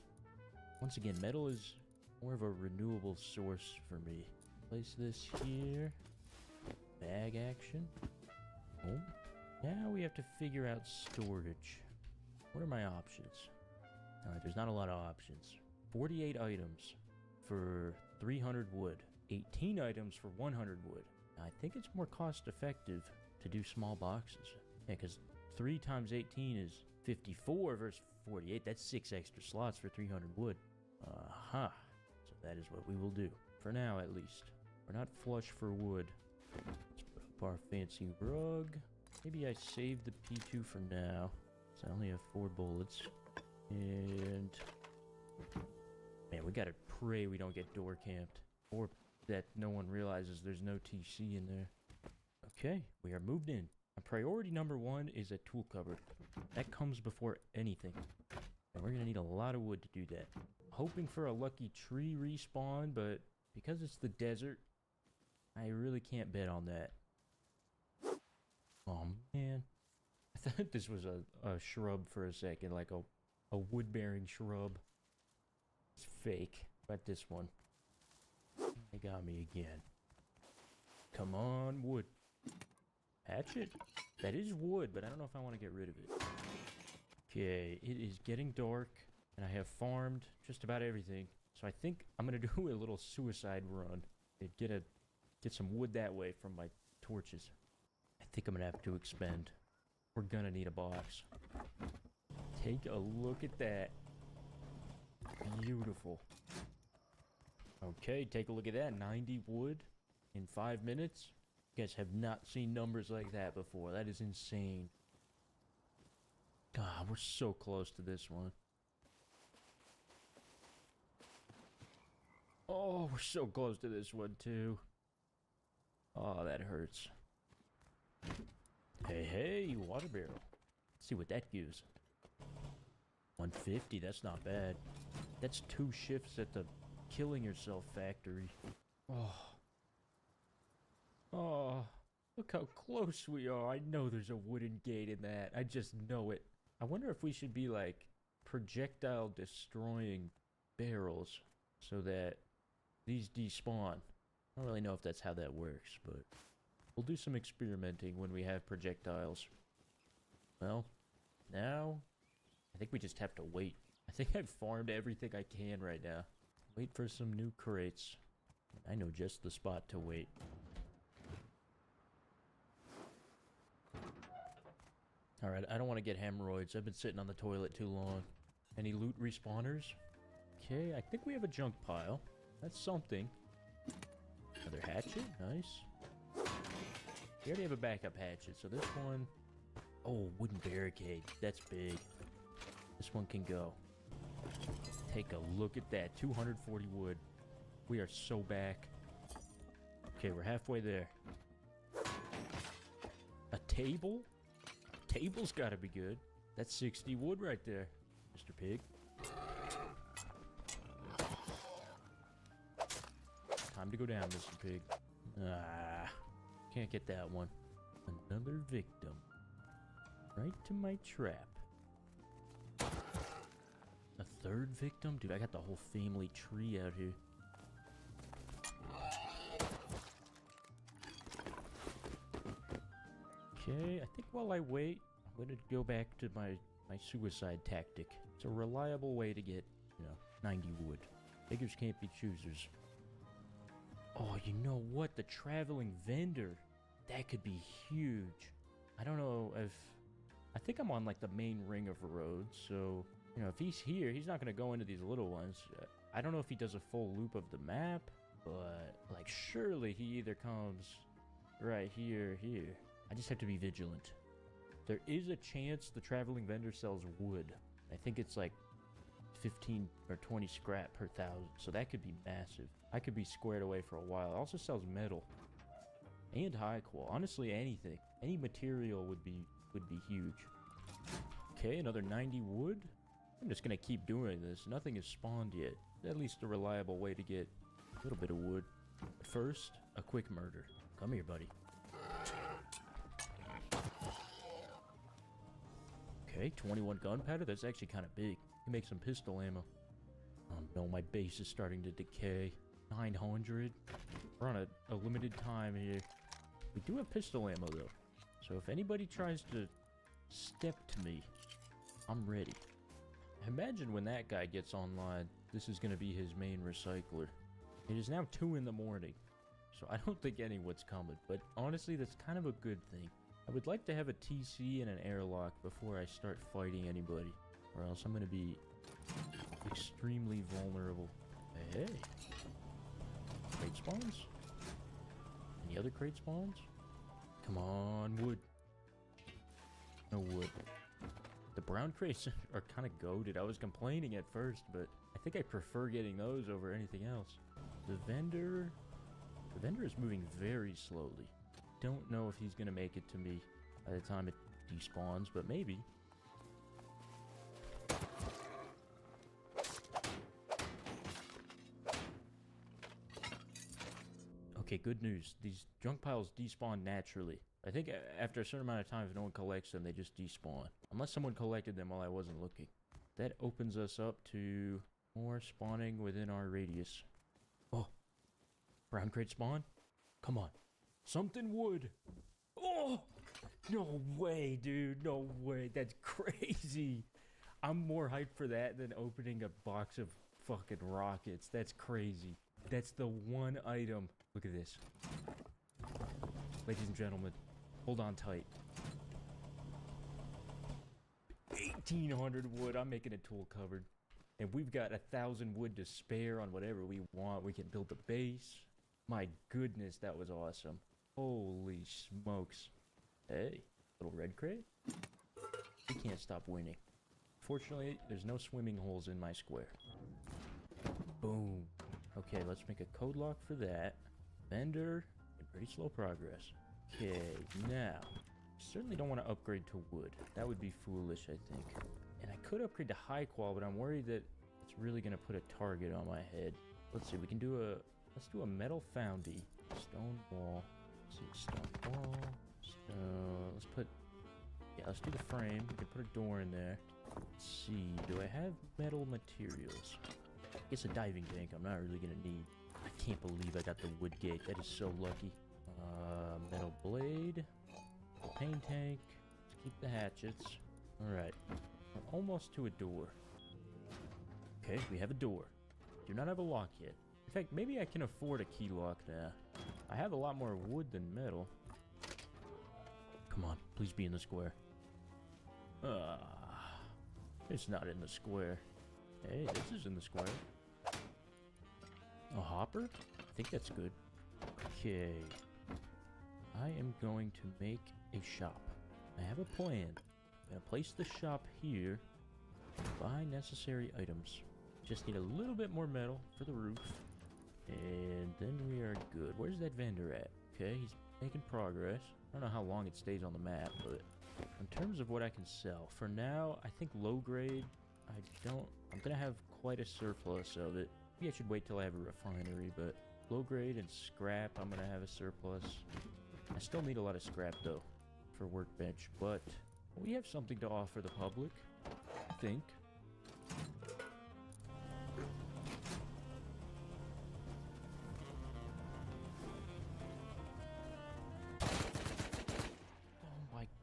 Once again, metal is more of a renewable source for me. Place this here. Bag action. Oh. Now we have to figure out storage. What are my options? Alright, there's not a lot of options. 48 items for 300 wood. 18 items for 100 wood. I think it's more cost effective to do small boxes. Yeah, because 3 times 18 is 54 versus 48. That's 6 extra slots for 300 wood. Aha. So that is what we will do. For now, at least. We're not flush for wood. Let's put up our fancy rug. Maybe I save the P2 for now. So I only have 4 bullets. And... man, we gotta pray we don't get door camped. Or that no one realizes there's no TC in there. Okay, we are moved in. And priority number 1 is a tool cupboard. That comes before anything. And we're gonna need a lot of wood to do that. Hoping for a lucky tree respawn, but because it's the desert, I really can't bet on that. Oh man. I thought this was a shrub for a second, like a wood-bearing shrub. It's fake. But this one. They got me again. Come on, wood. Hatchet? That is wood, but I don't know if I want to get rid of it. Okay, it is getting dark, and I have farmed just about everything. So I think I'm going to do a little suicide run. And get some wood that way from my torches. I think I'm going to have to expend. We're going to need a box. Take a look at that. Beautiful. Okay, take a look at that. 90 wood in 5 minutes. You guys have not seen numbers like that before. That is insane. God, we're so close to this one. Oh, we're so close to this one, too. Oh, that hurts. Hey, water barrel. Let's see what that gives. 150, that's not bad. That's 2 shifts at the killing yourself factory. Oh, look how close we are. I know there's a wooden gate in that. I just know it. I wonder if we should be like projectile destroying barrels so that these despawn. I don't really know if that's how that works, but we'll do some experimenting when we have projectiles. Well, now I think we just have to wait. I think I've farmed everything I can right now. Wait for some new crates. I know just the spot to wait. Alright, I don't want to get hemorrhoids. I've been sitting on the toilet too long. Any loot respawners? Okay, I think we have a junk pile. That's something. Another hatchet, nice. We already have a backup hatchet, so this one... Oh, wooden barricade. That's big. This one can go. Take a look at that. 240 wood. We are so back. Okay, we're halfway there. A table? Table's gotta be good. That's 60 wood right there, Mr. Pig. Time to go down, Mr. Pig. Ah, can't get that one. Another victim. Right to my trap. A third victim? Dude, I got the whole family tree out here. Okay, I think while I wait, I'm going to go back to my suicide tactic. It's a reliable way to get, 90 wood. Beggars can't be choosers. Oh, you know what? The traveling vendor. That could be huge. I don't know if... I think I'm on, like, the main ring of roads, so... if he's here, he's not going to go into these little ones. I don't know if he does a full loop of the map, but, like, surely he either comes right here or here. I just have to be vigilant. There is a chance the traveling vendor sells wood. I think it's like 15 or 20 scrap per 1,000, so that could be massive. I could be squared away for a while. It also sells metal and high qual. Honestly, anything, any material would be huge. Okay, another 90 wood. I'm just gonna keep doing this. Nothing has spawned yet. At least a reliable way to get a little bit of wood. But first, a quick murder. Come here, buddy. Okay, 21 gunpowder. That's actually kind of big. You make some pistol ammo. Oh no, my base is starting to decay. 900. We're on a limited time here. We do have pistol ammo though. So if anybody tries to step to me, I'm ready. Imagine when that guy gets online, this is going to be his main recycler. It is now 2 in the morning, so I don't think anyone's coming, but honestly, that's kind of a good thing. I would like to have a TC and an airlock before I start fighting anybody, or else I'm going to be extremely vulnerable. Hey. Crate spawns? Any other crate spawns? Come on, wood. No wood. The brown crates are kind of goated. I was complaining at first, but I think I prefer getting those over anything else. The vendor is moving very slowly. Don't know if he's gonna make it to me by the time it despawns, but maybe. Okay, good news. These junk piles despawn naturally. I think after a certain amount of time, if no one collects them, they just despawn. Unless someone collected them while I wasn't looking. That opens us up to more spawning within our radius. Oh, brown crate spawn? Come on. Something wood. Oh, no way, dude. No way. That's crazy. I'm more hyped for that than opening a box of fucking rockets. That's crazy. That's the one item. Look at this. Ladies and gentlemen, hold on tight. 1,800 wood. I'm making a tool cupboard. And we've got 1,000 wood to spare on whatever we want. We can build a base. My goodness, that was awesome. Holy smokes. Hey, little red crate. We can't stop winning. Fortunately, there's no swimming holes in my square. Boom. Okay, let's make a code lock for that. Vendor, and pretty slow progress. Okay, now, certainly don't want to upgrade to wood. That would be foolish, I think. And I could upgrade to high qual, but I'm worried that it's really gonna put a target on my head. Let's see, we can do let's do a metal foundry. Stone wall. Let's see, stone wall. Let's do the frame. We can put a door in there. Let's see, do I have metal materials? I guess a diving tank I'm not really gonna need. I can't believe I got the wood gate. That is so lucky. Metal blade. Paint tank. Let's keep the hatchets. Alright. We're almost to a door. Okay, we have a door. Do not have a lock yet. In fact, maybe I can afford a key lock now. I have a lot more wood than metal. Come on, please be in the square. It's not in the square. Hey, this is in the square. A hopper? I think that's good. Okay. I am going to make a shop. I have a plan. I'm gonna place the shop here. Buy necessary items. Just need a little bit more metal for the roof. And then we are good. Where's that vendor at? Okay, he's making progress. I don't know how long it stays on the map, but in terms of what I can sell, for now, I think low grade, I'm gonna have quite a surplus of it. Maybe I should wait till I have a refinery, but low grade and scrap, I'm gonna have a surplus. I still need a lot of scrap though, for workbench, but we have something to offer the public, I think.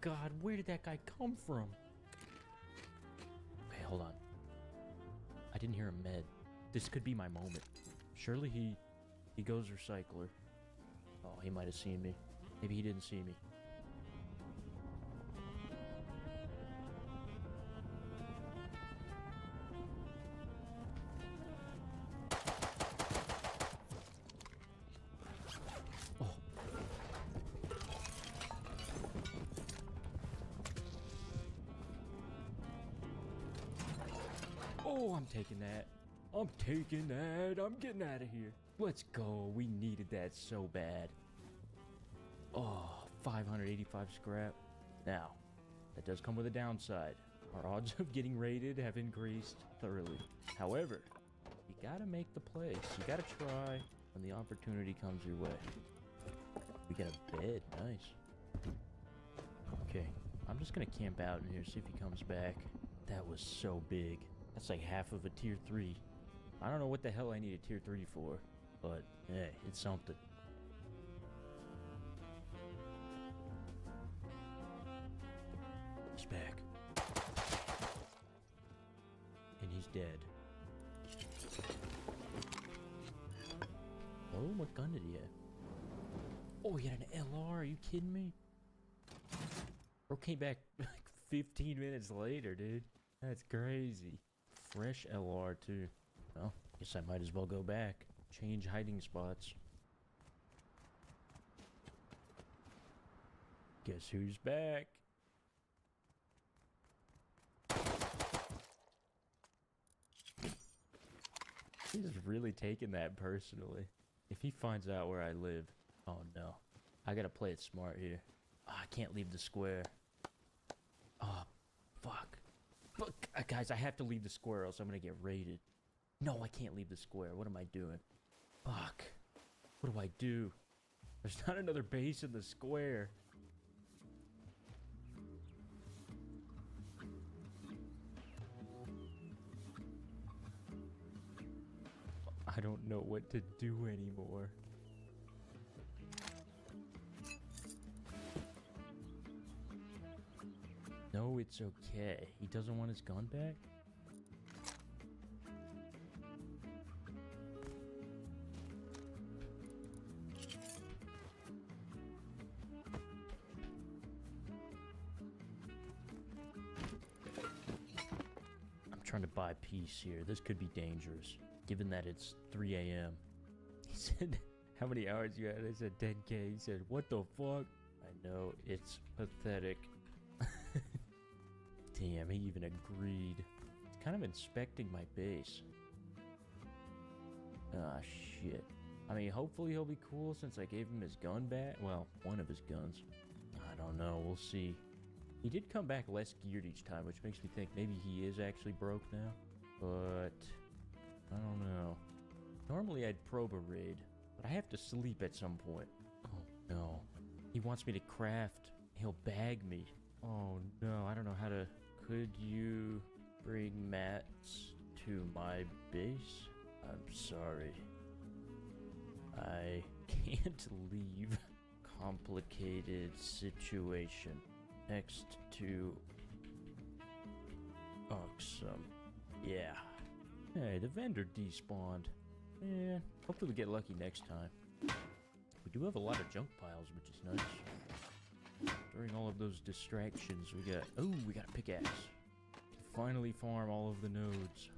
God, where did that guy come from? Okay, hold on. I didn't hear a med. This could be my moment. Surely he goes recycler. Oh, he might have seen me. Maybe he didn't see me. Oh, I'm taking that. I'm taking that. I'm getting out of here. Let's go. We needed that so bad. Oh, 585 scrap. Now, that does come with a downside. Our odds of getting raided have increased thoroughly. However, you gotta make the place. You gotta try when the opportunity comes your way. We got a bed. Nice. Okay, I'm just gonna camp out in here, see if he comes back. That was so big. That's like half of a tier 3. I don't know what the hell I need a tier 3 for, but hey, it's something. He's back. And he's dead. Oh, what gun did he have? Oh, he had an LR, are you kidding me? Bro came back like 15 minutes later, dude. That's crazy. Fresh LR too. Well, guess I might as well go back. Change hiding spots. Guess who's back? He's really taking that personally. If he finds out where I live, oh no. I gotta play it smart here. Oh, I can't leave the square. Oh, fuck. Fuck, guys, I have to leave the square or else I'm gonna get raided. No, I can't leave the square. What am I doing? Fuck. What do I do? There's not another base in the square. I don't know what to do anymore. No, it's okay. He doesn't want his gun back? I'm trying to buy peace here. This could be dangerous, given that it's 3 a.m. He said, how many hours you had? I said 10K. He said, what the fuck? I know, it's pathetic. Damn, he even agreed. He's kind of inspecting my base. Ah, shit. I mean, hopefully he'll be cool since I gave him his gun back. Well, one of his guns. I don't know. We'll see. He did come back less geared each time, which makes me think maybe he is actually broke now. But I don't know. Normally I'd probe a raid, but I have to sleep at some point. Oh no. He wants me to craft. He'll bag me. Oh no, I don't know how to... Could you bring mats to my base? I'm sorry. I can't leave. Complicated situation. Next to... Awesome. Yeah. Hey, the vendor despawned. Yeah, hopefully we get lucky next time. We do have a lot of junk piles, which is nice. During all of those distractions, we got... Oh, we got a pickaxe. Finally farm all of the nodes.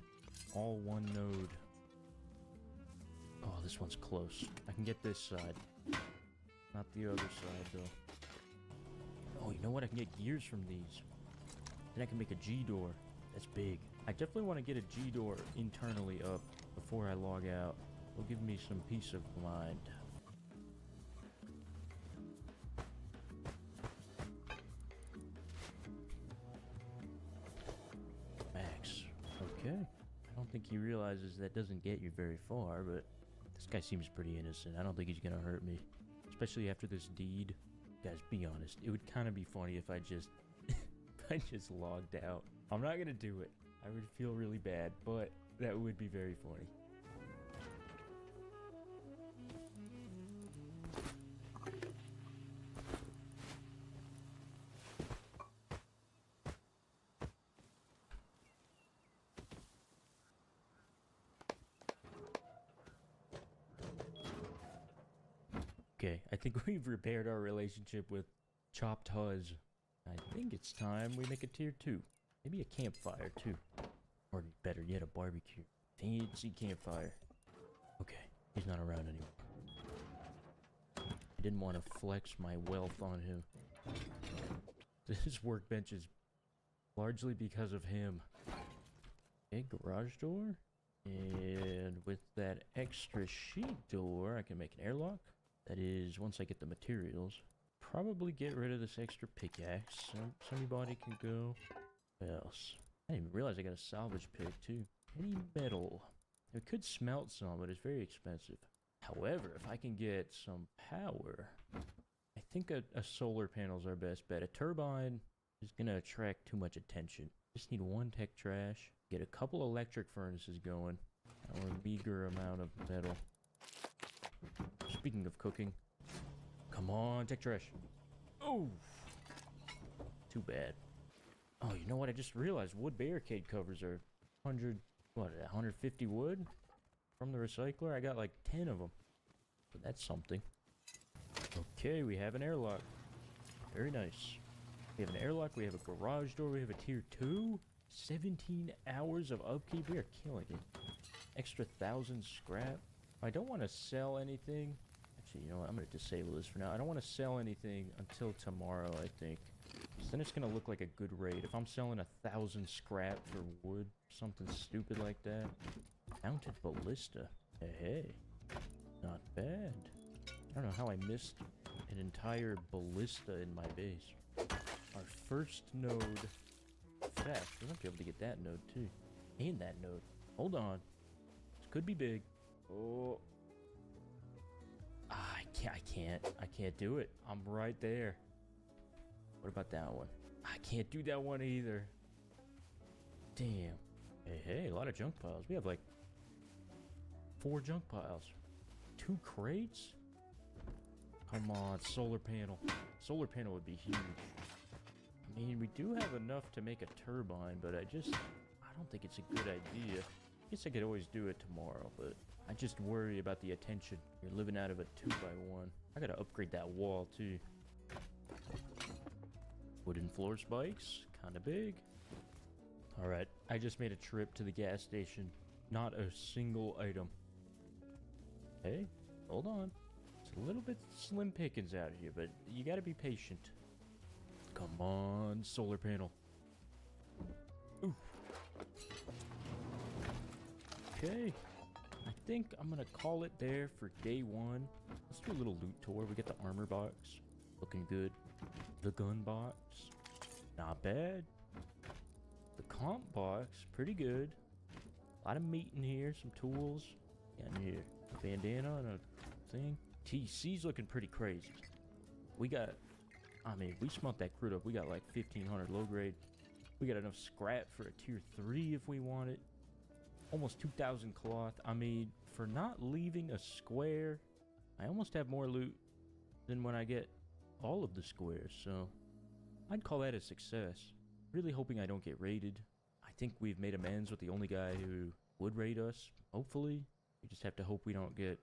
All one node. Oh, this one's close. I can get this side. Not the other side, though. Oh, you know what? I can get gears from these. Then I can make a G-door. That's big. I definitely want to get a G-door internally up before I log out. It'll give me some peace of mind. Max. Okay. I don't think he realizes that doesn't get you very far, but this guy seems pretty innocent. I don't think he's gonna hurt me. Especially after this deed. Guys, be honest. It would kind of be funny if I just... if I just logged out. I'm not gonna do it. I would feel really bad, but that would be very funny. Okay, I think we've repaired our relationship with Chopped Huz. I think it's time we make a tier 2. Maybe a campfire, too. Or better yet, a barbecue. Fancy campfire. Okay, he's not around anymore. I didn't want to flex my wealth on him. This workbench is largely because of him. Okay, garage door. And with that extra sheet door, I can make an airlock. That is, once I get the materials. Probably get rid of this extra pickaxe. Somebody can go. What else? I didn't even realize I got a salvage pig too. Any metal. I could smelt some, but it's very expensive. However, if I can get some power, I think a solar panel is our best bet. A turbine is going to attract too much attention. Just need one tech trash. Get a couple electric furnaces going. Or a meager amount of metal. Speaking of cooking. Come on, tech trash. Oh! Too bad. Oh, you know what? I just realized wood barricade covers are 150 wood from the recycler. I got like 10 of them. So that's something. Okay, we have an airlock. Very nice. We have an airlock. We have a garage door. We have a tier 2. 17 hours of upkeep. We are killing it. Extra 1,000 scrap. I don't want to sell anything. Actually, you know what? I'm going to disable this for now. I don't want to sell anything until tomorrow, I think. Then it's gonna look like a good raid. If I'm selling 1,000 scrap for wood, something stupid like that. Mounted ballista. Hey, not bad. I don't know how I missed an entire ballista in my base. Our first node. Fast. We're gonna be able to get that node too. And that node. Hold on. This could be big. Oh. Ah, I can't do it. I'm right there. What about that one? I can't do that one either. Damn. Hey, a lot of junk piles. We have like 4 junk piles. 2 crates? Come on, solar panel. Solar panel would be huge. I mean, we do have enough to make a turbine, but I don't think it's a good idea. I guess I could always do it tomorrow, but I just worry about the attention. You're living out of a 2x1. I gotta upgrade that wall too. Wooden floor spikes, kinda big. Alright, I just made a trip to the gas station. Not a single item. Hey, hold on. It's a little bit slim pickings out here, but you gotta be patient. Come on, solar panel. Ooh. Okay. I think I'm gonna call it there for day one. Let's do a little loot tour. We got the armor box, looking good. The gun box, not bad. The comp box, pretty good. A lot of meat in here, some tools. Got in here a bandana and a thing. TC's looking pretty crazy. We got, I mean, we smelt that crude up. We got like 1,500 low grade. We got enough scrap for a tier 3 if we want it. Almost 2,000 cloth. I mean, for not leaving a square, I almost have more loot than when I get all of the squares, so I'd call that a success. Really hoping I don't get raided. I think we've made amends with the only guy who would raid us, hopefully. We just have to hope we don't get,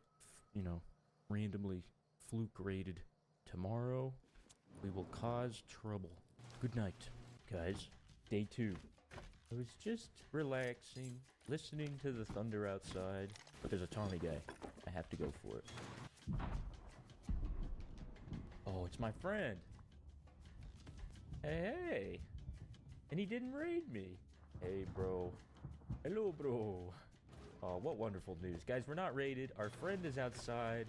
you know, randomly fluke raided. Tomorrow, we will cause trouble. Good night, guys. Day 2. I was just relaxing, listening to the thunder outside, but there's a Tommy guy. I have to go for it. Oh, it's my friend. Hey. And he didn't raid me. Hey, bro. Hello, bro. Oh, what wonderful news. Guys, we're not raided. Our friend is outside.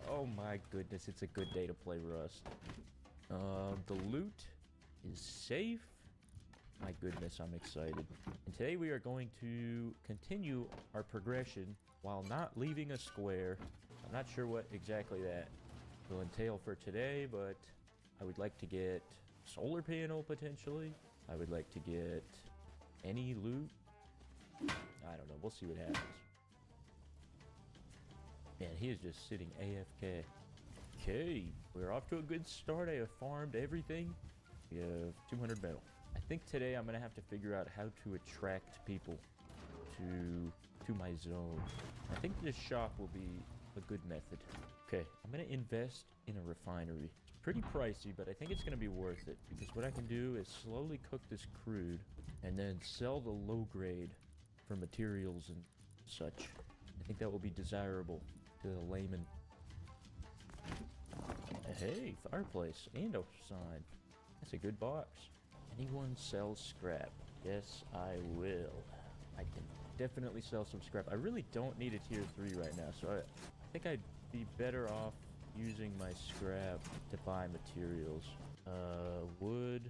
Oh my goodness, it's a good day to play Rust. The loot is safe. My goodness, I'm excited. And today we are going to continue our progression while not leaving a square. I'm not sure what exactly that will entail for today, but I would like to get solar panel potentially. I would like to get any loot. I don't know. We'll see what happens. Man, he is just sitting AFK. Okay, we're off to a good start. I have farmed everything. We have 200 metal. I think today I'm gonna have to figure out how to attract people to my zone. I think this shop will be a good method. Okay, I'm gonna invest in a refinery. It's pretty pricey, but I think it's gonna be worth it because what I can do is slowly cook this crude and then sell the low grade for materials and such. I think that will be desirable to the layman. Hey, fireplace and a sign. That's a good box. Anyone sell scrap? Yes, I will. I can definitely sell some scrap. I really don't need a tier 3 right now, so I think I'd be better off using my scrap to buy materials. Wood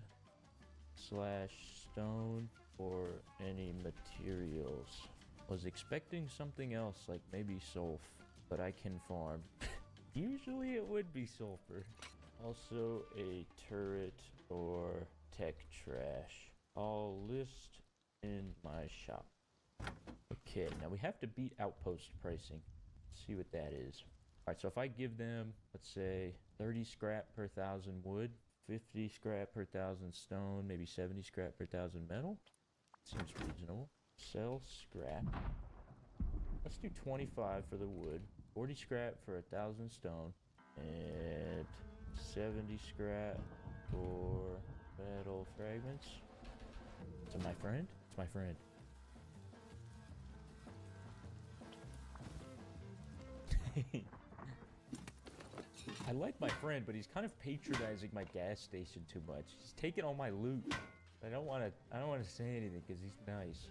/ stone or any materials. Was expecting something else, like maybe sulf, but I can farm. Usually it would be sulfur. Also a turret or tech trash. I'll list in my shop. Okay, now we have to beat outpost pricing. Let's see what that is. Alright, so if I give them, let's say, 30 scrap per 1,000 wood, 50 scrap per 1,000 stone, maybe 70 scrap per 1,000 metal. Seems reasonable. Sell scrap. Let's do 25 for the wood, 40 scrap for 1,000 stone, and 70 scrap for metal fragments. To my friend? It's my friend. I like my friend, but he's kind of patronizing my gas station too much. He's taking all my loot. I don't want to say anything because he's nice.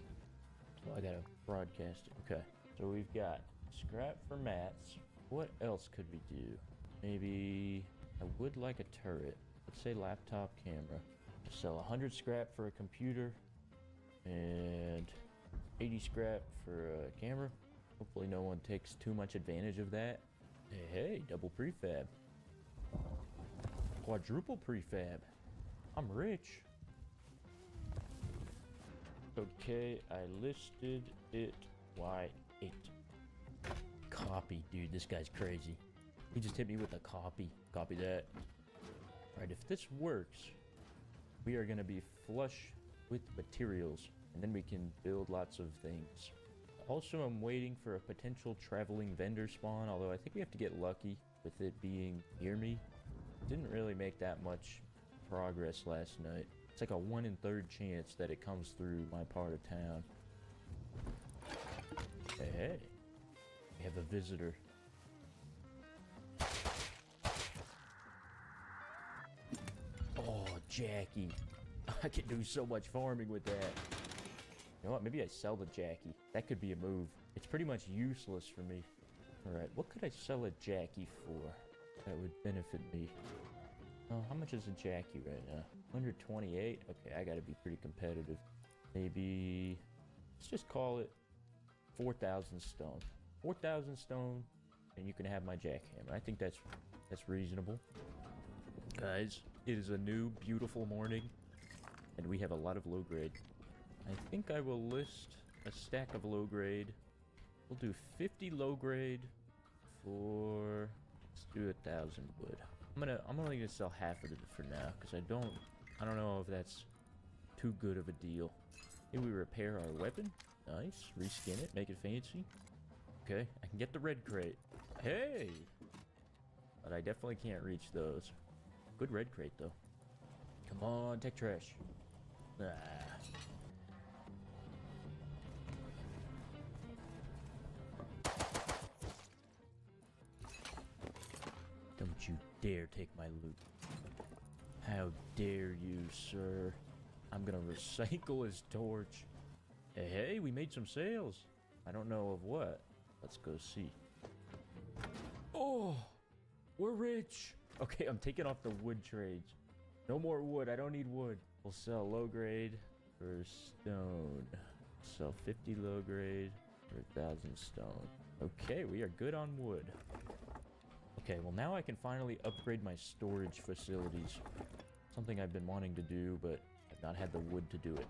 So I gotta broadcast it. Okay, so we've got scrap for mats. What else could we do? Maybe I would like a turret. Let's say laptop camera. Sell 100 scrap for a computer and 80 scrap for a camera. Hopefully no one takes too much advantage of that. Hey, double prefab. Quadruple prefab. I'm rich. Okay, I listed it. Why 8? Copy, dude. This guy's crazy. He just hit me with a copy. Copy that. Alright, if this works, we are going to be flush with materials. And then we can build lots of things. Also, I'm waiting for a potential traveling vendor spawn. Although I think we have to get lucky with it being near me. Didn't really make that much progress last night. It's like a 1 in 3rd chance that it comes through my part of town. Hey, we have a visitor. Oh, Jackie. I can do so much farming with that. know what? Maybe I sell the Jackie. That could be a move. It's pretty much useless for me. Alright, what could I sell a Jackie for that would benefit me? Oh, how much is a Jackie right now? 128? Okay, I gotta be pretty competitive. Maybe... let's just call it 4,000 stone. 4,000 stone, and you can have my jackhammer. I think that's reasonable. Guys, it is a new, beautiful morning, and we have a lot of low grade. I think I will list a stack of low grade. We'll do 50 low grade for... let's do 1,000 wood. I'm only gonna sell half of it for now, because I don't know if that's too good of a deal. Maybe we repair our weapon. Nice. Reskin it, make it fancy. Okay, I can get the red crate. Hey! But I definitely can't reach those. Good red crate, though. Come on, tech trash. Ah. Don't you dare take my loot. How dare you, sir? I'm gonna recycle his torch. Hey, we made some sales. I don't know of what. Let's go see. Oh, we're rich. Okay, I'm taking off the wood trades. No more wood. I don't need wood. We'll sell low grade for stone. Sell 50 low grade for 1,000 stone. Okay, we are good on wood. Okay, well now I can finally upgrade my storage facilities. Something I've been wanting to do, but I've not had the wood to do it.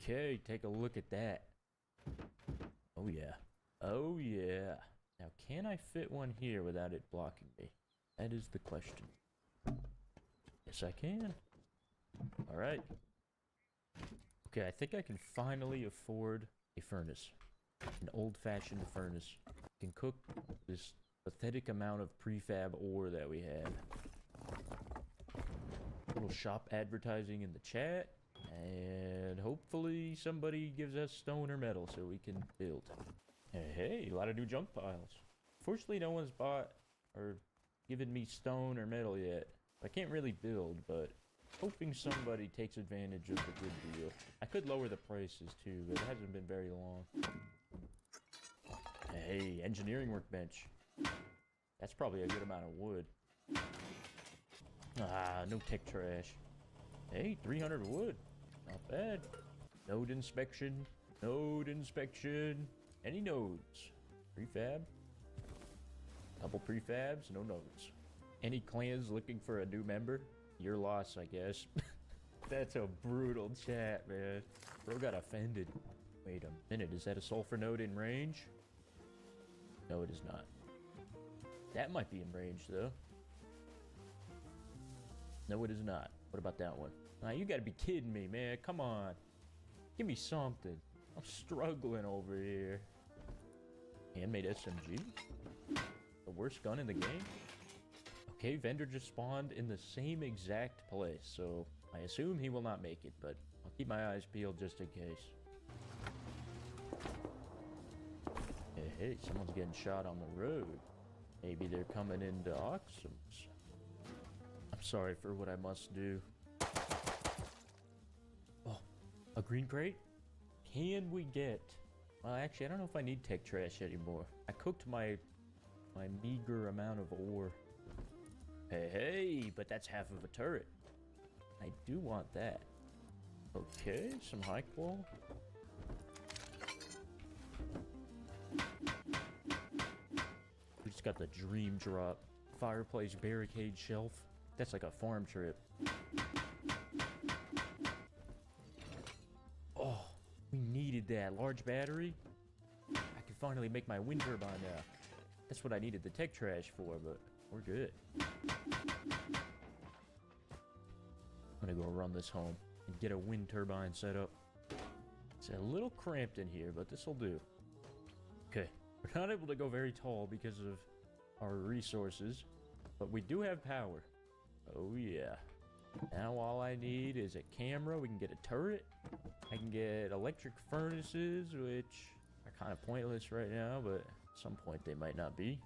Okay, take a look at that. Oh yeah. Oh yeah. Now, can I fit one here without it blocking me? That is the question. Yes, I can. Alright. Okay, I think I can finally afford a furnace. An old-fashioned furnace. I can cook this pathetic amount of prefab ore that we have. Little shop advertising in the chat. And hopefully somebody gives us stone or metal so we can build. Hey, a lot of new junk piles. Fortunately, no one's bought or given me stone or metal yet. I can't really build, but hoping somebody takes advantage of the good deal. I could lower the prices too, but it hasn't been very long. Hey, engineering workbench. That's probably a good amount of wood. Ah, no tech trash. Hey, 300 wood. Not bad. Node inspection. Node inspection. Any nodes? Prefab? Couple prefabs, no nodes. Any clans looking for a new member? Your loss, I guess. That's a brutal chat, man. Bro got offended. Wait a minute, is that a sulfur node in range? No, it is not. That might be in range, though. No, it is not. What about that one? Nah, you gotta be kidding me, man. Come on. Give me something. I'm struggling over here. Handmade SMG? The worst gun in the game? Okay, vendor just spawned in the same exact place, so I assume he will not make it, but I'll keep my eyes peeled just in case. Hey, someone's getting shot on the road. Maybe they're coming into Oxums. I'm sorry for what I must do. Oh, a green crate? Can we get... Well, actually, I don't know if I need tech trash anymore. I cooked my meager amount of ore. Hey, but that's half of a turret. I do want that. Okay, some high qual. We just got the dream drop. Fireplace barricade shelf. That's like a farm trip. Oh, we needed that. Large battery. I can finally make my wind turbine now. That's what I needed the tech trash for, but we're good. I'm gonna go run this home and get a wind turbine set up. It's a little cramped in here, but this'll do. Okay, we're not able to go very tall because of our resources, but we do have power. Oh yeah. Now all I need is a camera. We can get a turret. I can get electric furnaces, which are kind of pointless right now, but at some point they might not be.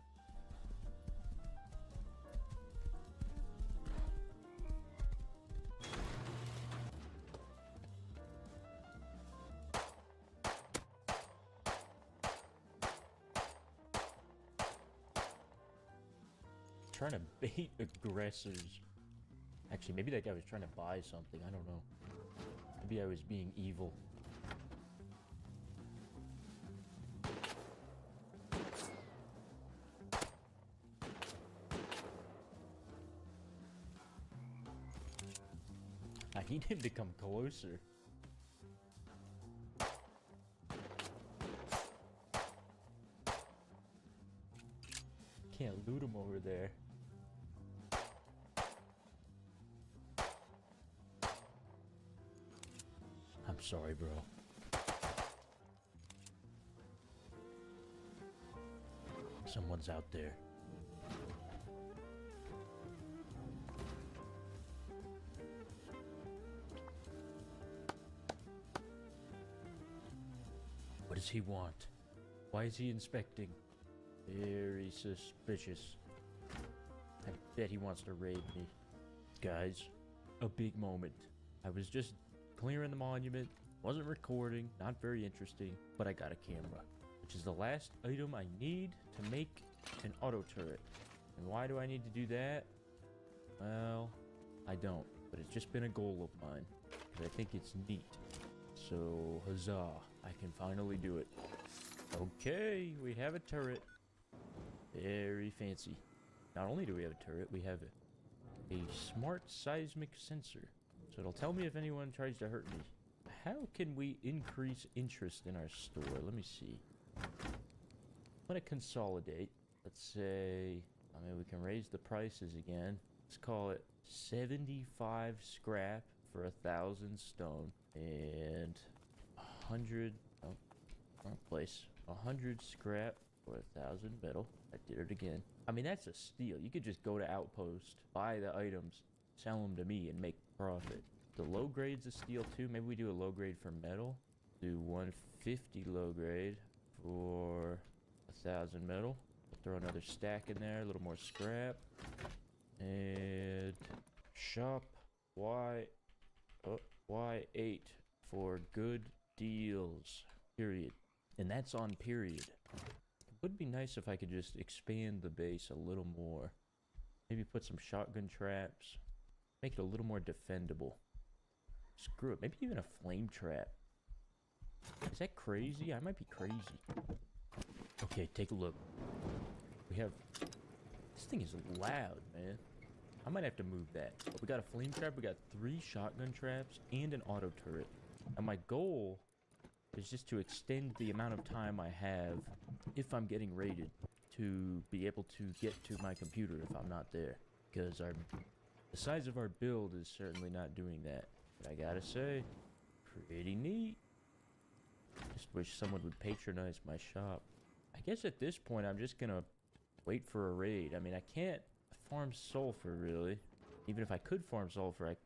Trying to bait aggressors. Actually, maybe that guy was trying to buy something. I don't know. Maybe I was being evil. I need him to come closer. Can't loot him over there. I'm sorry, bro. Someone's out there. What does he want? Why is he inspecting? Very suspicious. I bet he wants to raid me. Guys, a big moment. I was just clearing the monument, wasn't recording, not very interesting, but I got a camera, which is the last item I need to make an auto turret. And why do I need to do that? Well, I don't, but it's just been a goal of mine, because I think it's neat. So, huzzah, I can finally do it. Okay, we have a turret. Very fancy. Not only do we have a turret, we have a smart seismic sensor. So it'll tell me if anyone tries to hurt me. How can we increase interest in our store? Let me see. I'm gonna consolidate. Let's say, I mean, we can raise the prices again. Let's call it 75 scrap for 1,000 stone. And 100, oh, wrong place. 100 scrap for 1,000 metal. I did it again. I mean, that's a steal. You could just go to Outpost, buy the items, sell them to me, and make profit. The low grade's a steal too. Maybe we do a low grade for metal. Do 150 low grade for 1,000 metal. Throw another stack in there, a little more scrap. And shop Y8 for good deals. Period. And that's on period. It would be nice if I could just expand the base a little more. Maybe put some shotgun traps. Make it a little more defendable. Screw it. Maybe even a flame trap. Is that crazy? I might be crazy. Okay, take a look. We have... This thing is loud, man. I might have to move that. But we got a flame trap, we got 3 shotgun traps, and an auto turret. And my goal is just to extend the amount of time I have, if I'm getting raided, to be able to get to my computer if I'm not there. Because the size of our build is certainly not doing that. But I gotta say, pretty neat. Just wish someone would patronize my shop. I guess at this point I'm just gonna wait for a raid. I mean, I can't farm sulfur really. Even if I could farm sulfur, I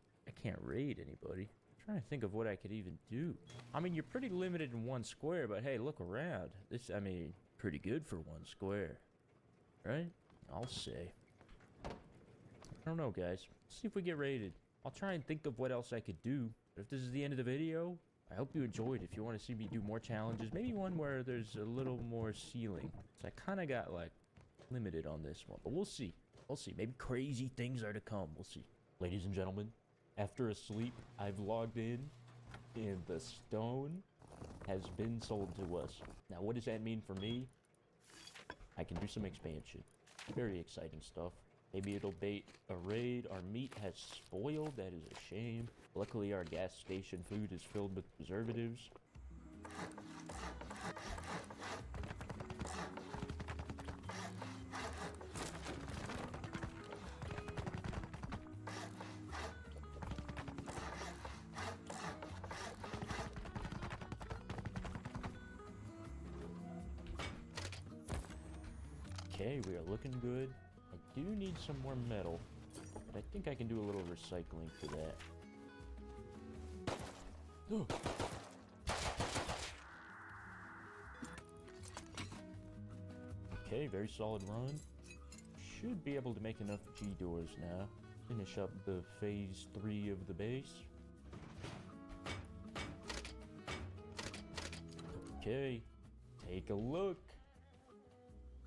can't raid anybody. I'm trying to think of what I could even do. I mean, you're pretty limited in 1 square, but hey, look around. This, I mean, pretty good for 1 square. Right? I'll say. I don't know, guys. Let's see if we get raided. I'll try and think of what else I could do. But if this is the end of the video, I hope you enjoyed. If you want to see me do more challenges, maybe one where there's a little more ceiling. So I kind of got, like, limited on this one. But we'll see. We'll see. Maybe crazy things are to come. We'll see. Ladies and gentlemen, after a sleep, I've logged in, and the stone has been sold to us. Now, what does that mean for me? I can do some expansion. Very exciting stuff. Maybe it'll bait a raid. Our meat has spoiled. That is a shame. Luckily, our gas station food is filled with preservatives. Okay, we are looking good. I do need some more metal, but I think I can do a little recycling for that. Okay, very solid run. Should be able to make enough G doors now. Finish up the phase 3 of the base. Okay, take a look.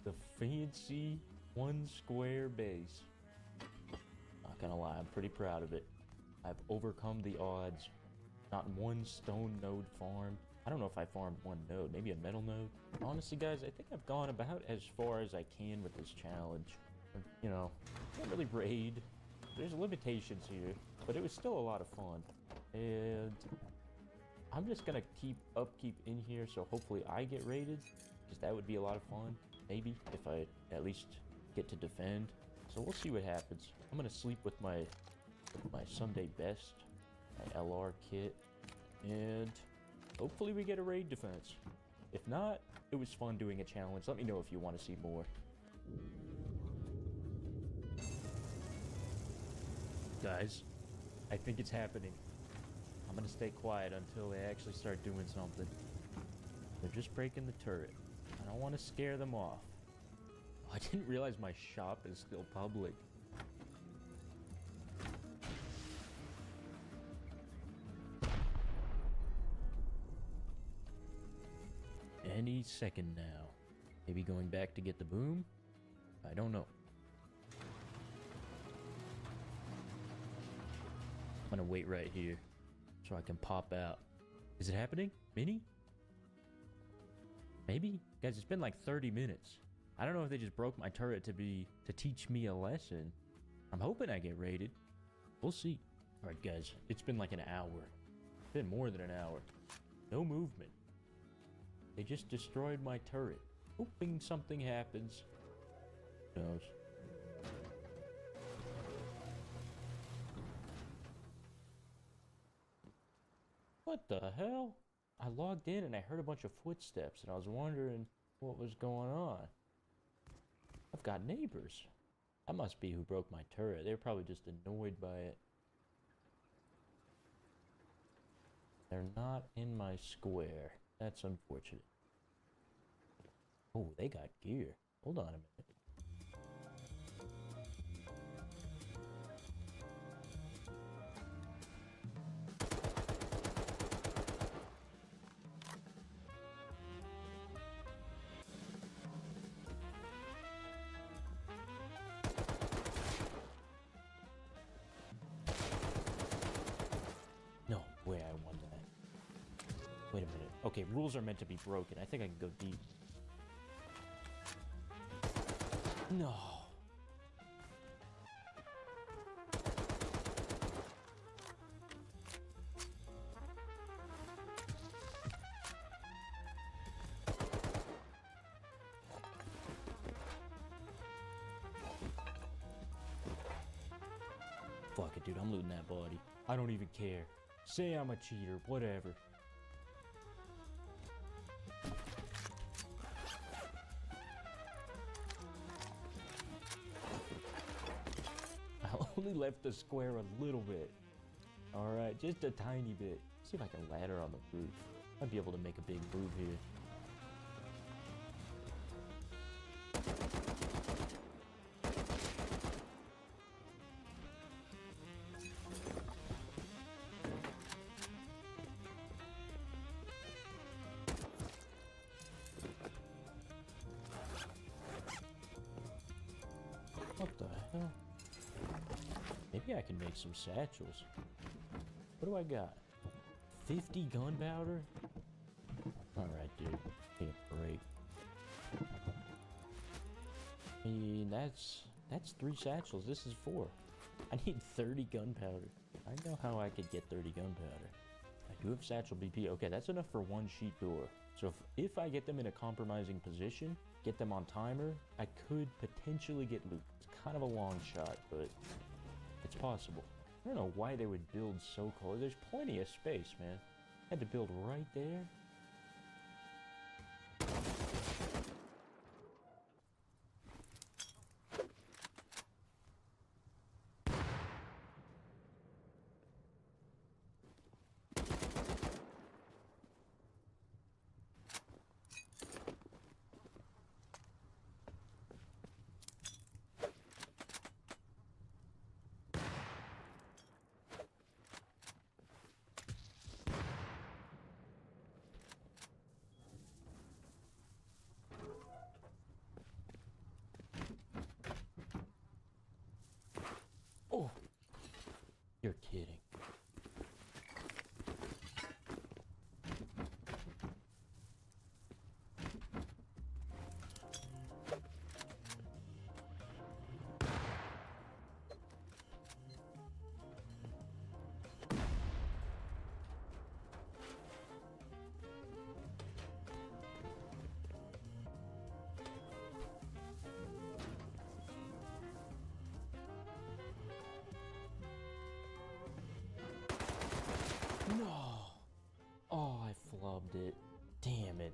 The fancy 1 square base. Not gonna lie, I'm pretty proud of it. I've overcome the odds. Not one stone node farm. I don't know if I farmed 1 node, maybe a metal node. Honestly, guys, I think I've gone about as far as I can with this challenge. You know, can't really raid. There's limitations here, but it was still a lot of fun. And I'm just gonna keep upkeep in here, so hopefully I get raided, because that would be a lot of fun. Maybe, if I at least get to defend. So we'll see what happens. I'm gonna sleep with my Sunday best, my LR kit, and hopefully we get a raid defense. If not, it was fun doing a challenge. Let me know if you want to see more. Guys, I think it's happening. I'm gonna stay quiet until they actually start doing something. They're just breaking the turret. I don't want to scare them off. I didn't realize my shop is still public. Any second now. Maybe going back to get the boom? I don't know. I'm gonna wait right here so I can pop out. Is it happening? Mini? Maybe? Guys, it's been like 30 minutes. I don't know if they just broke my turret to teach me a lesson. I'm hoping I get raided. We'll see. Alright guys, it's been like an hour. It's been more than an hour. No movement. They just destroyed my turret. Hoping something happens. Who knows? What the hell? I logged in and I heard a bunch of footsteps and I was wondering what was going on. I've got neighbors. That must be who broke my turret. They're probably just annoyed by it. They're not in my square. That's unfortunate. Oh, they got gear. Hold on a minute. No way I won that. Wait a minute. Okay, rules are meant to be broken. I think I can go deep. No. Fuck it, dude. I'm looting that body. I don't even care. Say I'm a cheater. Whatever. Only left the square a little bit. Alright, just a tiny bit. See if I can ladder on the roof. Might be able to make a big move here. What the hell? Maybe I can make some satchels. What do I got? 50 gunpowder? Alright, dude. Take a break. I mean, that's 3 satchels. This is 4. I need 30 gunpowder. I know how I could get 30 gunpowder. I do have satchel BP. Okay, that's enough for 1 sheet door. So if I get them in a compromising position, get them on timer, I could potentially get loot. It's kind of a long shot, but it's possible. I don't know why they would build so close. There's plenty of space, man. Had to build right there.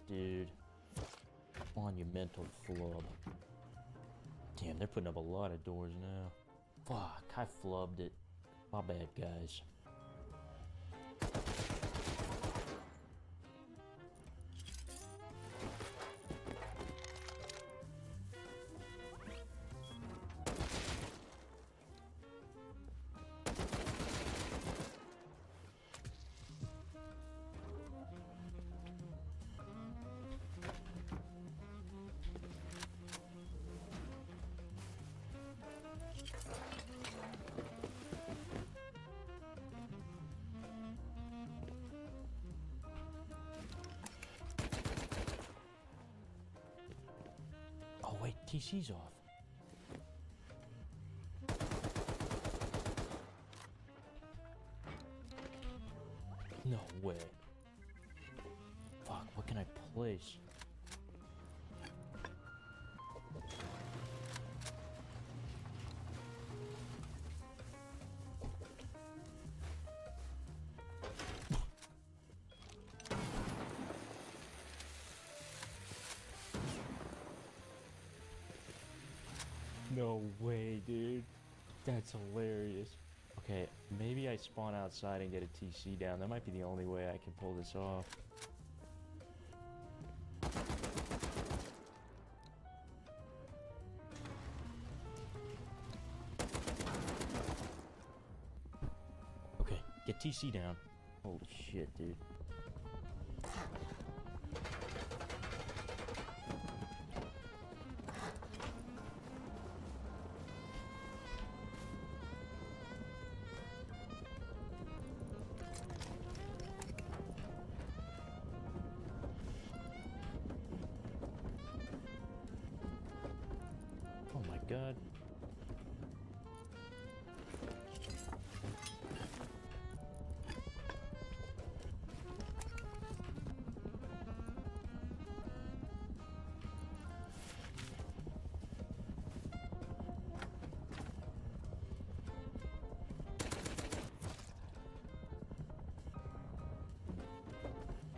dude. Monumental flub. Damn, they're putting up a lot of doors now. Fuck, I flubbed it. My bad, guys. Oh wait, TC's off. No way. Fuck, what can I place? No way, dude. That's hilarious. Okay, maybe I spawn outside and get a TC down. That might be the only way I can pull this off. Okay, get TC down. Holy shit, dude. Oh my god.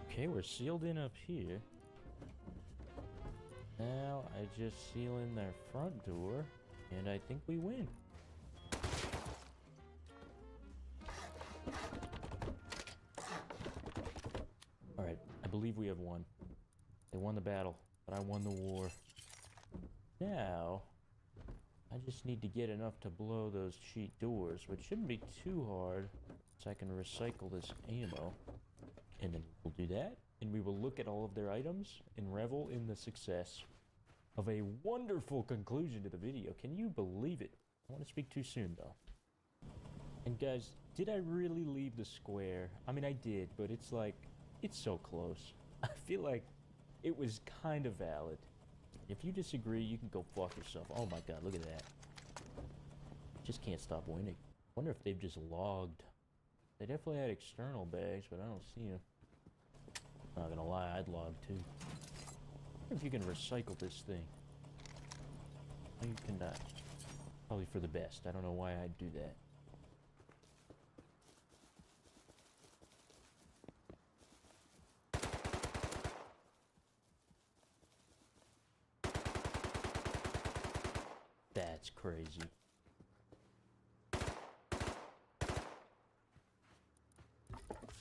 Okay, we're sealed in up here. Now I just seal in their front door, and I think we win. Alright, I believe we have won. They won the battle, but I won the war. Now, I just need to get enough to blow those cheat doors, which shouldn't be too hard, so I can recycle this ammo. And then we'll do that, and we will look at all of their items and revel in the success of a wonderful conclusion to the video. Can you believe it? I want to speak too soon, though. And guys, did I really leave the square? I mean, I did, but it's like, it's so close. I feel like it was kind of valid. If you disagree, you can go fuck yourself. Oh my god, look at that. Just can't stop winning. Wonder if they've just logged. They definitely had external bags, but I don't see them. Not gonna lie, I'd log too. I wonder if you can recycle this thing. No, you cannot. Probably for the best. I don't know why I'd do that. That's crazy.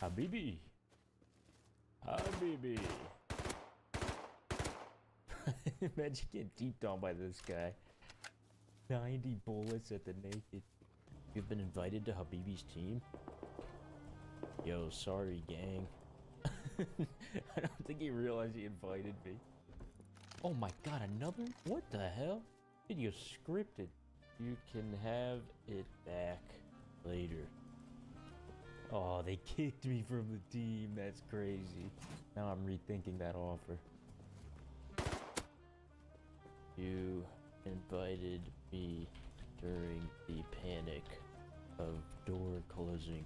Habibi. Habibi. Imagine getting deeped on by this guy. 90 bullets at the naked. You've been invited to Habibi's team? Yo, sorry, gang. I don't think he realized he invited me. Oh my god, another? What the hell? Video scripted. You can have it back later. Oh, they kicked me from the team. That's crazy. Now I'm rethinking that offer. You invited me during the panic of door closing.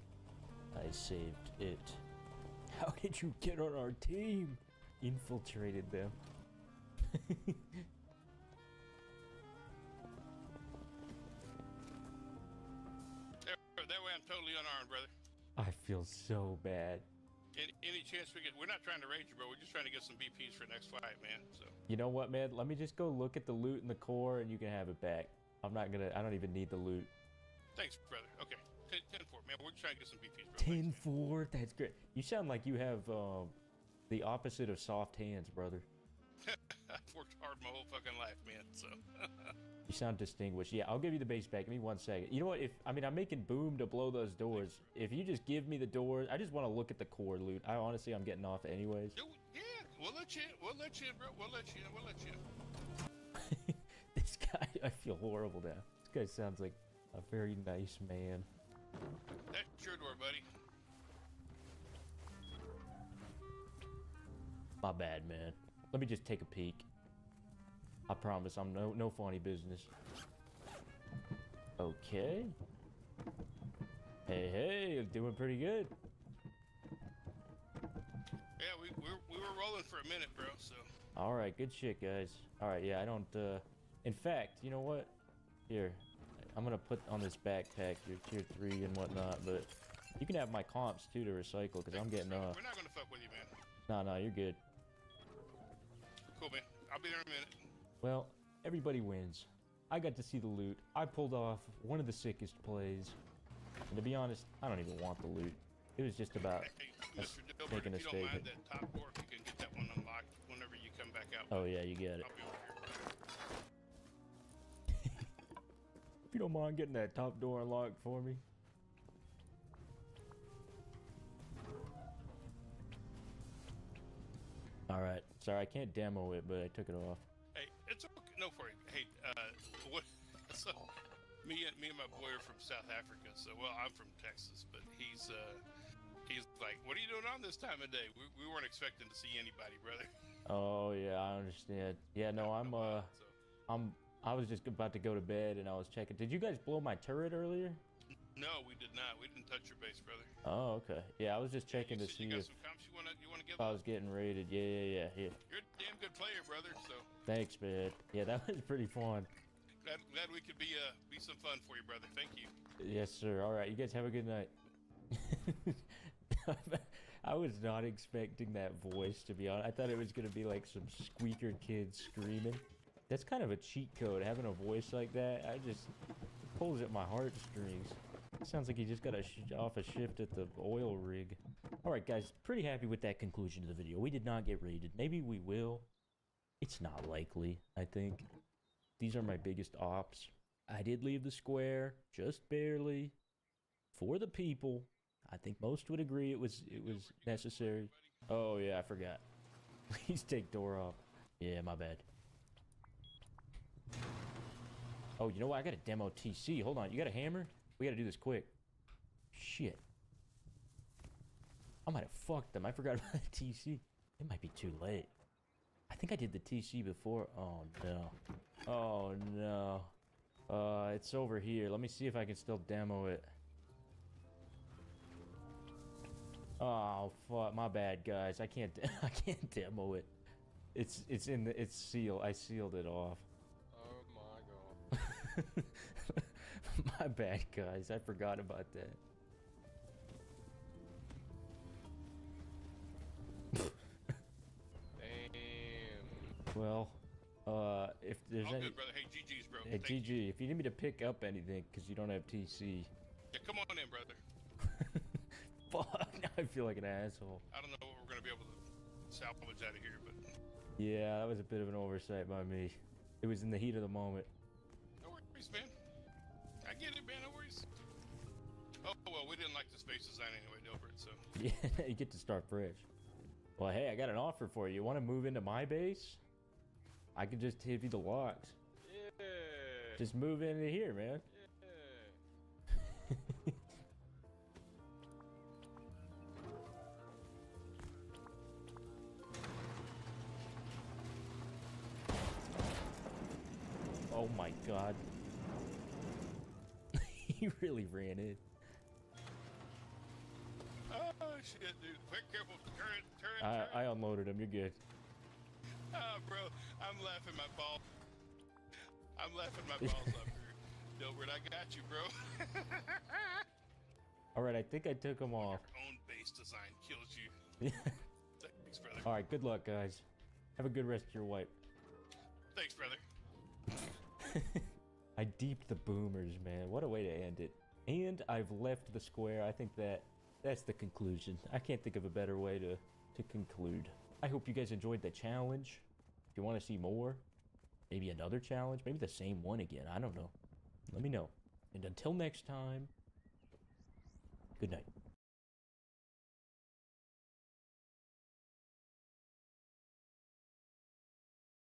I saved it. How did you get on our team? Infiltrated them. That way I'm totally unarmed, brother. I feel so bad. Any chance we get? We're not trying to raid you, bro. We're just trying to get some BPs for next fight, man. So. You know what, man? Let me just go look at the loot in the core, and you can have it back. I don't even need the loot. Thanks, brother. Okay, 10-4, man. We're just trying to get some BPs, bro. 10-4. That's great. You sound like you have the opposite of soft hands, brother. I've worked hard my whole fucking life, man. So. You sound distinguished. Yeah, I'll give you the base back. Give me 1 second. You know what? I'm making boom to blow those doors. If you just give me the doors, I just want to look at the core loot. I'm getting off anyways. Yeah, we'll let you in, bro. We'll let you in. This guy, I feel horrible now. This guy sounds like a very nice man. That's your door, buddy. My bad, man. Let me just take a peek. I promise I'm no funny business. Okay. Hey, doing pretty good. Yeah, we were rolling for a minute, bro. So. All right, good shit, guys. All right, yeah, I don't. In fact, you know what? Here, I'm gonna put on this backpack your tier 3 and whatnot, but you can have my comps too to recycle because I'm getting off. We're not gonna fuck with you, man. No, you're good. Cool, man. I'll be there in a minute. Well, everybody wins. I got to see the loot. I pulled off one of the sickest plays. And to be honest, I don't even want the loot. It was just about us making a statement. If you don't mind that top door, if you can get that one unlocked whenever you come back out. Oh yeah, you get it. I'll be over here. If you don't mind getting that top door unlocked for me. All right. Sorry, I can't demo it, but I took it off. Hey, it's okay. No, for it. Hey, what? So, me and my boy are from South Africa. So, well, I'm from Texas, but he's like, what are you doing on this time of day? We weren't expecting to see anybody, brother. Oh yeah, I understand. Yeah, no, I was just about to go to bed and I was checking. Did you guys blow my turret earlier? No, we did not. We didn't touch your base, brother. Oh, okay. Yeah, I was just checking to see if I was getting raided. Yeah. Here. You're a damn good player, brother. So. Thanks, man. Yeah, that was pretty fun. Glad we could be some fun for you, brother. Thank you. Yes, sir. All right, you guys have a good night. I was not expecting that voice, to be honest. I thought it was gonna be like some squeaker kid screaming. That's kind of a cheat code, having a voice like that. It pulls at my heartstrings. Sounds like he just got off a shift at the oil rig. Alright guys, pretty happy with that conclusion of the video. We did not get raided. Maybe we will. It's not likely, I think. These are my biggest ops. I did leave the square, just barely, for the people. I think most would agree it was necessary. Oh yeah, I forgot. Please take door off. Yeah, my bad. Oh, you know what? I got a demo TC. Hold on, you got a hammer? We gotta do this quick. Shit. I might have fucked them. I forgot about the TC. It might be too late. I think I did the TC before. Oh no. Oh no. It's over here. Let me see if I can still demo it. Oh fuck, my bad guys. I can't demo it. It's sealed. I sealed it off. Oh my god. My bad guys. I forgot about that. Damn. Well, if there's all any good, brother. Hey, GG's, bro. Hey, GG, if you need me to pick up anything because you don't have TC. Yeah, come on in, brother. Fuck, now I feel like an asshole. I don't know what we're gonna be able to salvage out of here, but yeah, that was a bit of an oversight by me. It was in the heat of the moment. No worries, man. I get it, man. No worries. Oh well, we didn't like the space design anyway, Dilbert. So yeah, you get to start fresh. Well, hey, I got an offer for you. You want to move into my base? I can just give you the locks. Yeah. Just move into here, man. Yeah. Oh my god. He really ran in. Oh shit, dude. Quick, careful. Turn. I unloaded him. You're good. Bro, I'm laughing my balls off here. Dilbert, I got you, bro. Alright, I think I took him off. Your own base design kills you. Thanks, brother. All right, good luck, guys. Have a good rest of your wipe. Thanks, brother. I deeped the boomers, man. What a way to end it. And I've left the square. I think that's the conclusion. I can't think of a better way to conclude. I hope you guys enjoyed the challenge. If you want to see more, maybe another challenge, maybe the same one again. I don't know. Let me know. And until next time, good night.